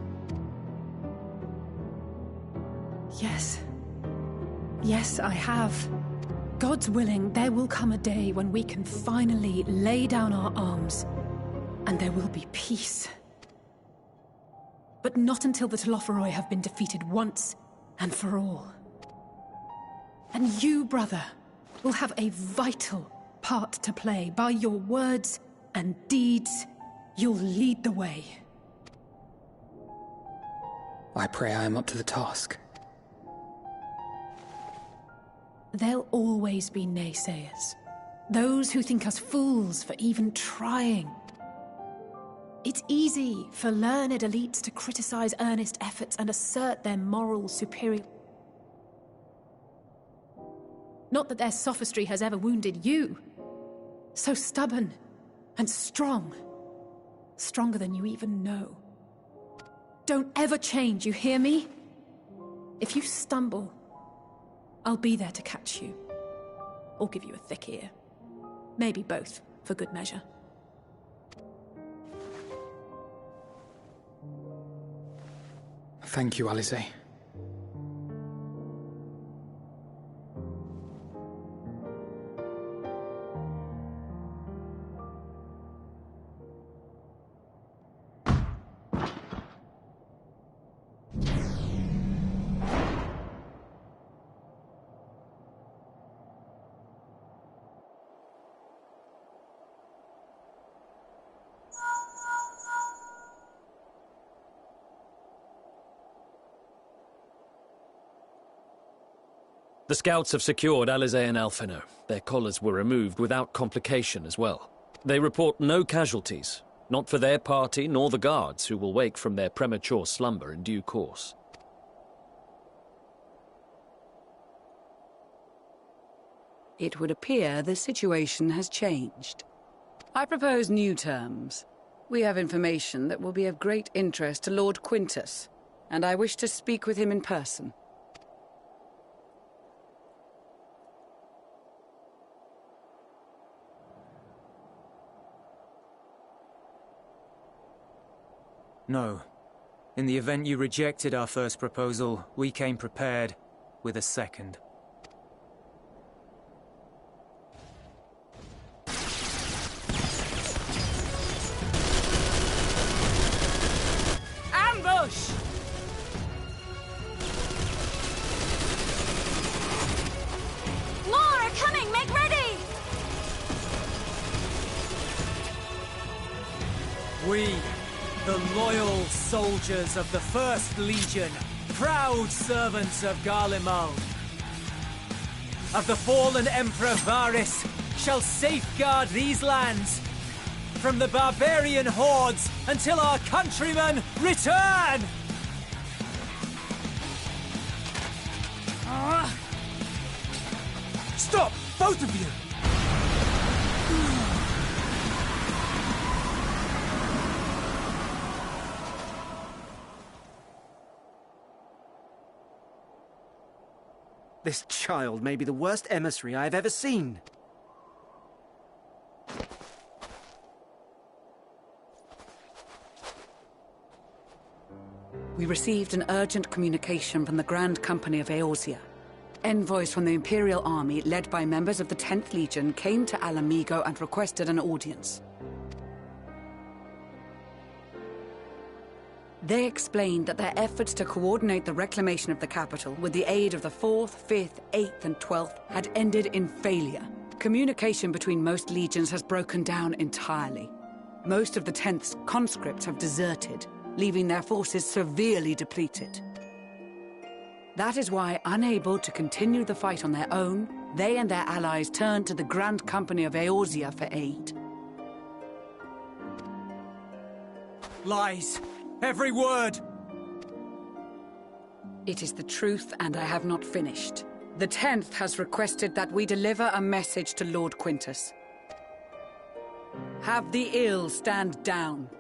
Yes. Yes, I have. God's willing, there will come a day when we can finally lay down our arms, and there will be peace. But not until the Telophoroi have been defeated once and for all. And you, brother, will have a vital part to play. By your words and deeds, you'll lead the way. I pray I am up to the task. There'll always be naysayers. Those who think us fools for even trying. It's easy for learned elites to criticize earnest efforts and assert their moral superiority. Not that their sophistry has ever wounded you. So stubborn and strong. Stronger than you even know. Don't ever change, you hear me? If you stumble, I'll be there to catch you. Or give you a thick ear. Maybe both, for good measure. Thank you, Alice. The scouts have secured Alizé and Alphino. Their collars were removed without complication as well. They report no casualties, not for their party nor the guards, who will wake from their premature slumber in due course. It would appear the situation has changed. I propose new terms. We have information that will be of great interest to Lord Quintus, and I wish to speak with him in person. No. In the event you rejected our first proposal, we came prepared with a second. Ambush! More are coming! Make ready! We, the loyal soldiers of the 1st Legion, proud servants of Garlemald, of the fallen Emperor Varys, shall safeguard these lands from the barbarian hordes until our countrymen return! Stop, both of you! This child may be the worst emissary I have ever seen. We received an urgent communication from the Grand Company of Eorzea. Envoys from the Imperial Army, led by members of the 10th Legion, came to Alamigo and requested an audience. They explained that their efforts to coordinate the reclamation of the capital with the aid of the 4th, 5th, 8th and 12th had ended in failure. Communication between most legions has broken down entirely. Most of the 10th's conscripts have deserted, leaving their forces severely depleted. That is why, unable to continue the fight on their own, they and their allies turned to the Grand Company of Eorzea for aid. Lies! Every word! It is the truth, and I have not finished. The 10th has requested that we deliver a message to Lord Quintus. Have the ill stand down.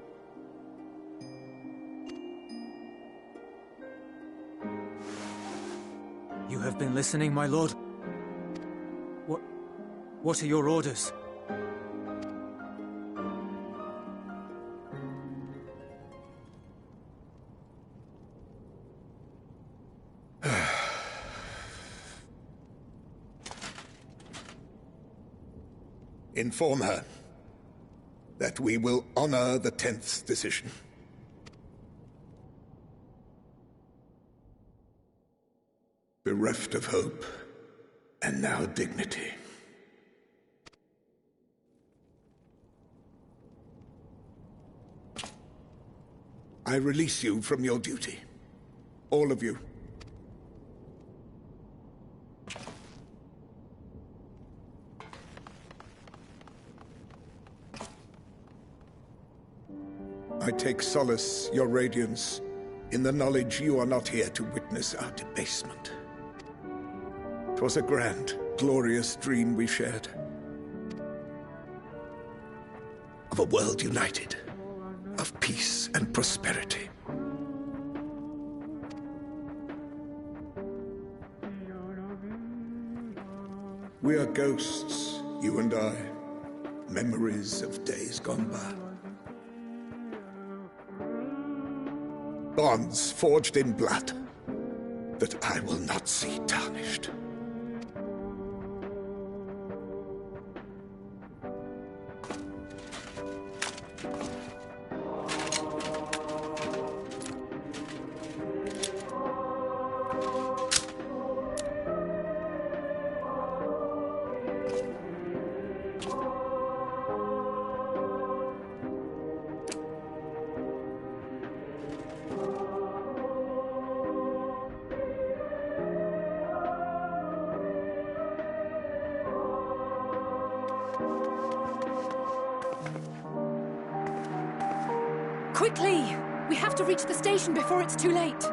You have been listening, my lord? What are your orders? Inform her that we will honor the 10th's decision. Bereft of hope, and now dignity. I release you from your duty. All of you. I take solace, your radiance, in the knowledge you are not here to witness our debasement. 'Twas a grand, glorious dream we shared. Of a world united, of peace and prosperity. We are ghosts, you and I, memories of days gone by. Bonds forged in blood that I will not see tarnished. Quickly! We have to reach the station before it's too late.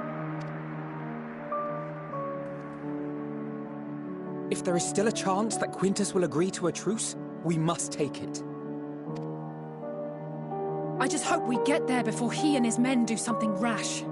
If there is still a chance that Quintus will agree to a truce, we must take it. I just hope we get there before he and his men do something rash.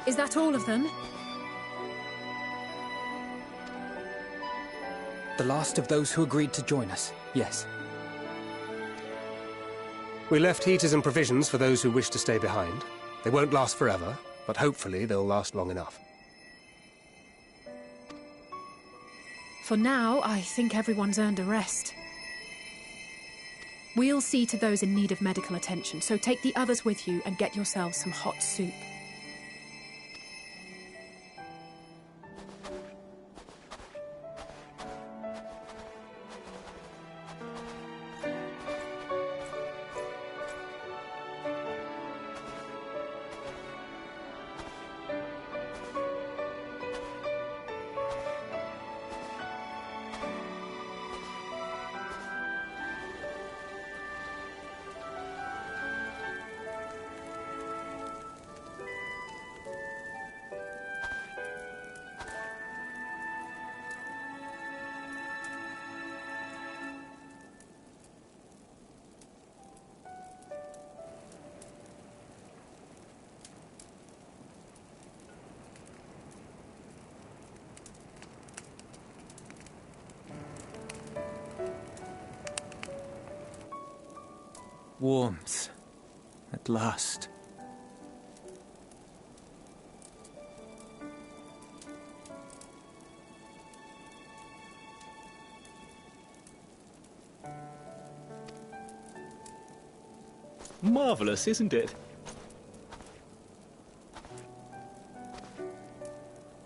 Is that all of them? The last of those who agreed to join us, yes. We left heaters and provisions for those who wish to stay behind. They won't last forever, but hopefully they'll last long enough. For now, I think everyone's earned a rest. We'll see to those in need of medical attention, so take the others with you and get yourselves some hot soup. Warmth. At last. Marvelous, isn't it?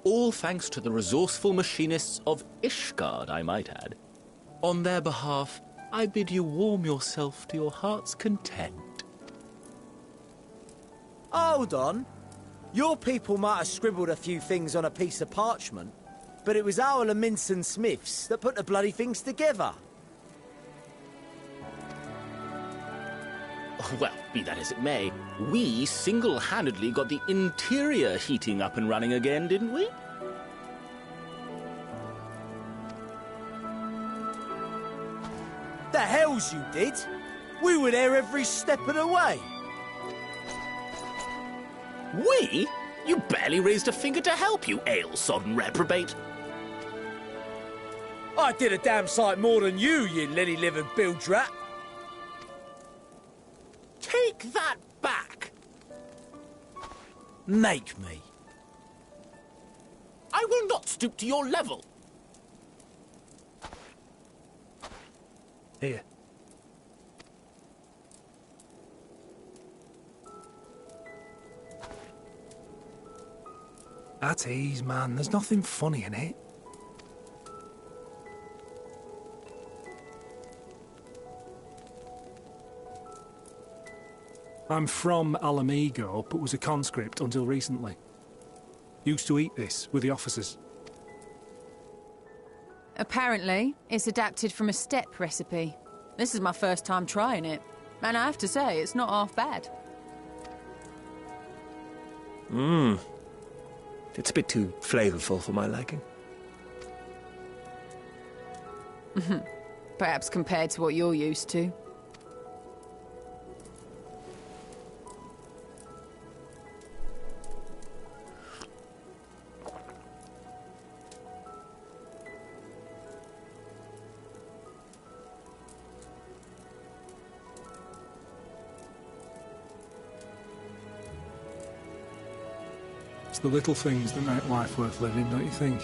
All thanks to the resourceful machinists of Ishgard, I might add. On their behalf, I bid you warm yourself to your heart's content. Hold on. Your people might have scribbled a few things on a piece of parchment, but it was our Leminson Smiths that put the bloody things together. Well, be that as it may, we single-handedly got the interior heating up and running again, didn't we? The hells you did! We were there every step of the way! We? You barely raised a finger to help, you ale-sodden reprobate. I did a damn sight more than you lily-livered bilge rat! Take that back! Make me. I will not stoop to your level. Here. At ease, man. There's nothing funny in it. I'm from Alamigo, but was a conscript until recently. Used to eat this with the officers. Apparently, it's adapted from a steppe recipe. This is my first time trying it, and I have to say, it's not half bad. It's a bit too flavourful for my liking. Perhaps compared to what you're used to. It's the little things that make life worth living, don't you think?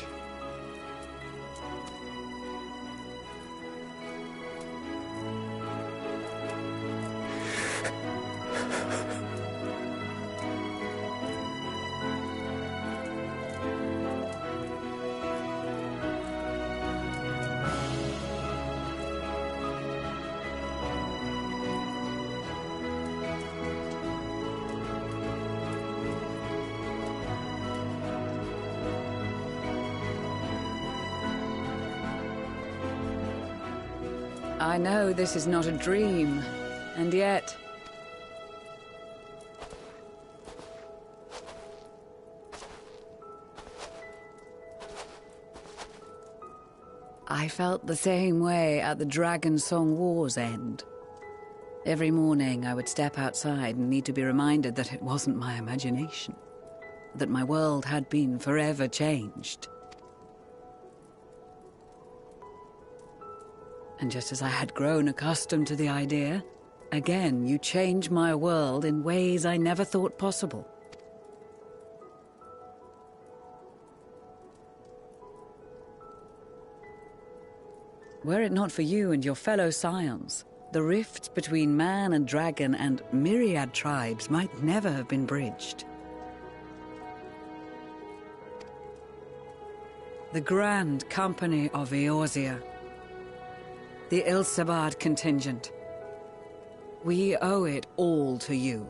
I know this is not a dream, and yet... I felt the same way at the Dragon Song War's end. Every morning I would step outside and need to be reminded that it wasn't my imagination. that my world had been forever changed. And just as I had grown accustomed to the idea, again you change my world in ways I never thought possible. Were it not for you and your fellow scions, the rifts between man and dragon and myriad tribes might never have been bridged. The Grand Company of Eorzea. The Ilsabard contingent. We owe it all to you.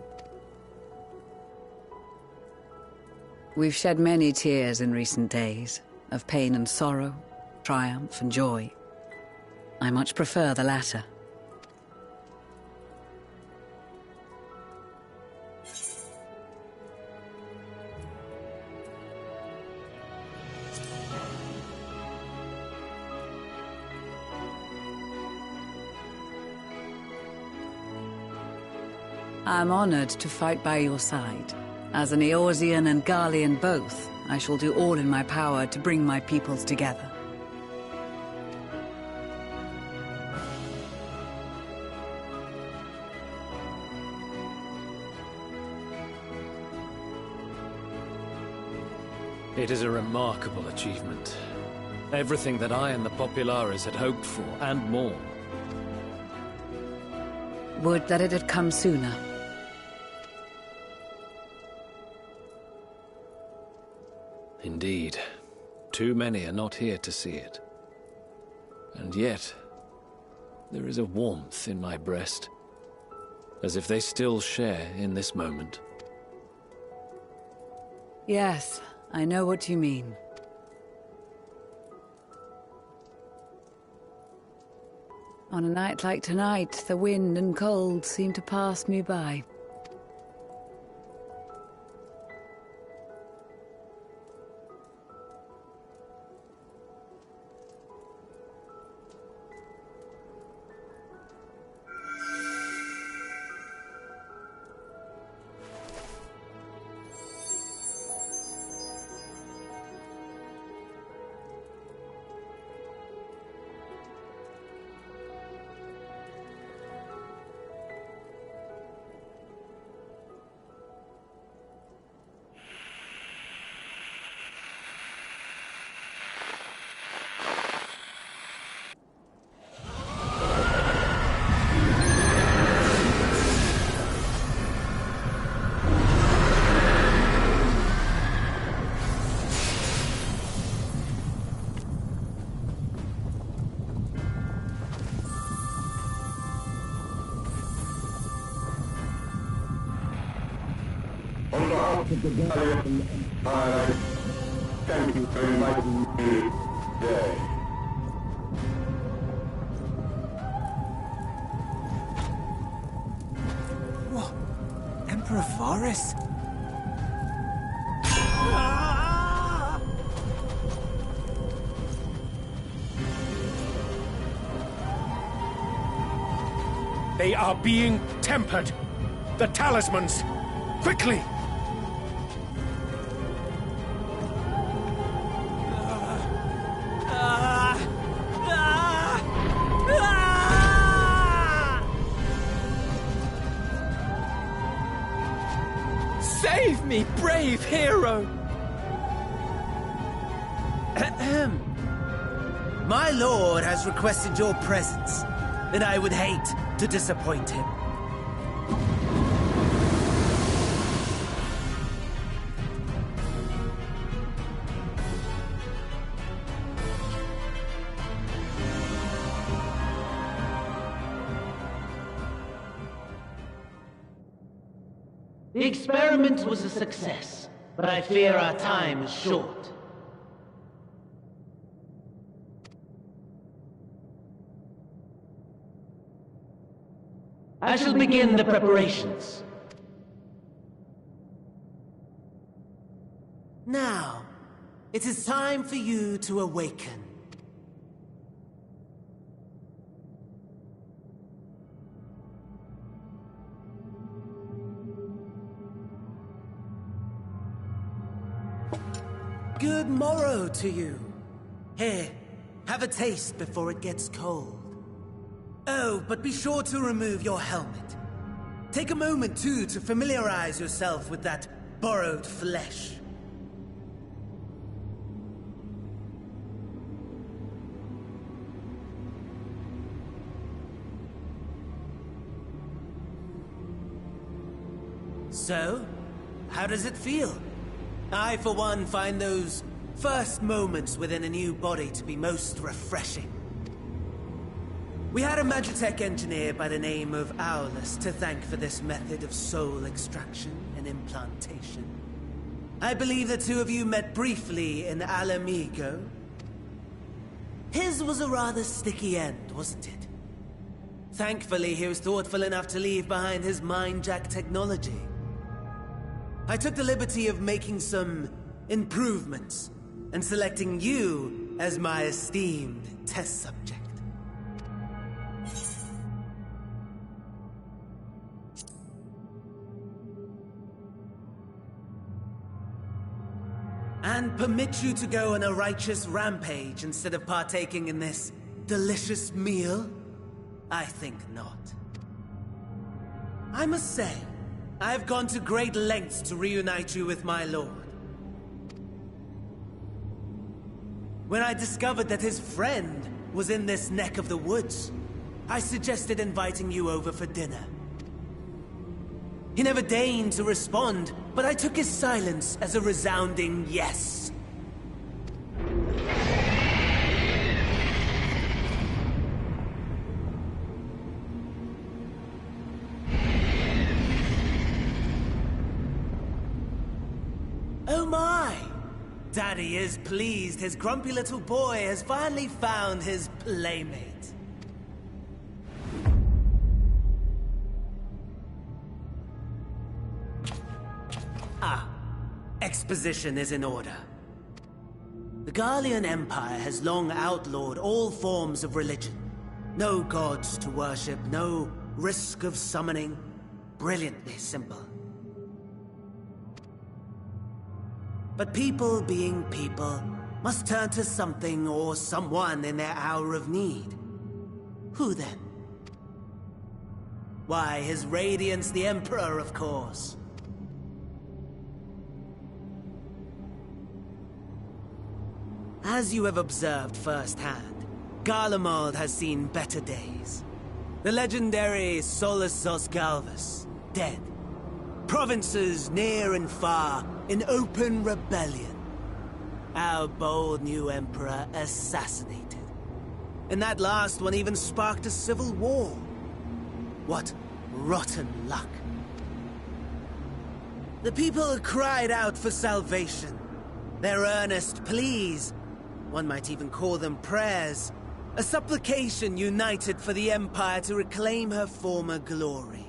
We've shed many tears in recent days, of pain and sorrow, triumph and joy. I much prefer the latter. I'm honored to fight by your side. As an Eorzean and Garlean both, I shall do all in my power to bring my peoples together. It is a remarkable achievement. Everything that I and the Populares had hoped for, and more. Would that it had come sooner. Indeed. Too many are not here to see it. And yet, there is a warmth in my breast, as if they still share in this moment. Yes, I know what you mean. On a night like tonight, the wind and cold seem to pass me by. On behalf of the Galleon, I thank you for inviting me today. What? Emperor Varys? They are being tempered. The talismans. Quickly! Save me, brave hero! My lord has requested your presence, and I would hate to disappoint him. The experiment was a success, but I fear our time is short. I shall begin the preparations. Now, it is time for you to awaken. Good morrow to you. Here, have a taste before it gets cold. Oh, but be sure to remove your helmet. Take a moment, too, to familiarize yourself with that borrowed flesh. So, how does it feel? I, for one, find those first moments within a new body to be most refreshing. We had a Magitech engineer by the name of Owlus to thank for this method of soul extraction and implantation. I believe the two of you met briefly in Alamigo. His was a rather sticky end, wasn't it? Thankfully, he was thoughtful enough to leave behind his mind-jack technology. I took the liberty of making some improvements and selecting you as my esteemed test subject. And permit you to go on a righteous rampage instead of partaking in this delicious meal? I think not. I must say, I have gone to great lengths to reunite you with my lord. When I discovered that his friend was in this neck of the woods, I suggested inviting you over for dinner. He never deigned to respond, but I took his silence as a resounding yes. Oh my! Daddy is pleased his grumpy little boy has finally found his playmate. Exposition is in order. The Garlean Empire has long outlawed all forms of religion. No gods to worship, no risk of summoning. Brilliantly simple. But people being people must turn to something or someone in their hour of need. Who then? Why, His Radiance the Emperor, of course. As you have observed firsthand, Garlemald has seen better days. The legendary Solus Zosgalvus, dead. Provinces near and far in open rebellion. Our bold new emperor assassinated. And that last one even sparked a civil war. What rotten luck. The people cried out for salvation. Their earnest pleas, one might even call them prayers, a supplication united for the Empire to reclaim her former glory.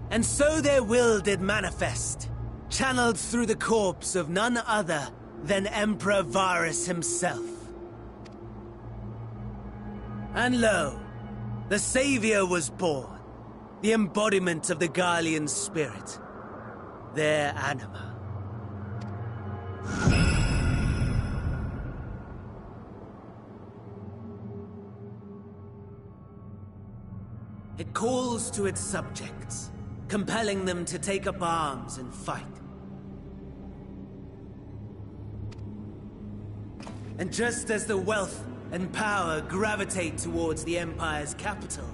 And so their will did manifest, channeled through the corpse of none other than Emperor Varus himself. And lo, the Savior was born, the embodiment of the Garlean spirit, their anima. It calls to its subjects, compelling them to take up arms and fight. And just as the wealth and power gravitate towards the Empire's capital,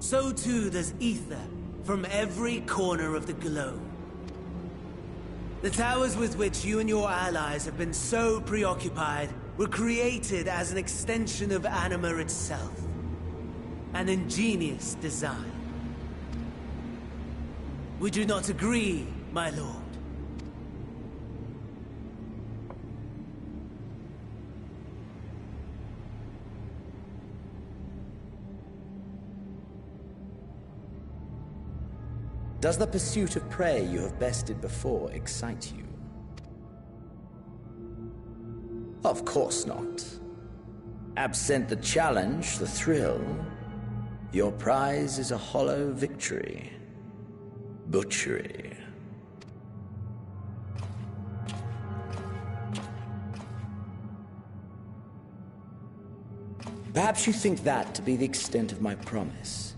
so too does ether from every corner of the globe. The towers with which you and your allies have been so preoccupied were created as an extension of Anima itself. An ingenious design. Would you not agree, my lord? Does the pursuit of prey you have bested before excite you? Of course not. Absent the challenge, the thrill, your prize is a hollow victory. Butchery. Perhaps you think that to be the extent of my promise.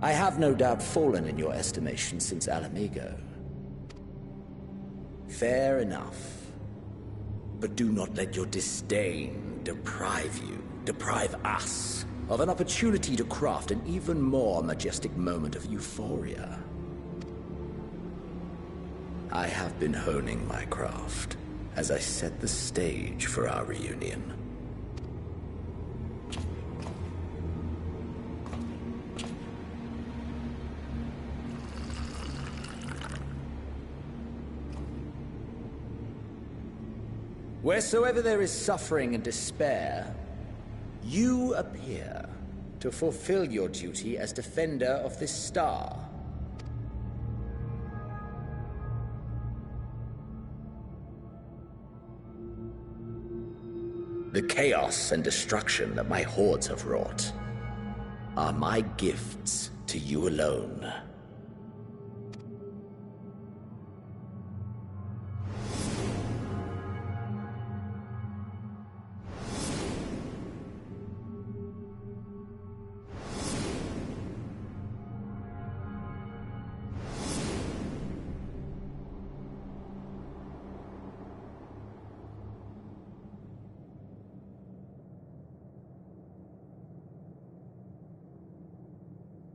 I have no doubt fallen in your estimation since Alamigo. Fair enough. But do not let your disdain deprive us, of an opportunity to craft an even more majestic moment of euphoria. I have been honing my craft as I set the stage for our reunion. Wheresoever there is suffering and despair, you appear to fulfill your duty as defender of this star. The chaos and destruction that my hordes have wrought are my gifts to you alone.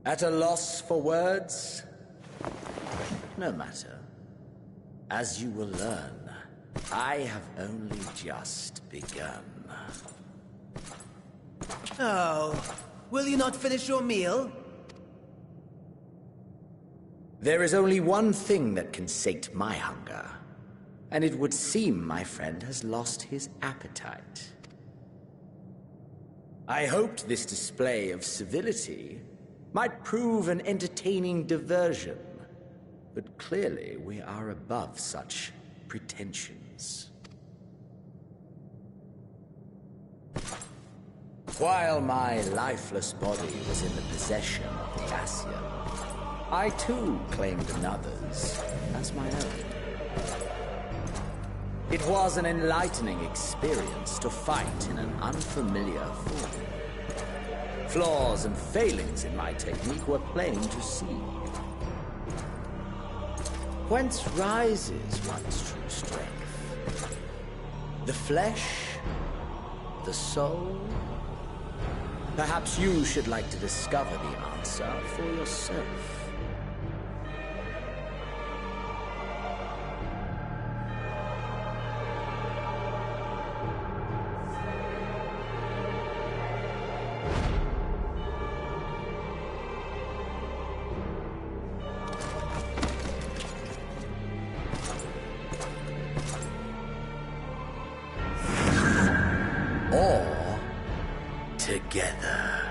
At a loss for words? No matter. As you will learn, I have only just begun. Oh, will you not finish your meal? There is only one thing that can sate my hunger, and it would seem my friend has lost his appetite. I hoped this display of civility might prove an entertaining diversion, but clearly we are above such pretensions. While my lifeless body was in the possession of the Ascian, I too claimed another's as my own. It was an enlightening experience to fight in an unfamiliar form. Flaws and failings in my technique were plain to see. Whence rises one's true strength? The flesh? The soul? Perhaps you should like to discover the answer for yourself. Together.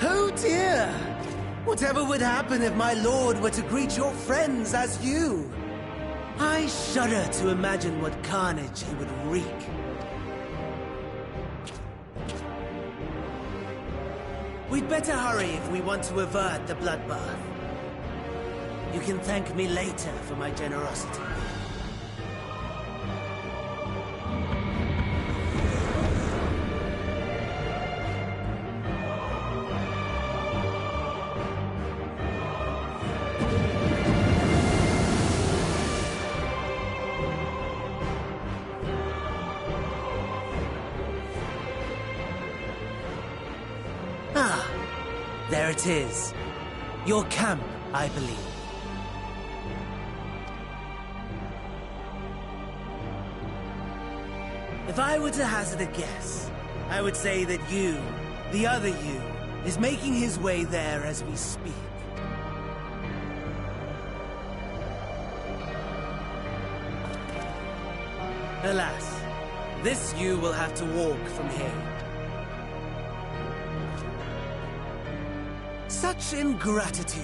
Oh dear! Whatever would happen if my lord were to greet your friends as you? I shudder to imagine what carnage he would wreak. We'd better hurry if we want to avert the bloodbath. You can thank me later for my generosity. There it is. Your camp, I believe. If I were to hazard a guess, I would say that you, the other you, is making his way there as we speak. Alas, this you will have to walk from here. Such ingratitude.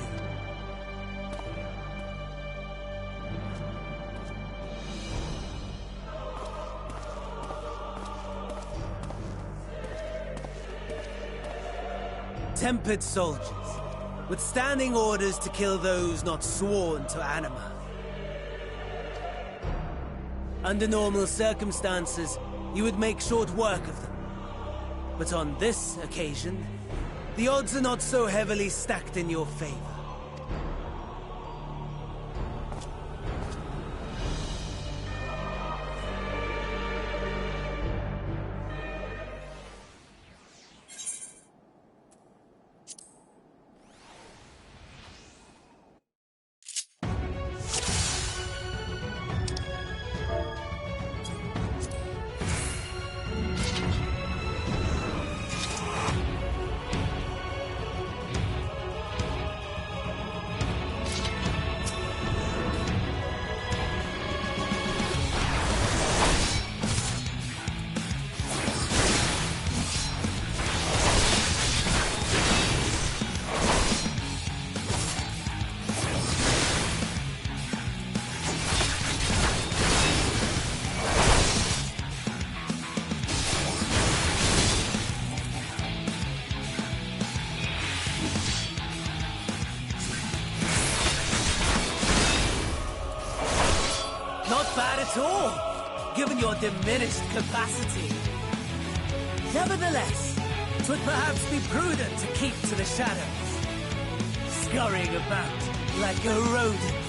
tempered soldiers, with standing orders to kill those not sworn to Anima. Under normal circumstances, you would make short work of them. But on this occasion, the odds are not so heavily stacked in your favor. At all, given your diminished capacity. Nevertheless, it would perhaps be prudent to keep to the shadows, scurrying about like a rodent.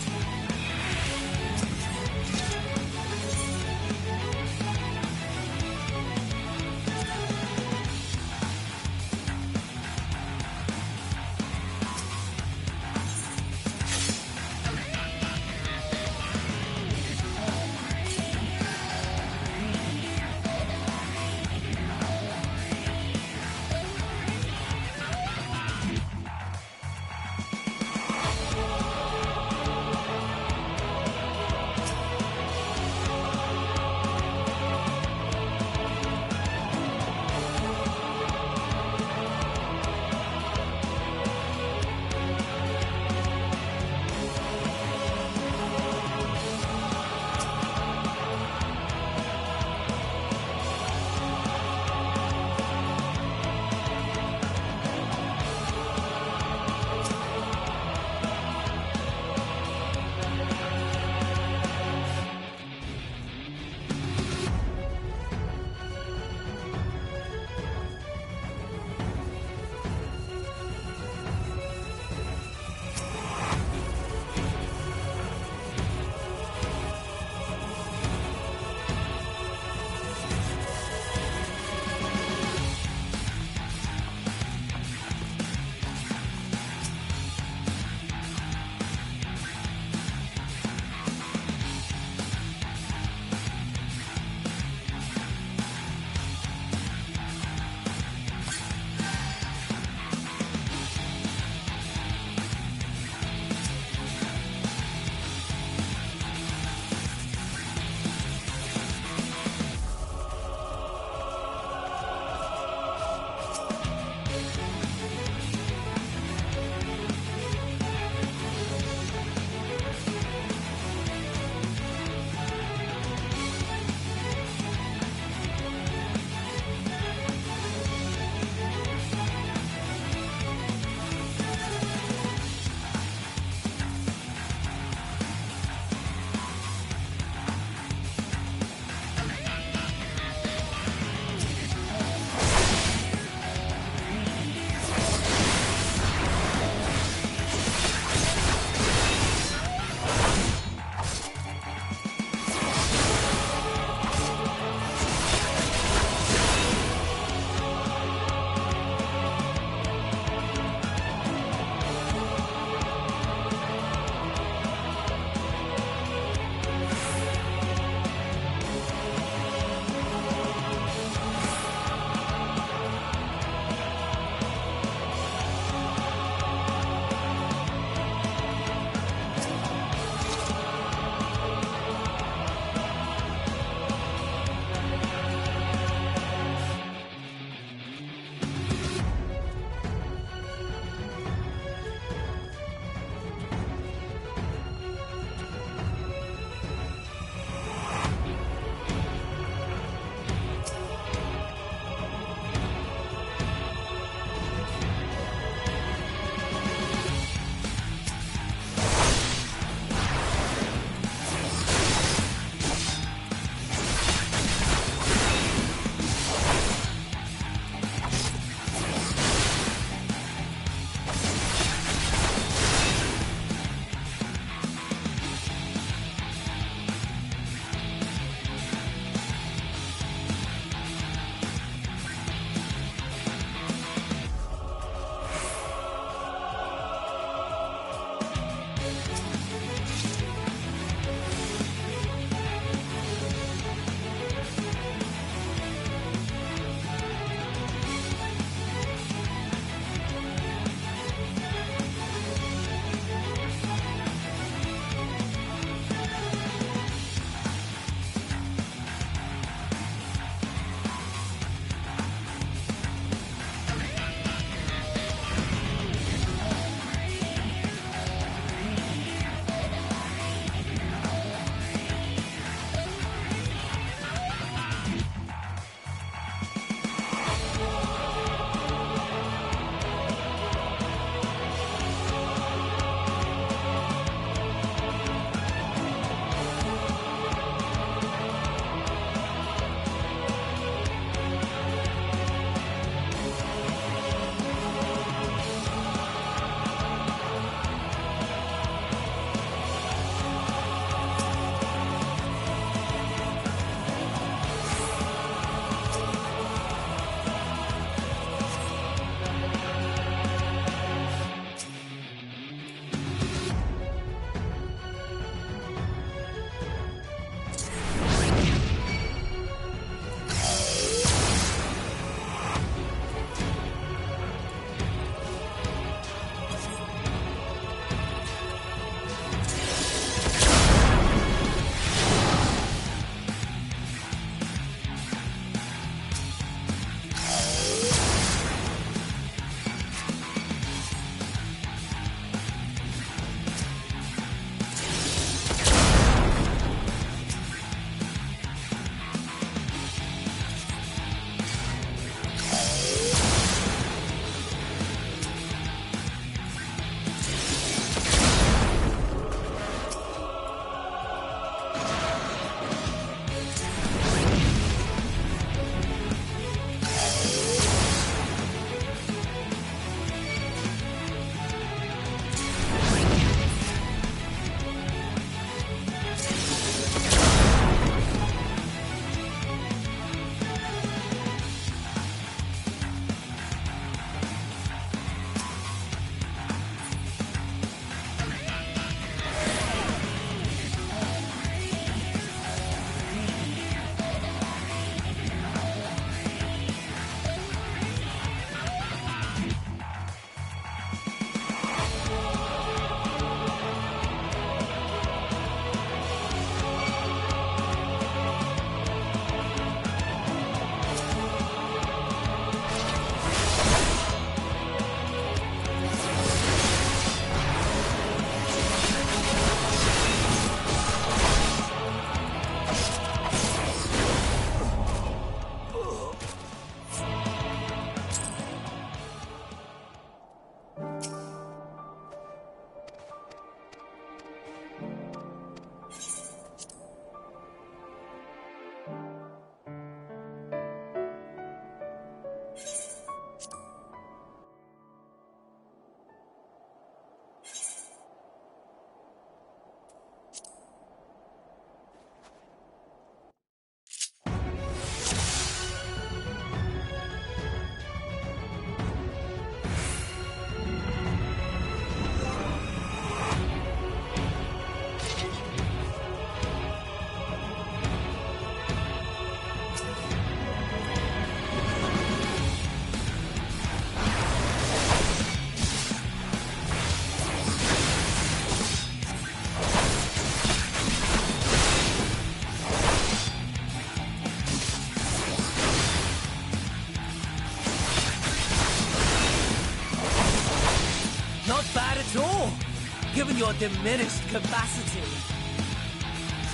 given your diminished capacity.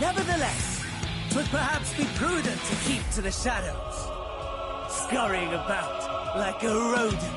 Nevertheless, 'twould perhaps be prudent to keep to the shadows, scurrying about like a rodent.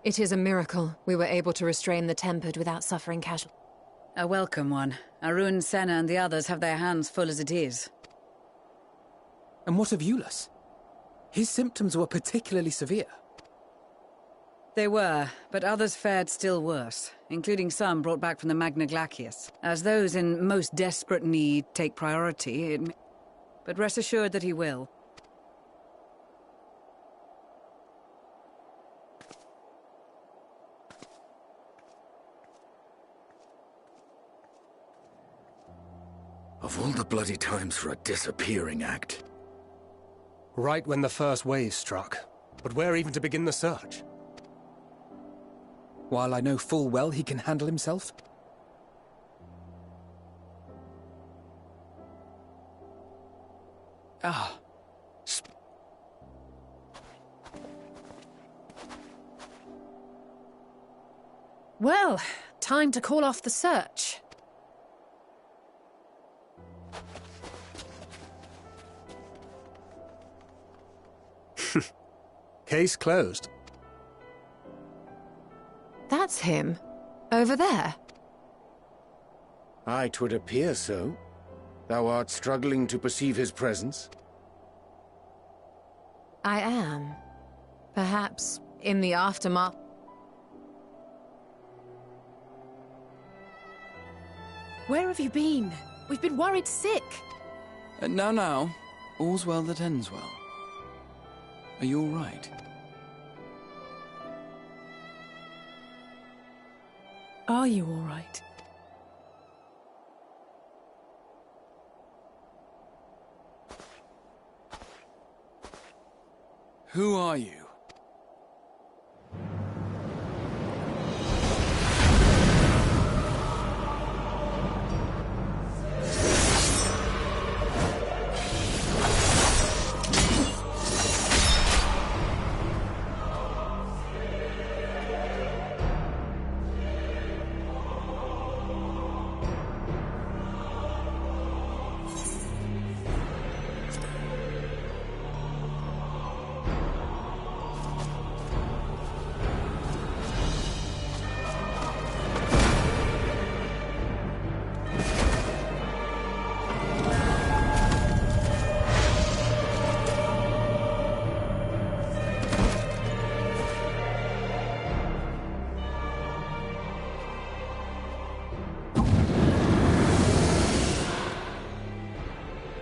It is a miracle we were able to restrain the Tempered without suffering casualties. A welcome one. Arun, Senna and the others have their hands full as it is. And what of Eulus? His symptoms were particularly severe. They were, but others fared still worse, including some brought back from the Magna Glacius. As those in most desperate need take priority, but rest assured that he will. Of all the bloody times for a disappearing act. Right when the first wave struck. But where even to begin the search? While I know full well he can handle himself. Ah. Well, time to call off the search. Case closed. That's him. Over there. Aye, 'twould appear so. Thou art struggling to perceive his presence? I am. Perhaps in the aftermath. Where have you been? We've been worried sick. Now. All's well that ends well. Are you all right? Are you all right? Who are you?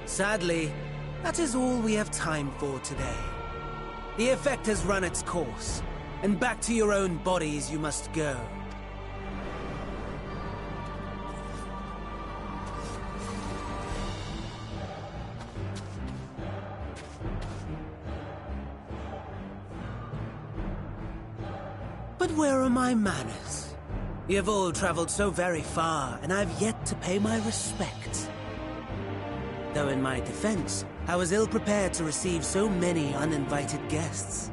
Sadly, that is all we have time for today. The effect has run its course, and back to your own bodies you must go. But where are my manners? You have all traveled so very far, and I've yet to pay my respects. Though in my defense, I was ill-prepared to receive so many uninvited guests.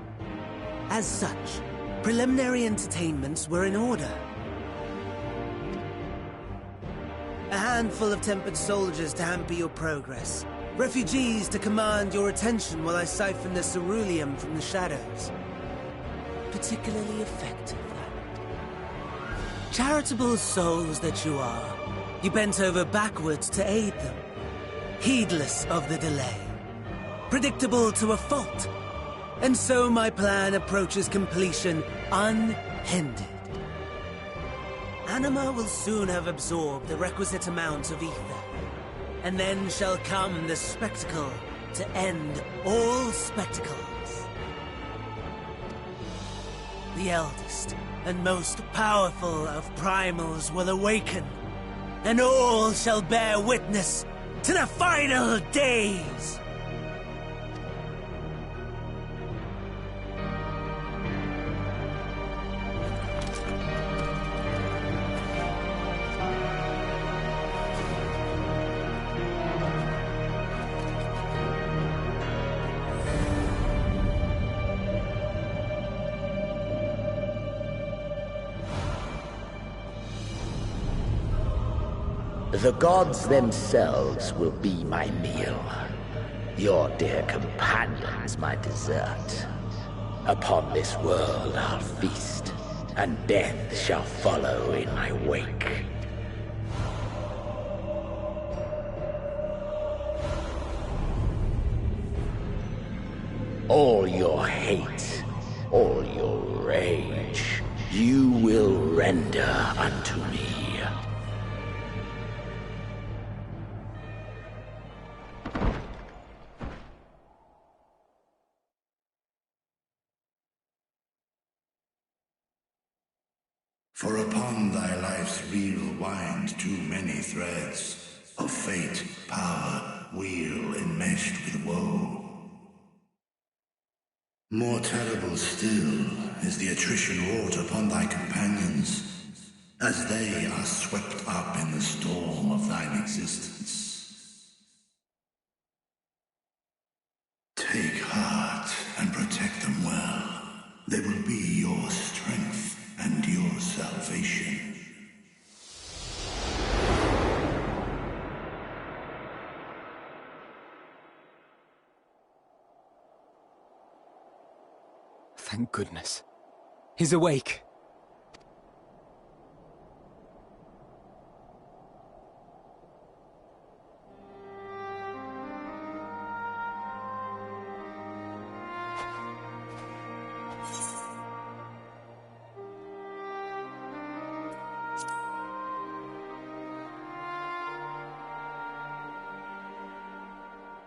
As such, preliminary entertainments were in order. A handful of tempered soldiers to hamper your progress. Refugees to command your attention while I siphon the ceruleum from the shadows. Particularly effective, that. Charitable souls that you are, you bent over backwards to aid them. Heedless of the delay. Predictable to a fault. And so my plan approaches completion unhindered. Anima will soon have absorbed the requisite amount of ether. And then shall come the spectacle to end all spectacles. The eldest and most powerful of primals will awaken, and all shall bear witness to the final days! The gods themselves will be my meal. Your dear companions my dessert. Upon this world I'll feast, and death shall follow in my wake. All your hate, all your rage, you will render unto me. For upon thy life's reel wind too many threads of fate, power, wheel enmeshed with woe. More terrible still is the attrition wrought upon thy companions, as they are swept up in the storm of thine existence. Take heart and protect them well. They will be your strength and your salvation. Thank goodness. He's awake.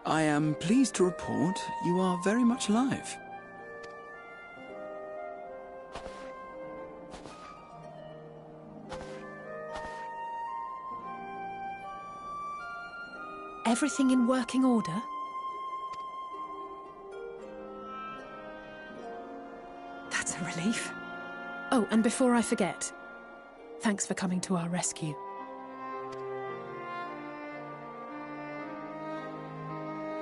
I am pleased to report you are very much alive. Everything in working order? That's a relief. Oh, and before I forget, thanks for coming to our rescue.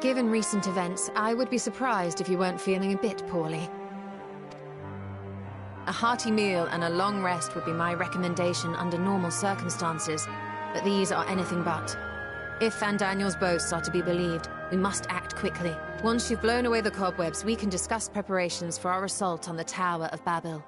Given recent events, I would be surprised if you weren't feeling a bit poorly. A hearty meal and a long rest would be my recommendation under normal circumstances, but these are anything but. If Van Daniel's boasts are to be believed, we must act quickly. Once you've blown away the cobwebs, we can discuss preparations for our assault on the Tower of Babel.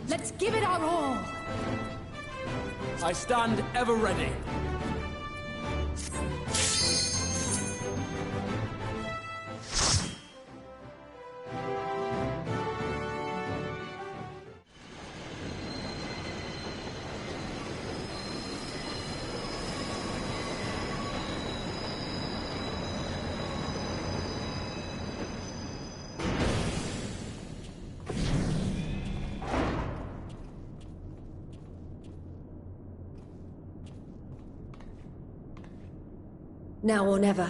Let's give it our all! I stand ever ready. Now or never.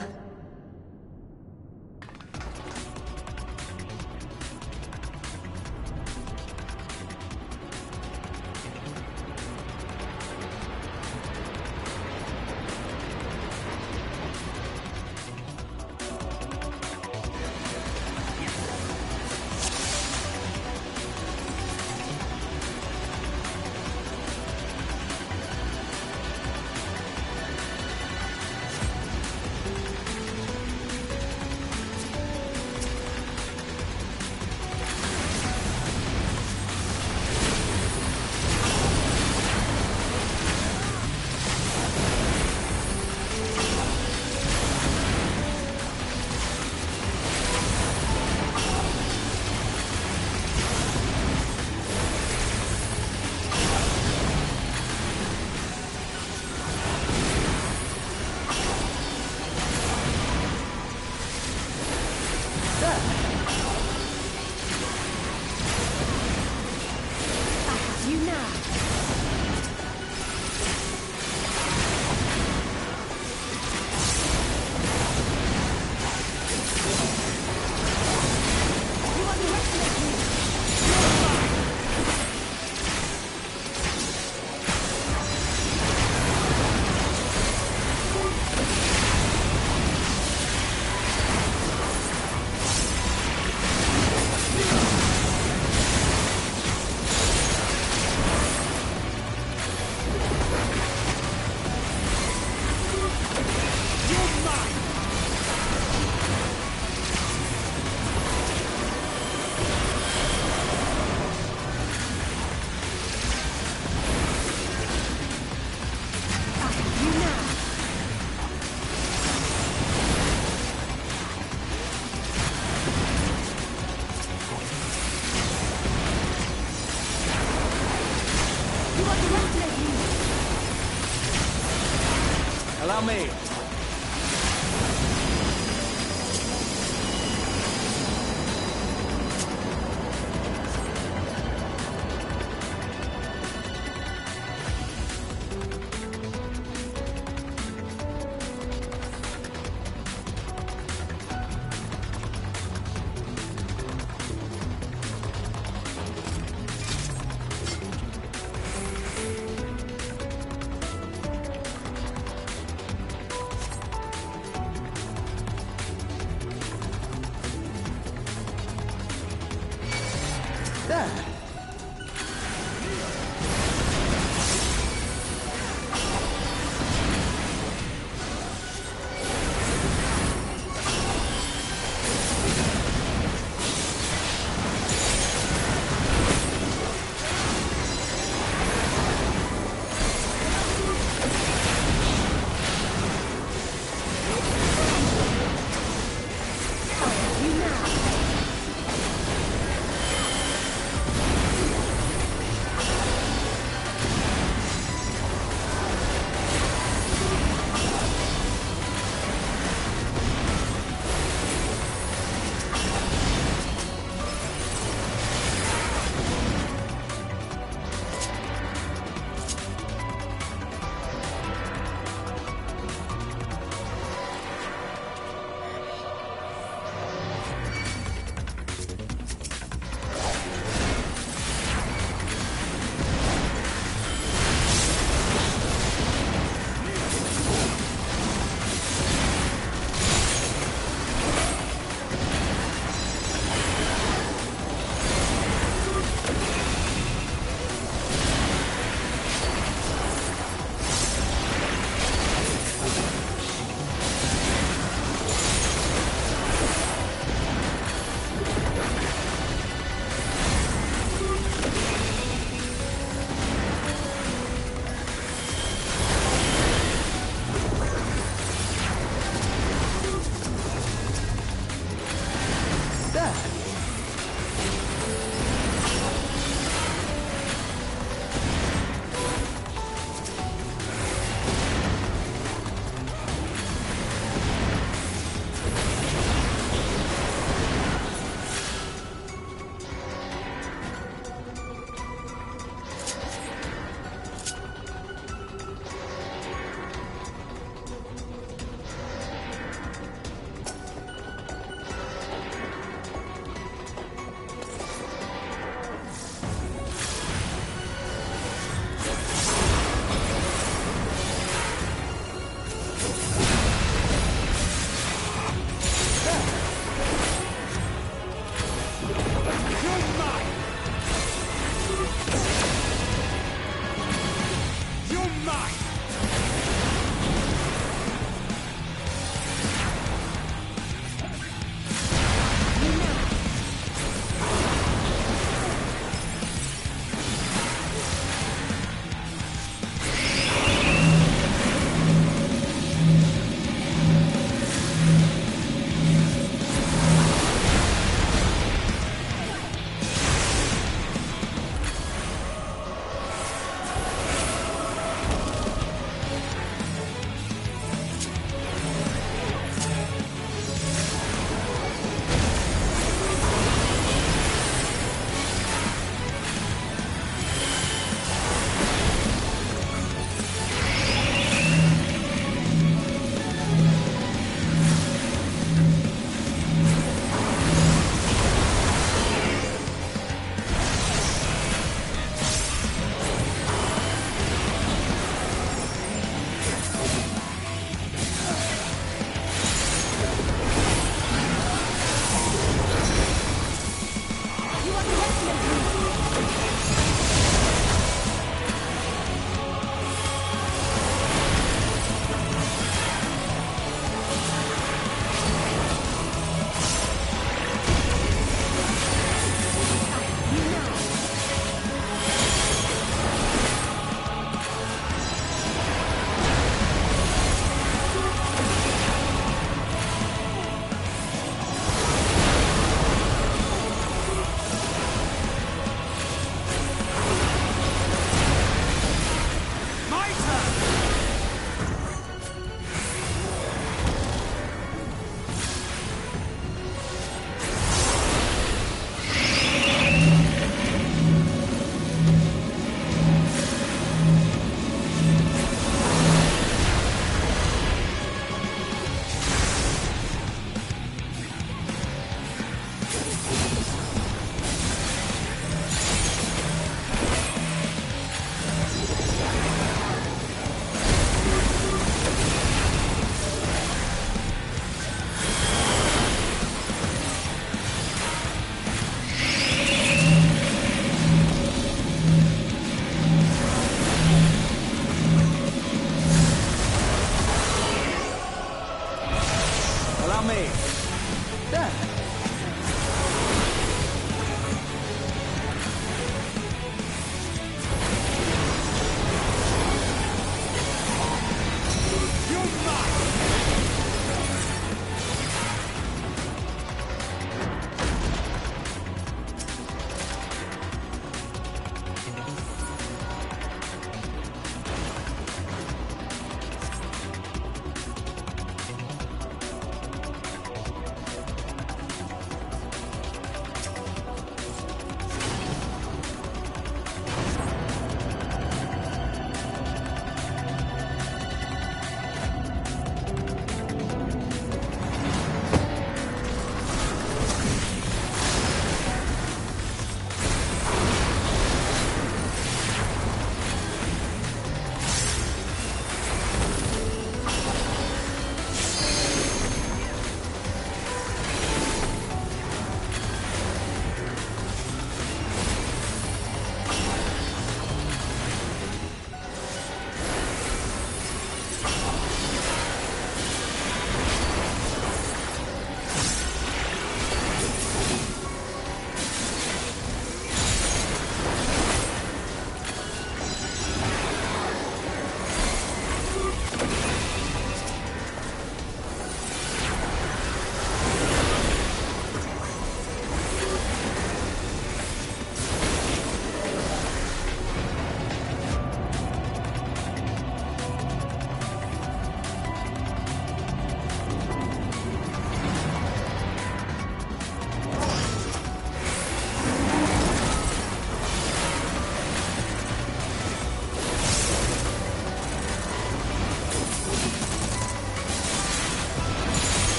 Allow me.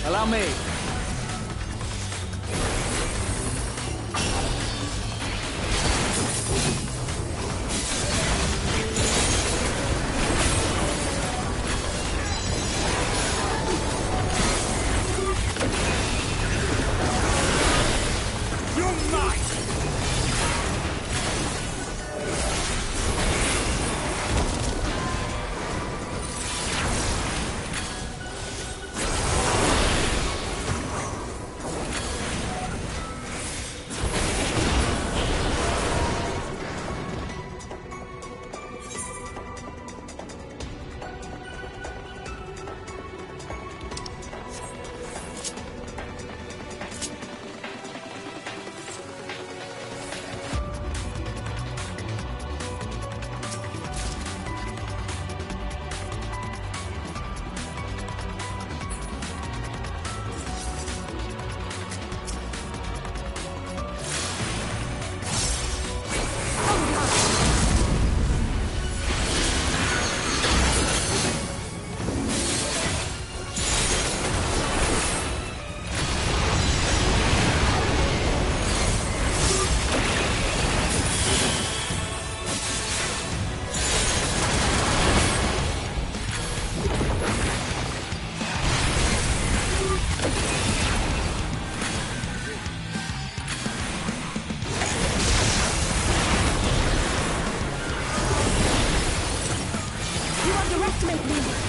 Allow me. make me...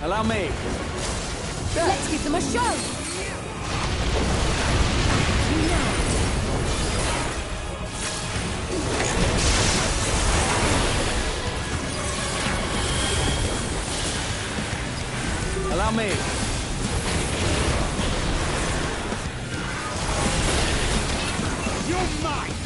Allow me. Let's give them a show! Allow me. You're mine!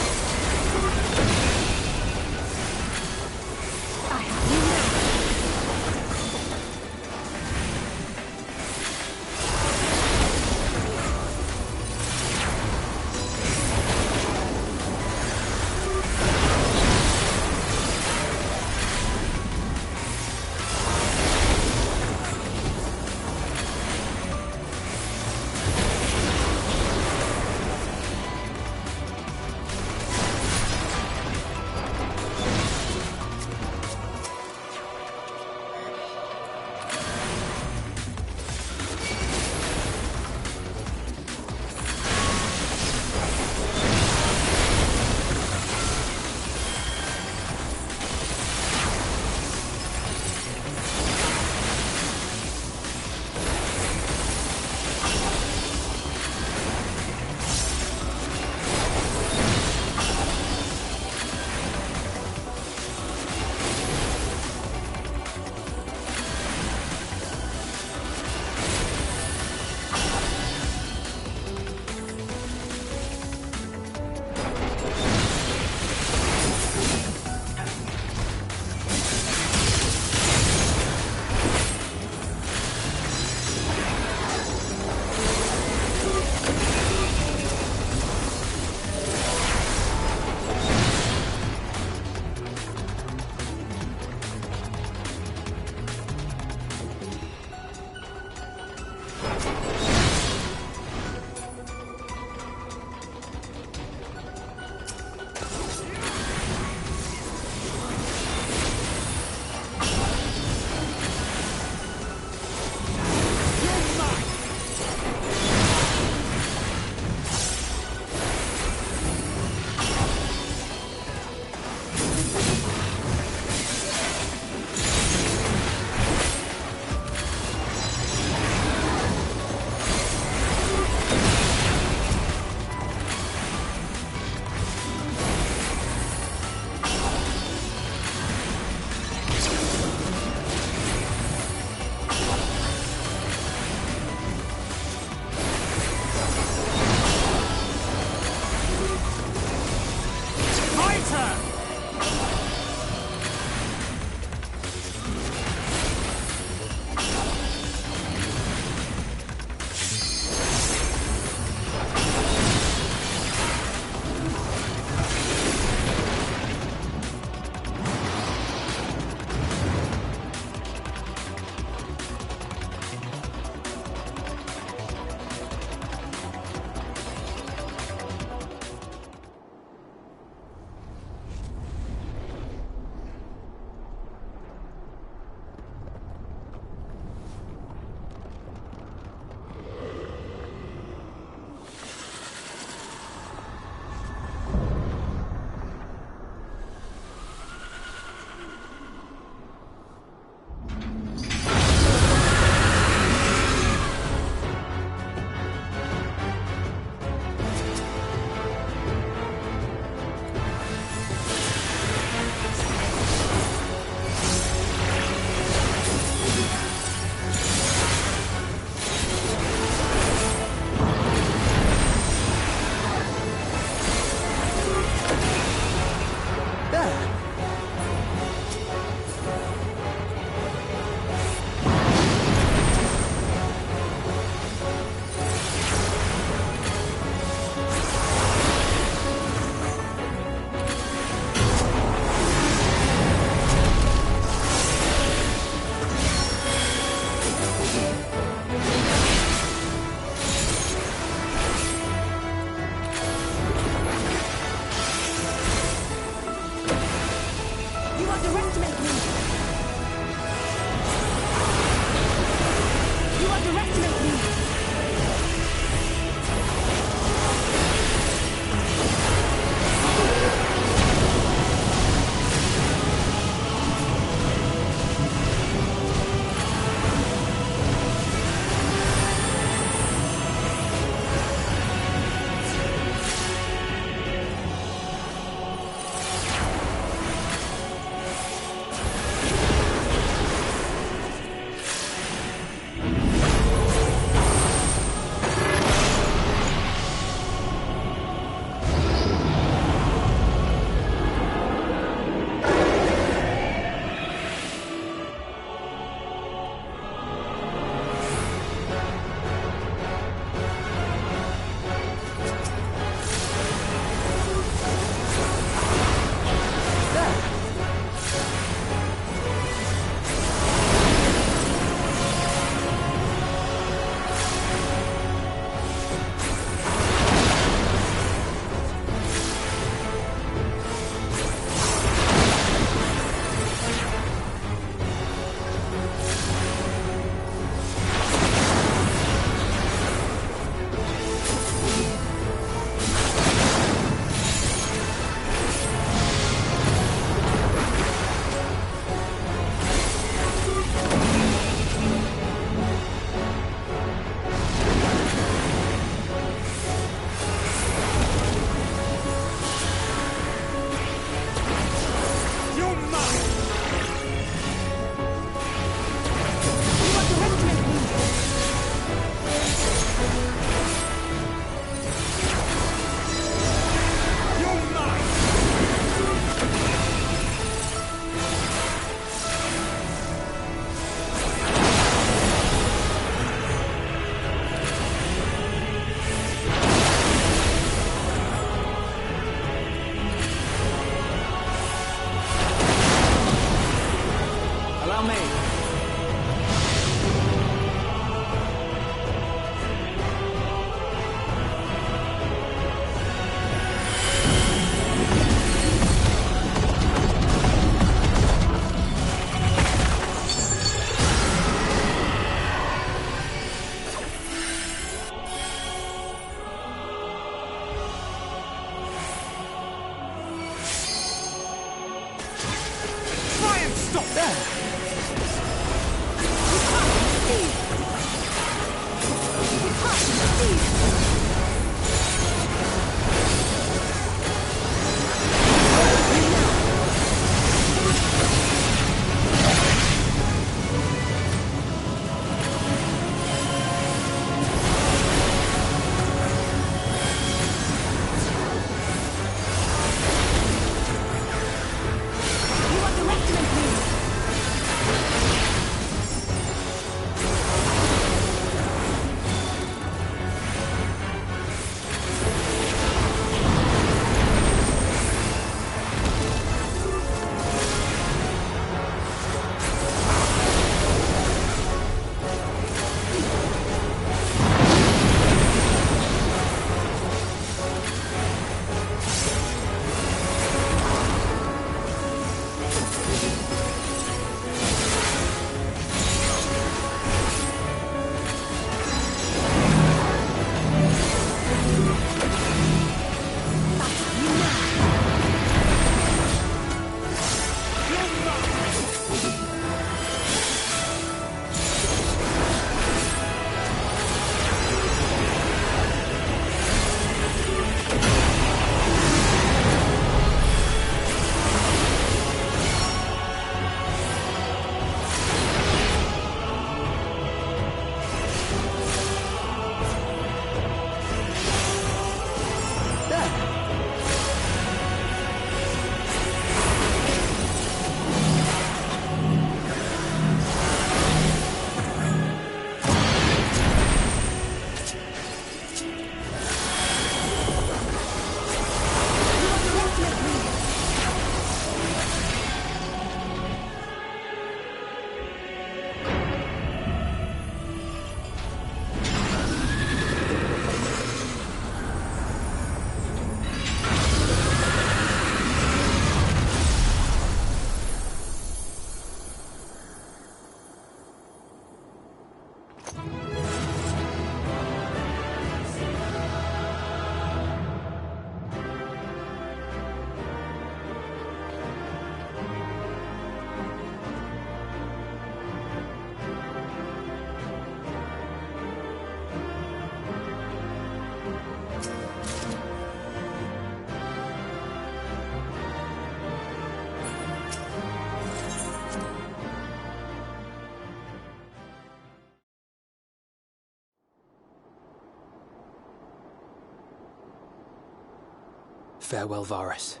Farewell, Varus.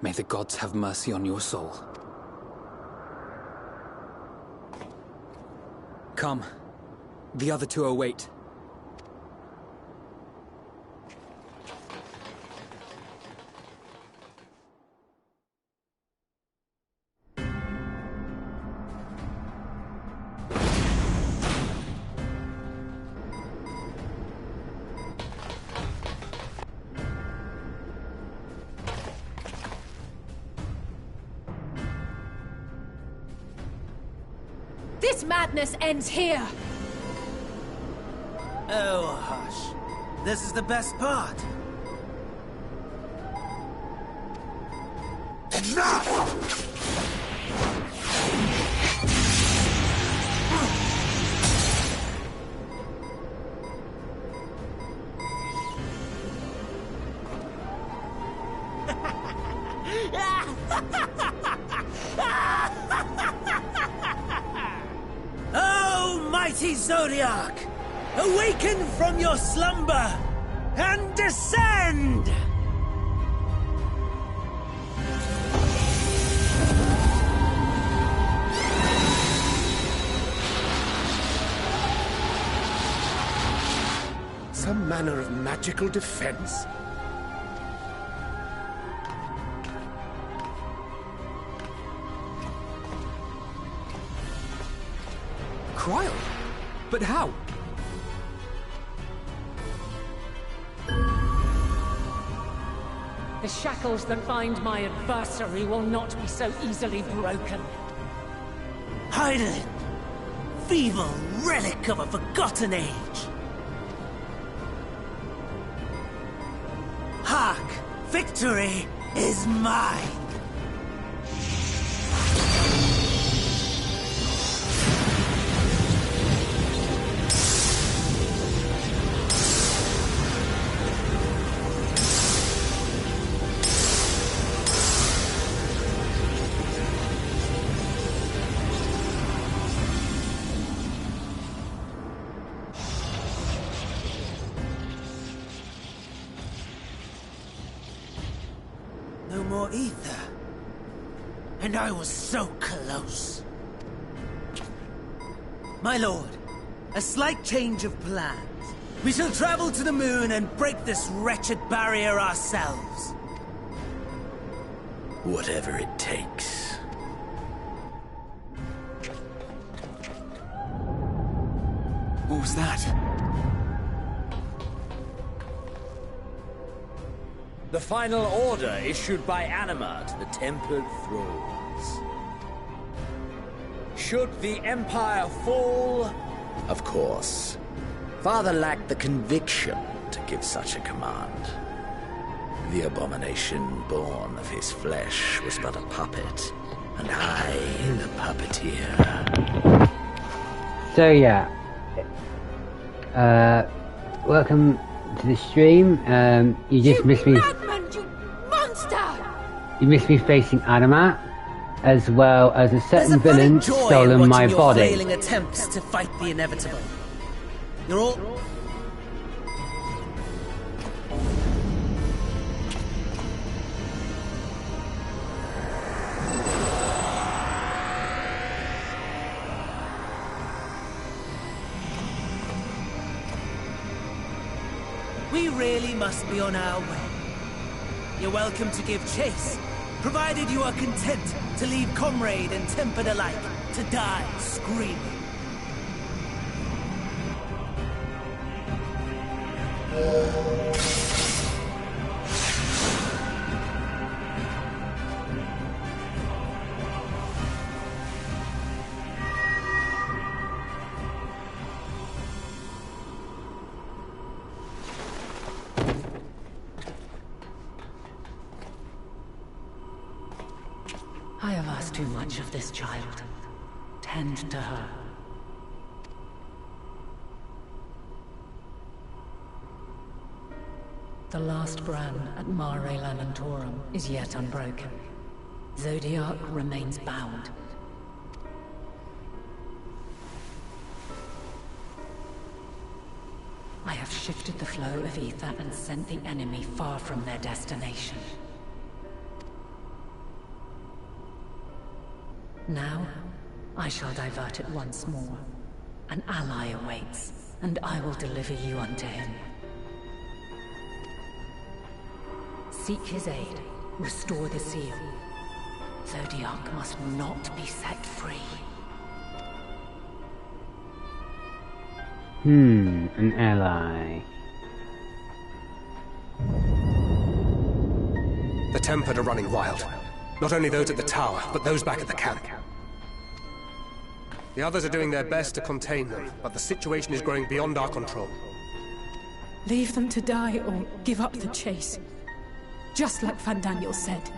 May the gods have mercy on your soul. Come. The other two await. This madness ends here! Oh, hush. This is the best part. Enough! Oh, mighty Zodiac! Awaken from your slumber and descend! Some manner of magical defense? Cryo? But how? The shackles that bind my adversary will not be so easily broken. Hydaelyn! Feeble relic of a forgotten age! Hark! Victory is mine! No more ether. And I was so close. My lord, a slight change of plans. We shall travel to the moon and break this wretched barrier ourselves. Whatever it takes. What was that? The final order issued by Anima to the Tempered Thralls. Should the Empire fall? Of course. Father lacked the conviction to give such a command. The abomination born of his flesh was but a puppet, and I, the puppeteer. So yeah, welcome to the stream. You just missed me. Madman, you monster! You missed me facing Anima, as well as a certain There's a villain joy in stolen watching my your body. flailing attempts to fight the inevitable. You're all... We really must be on our way. You're welcome to give chase, provided you are content to leave comrade and tempered alike to die screaming. I have asked too much of this child. Tend to her. The last brand at Mare Lamentorum is yet unbroken. Zodiac remains bound. I have shifted the flow of ether and sent the enemy far from their destination. Now, I shall divert it once more. An ally awaits, and I will deliver you unto him. Seek his aid. Restore the seal. Zodiac must not be set free. An ally. The Tempered are running wild. Not only those at the tower, but those back at the camp. The others are doing their best to contain them, but the situation is growing beyond our control. Leave them to die or give up the chase. Just like Van Daniel said.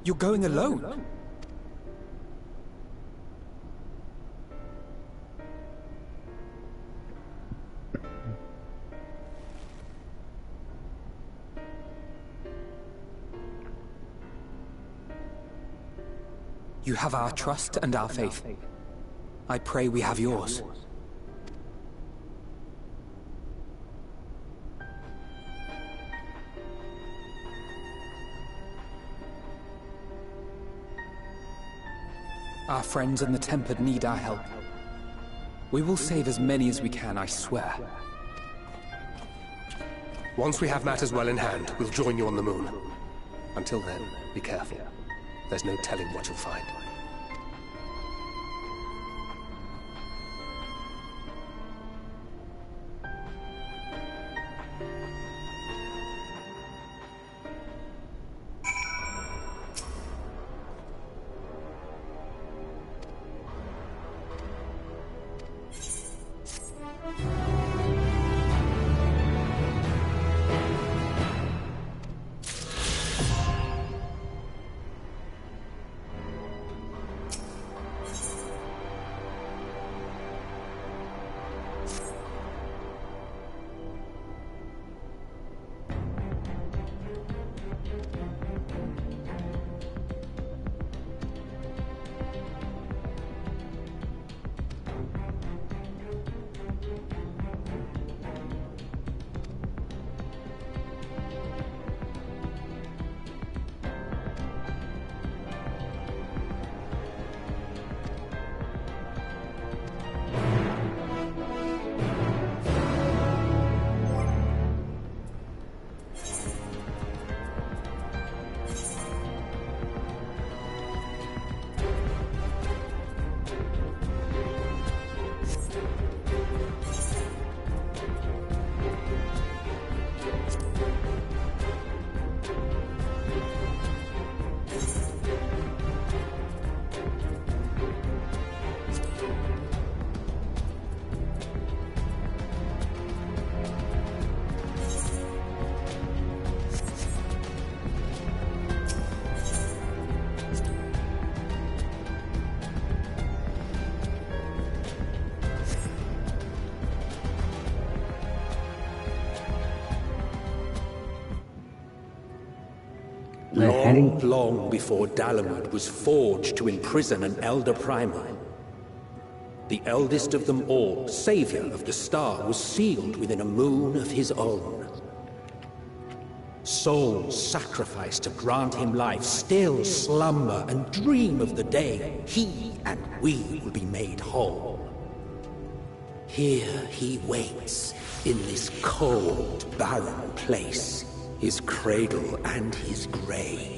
You're going alone? You have our trust and our faith. I pray we have yours. Our friends and the Tempered need our help. We will save as many as we can, I swear. Once we have matters well in hand, we'll join you on the moon. Until then, be careful. There's no telling what you'll find. Long before Dalamud was forged to imprison an Elder Primer, the eldest of them all, savior of the star, was sealed within a moon of his own. Souls sacrificed to grant him life still slumber and dream of the day he and we will be made whole. Here he waits, in this cold, barren place, his cradle and his grave.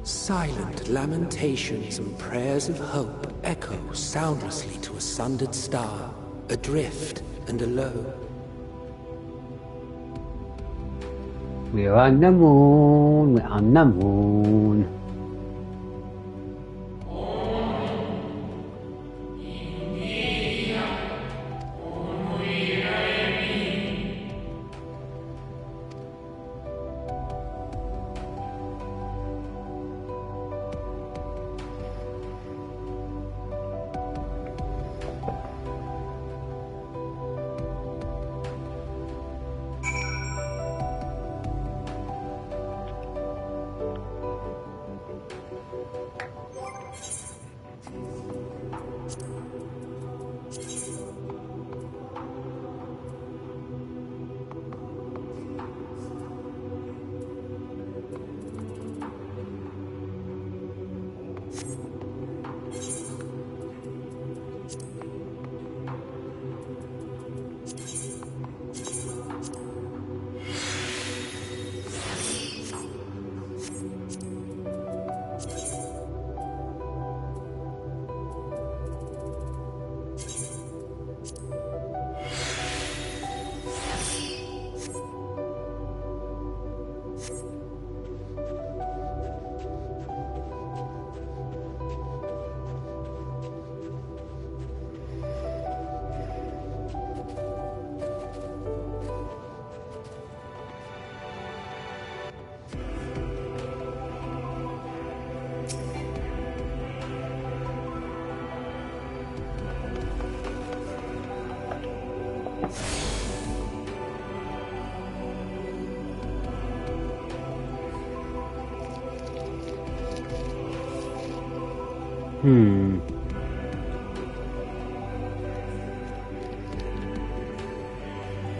Silent lamentations and prayers of hope echo soundlessly to a sundered star, adrift and alone. We're on the moon, we're on the moon.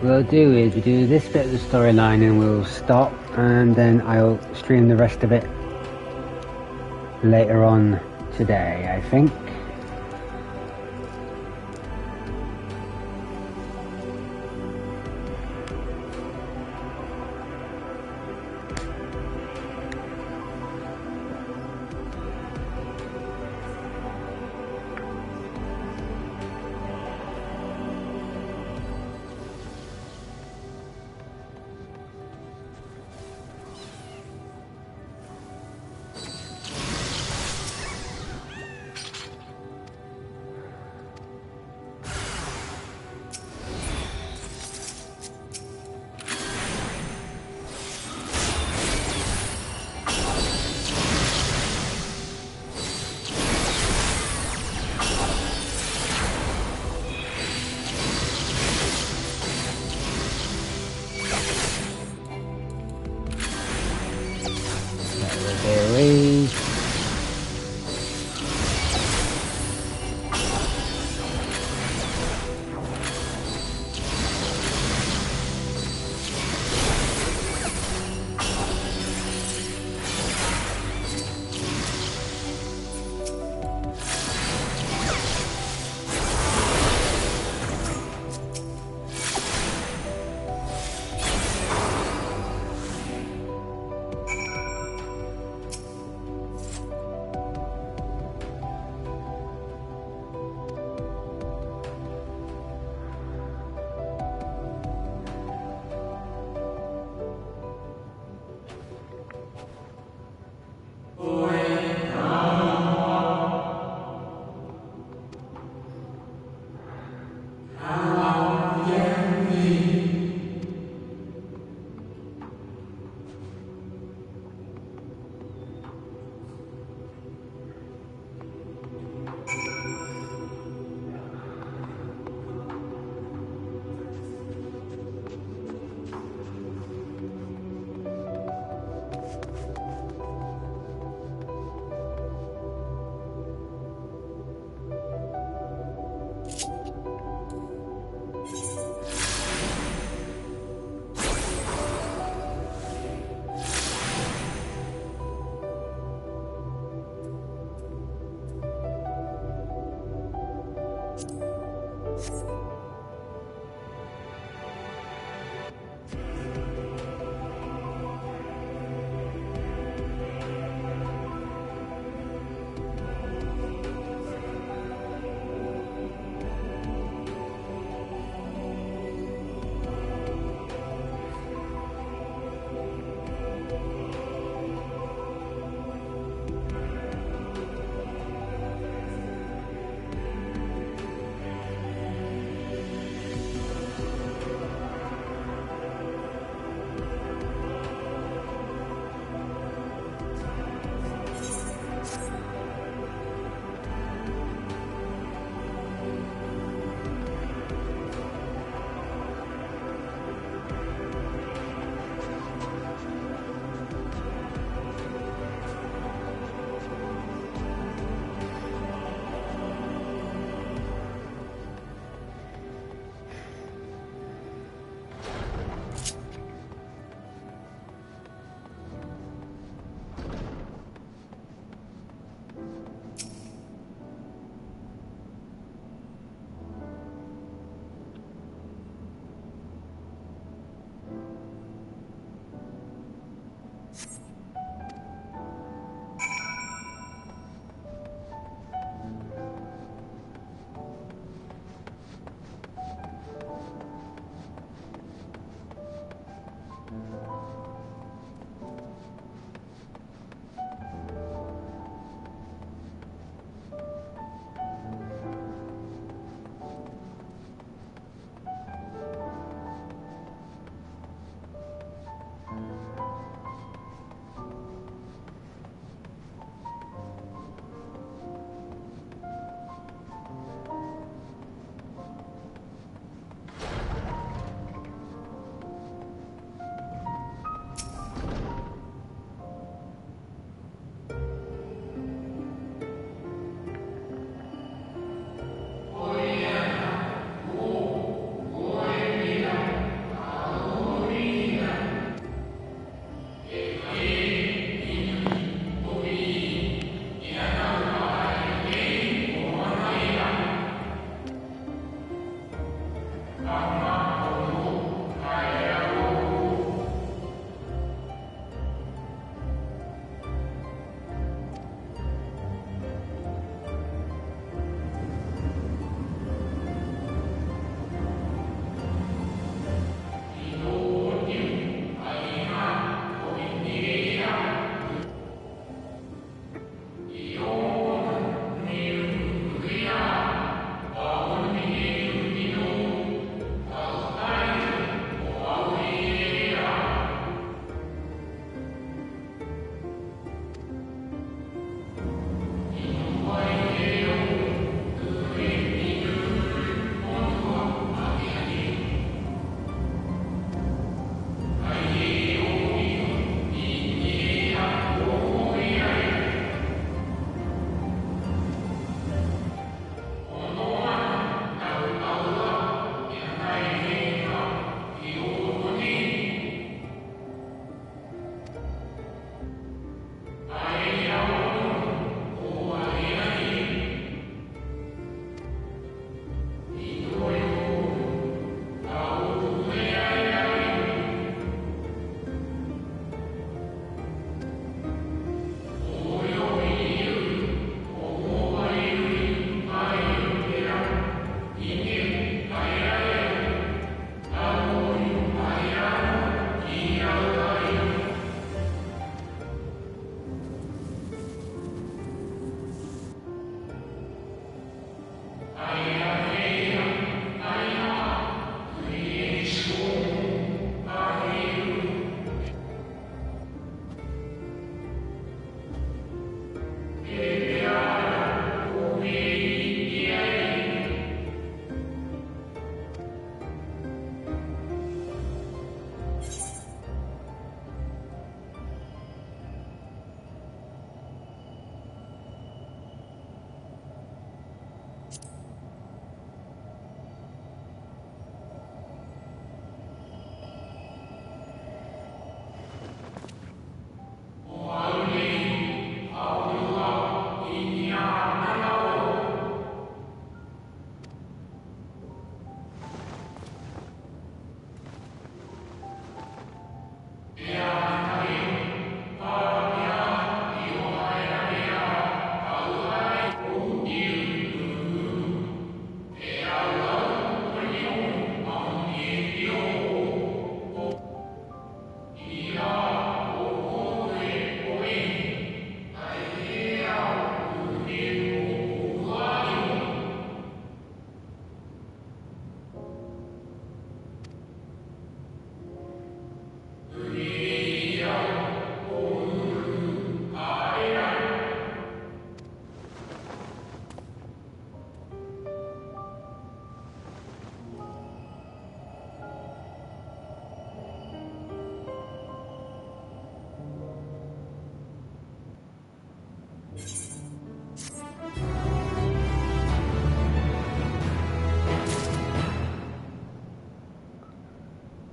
We'll do is we do this bit of the storyline and we'll stop, and then I'll stream the rest of it later on today, I think.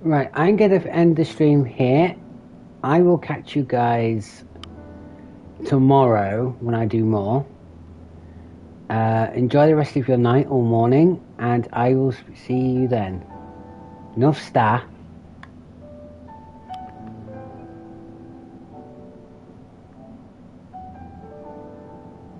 Right, I'm going to end the stream here. I will catch you guys tomorrow when I do more. Enjoy the rest of your night or morning, and I will see you then. Enough staff.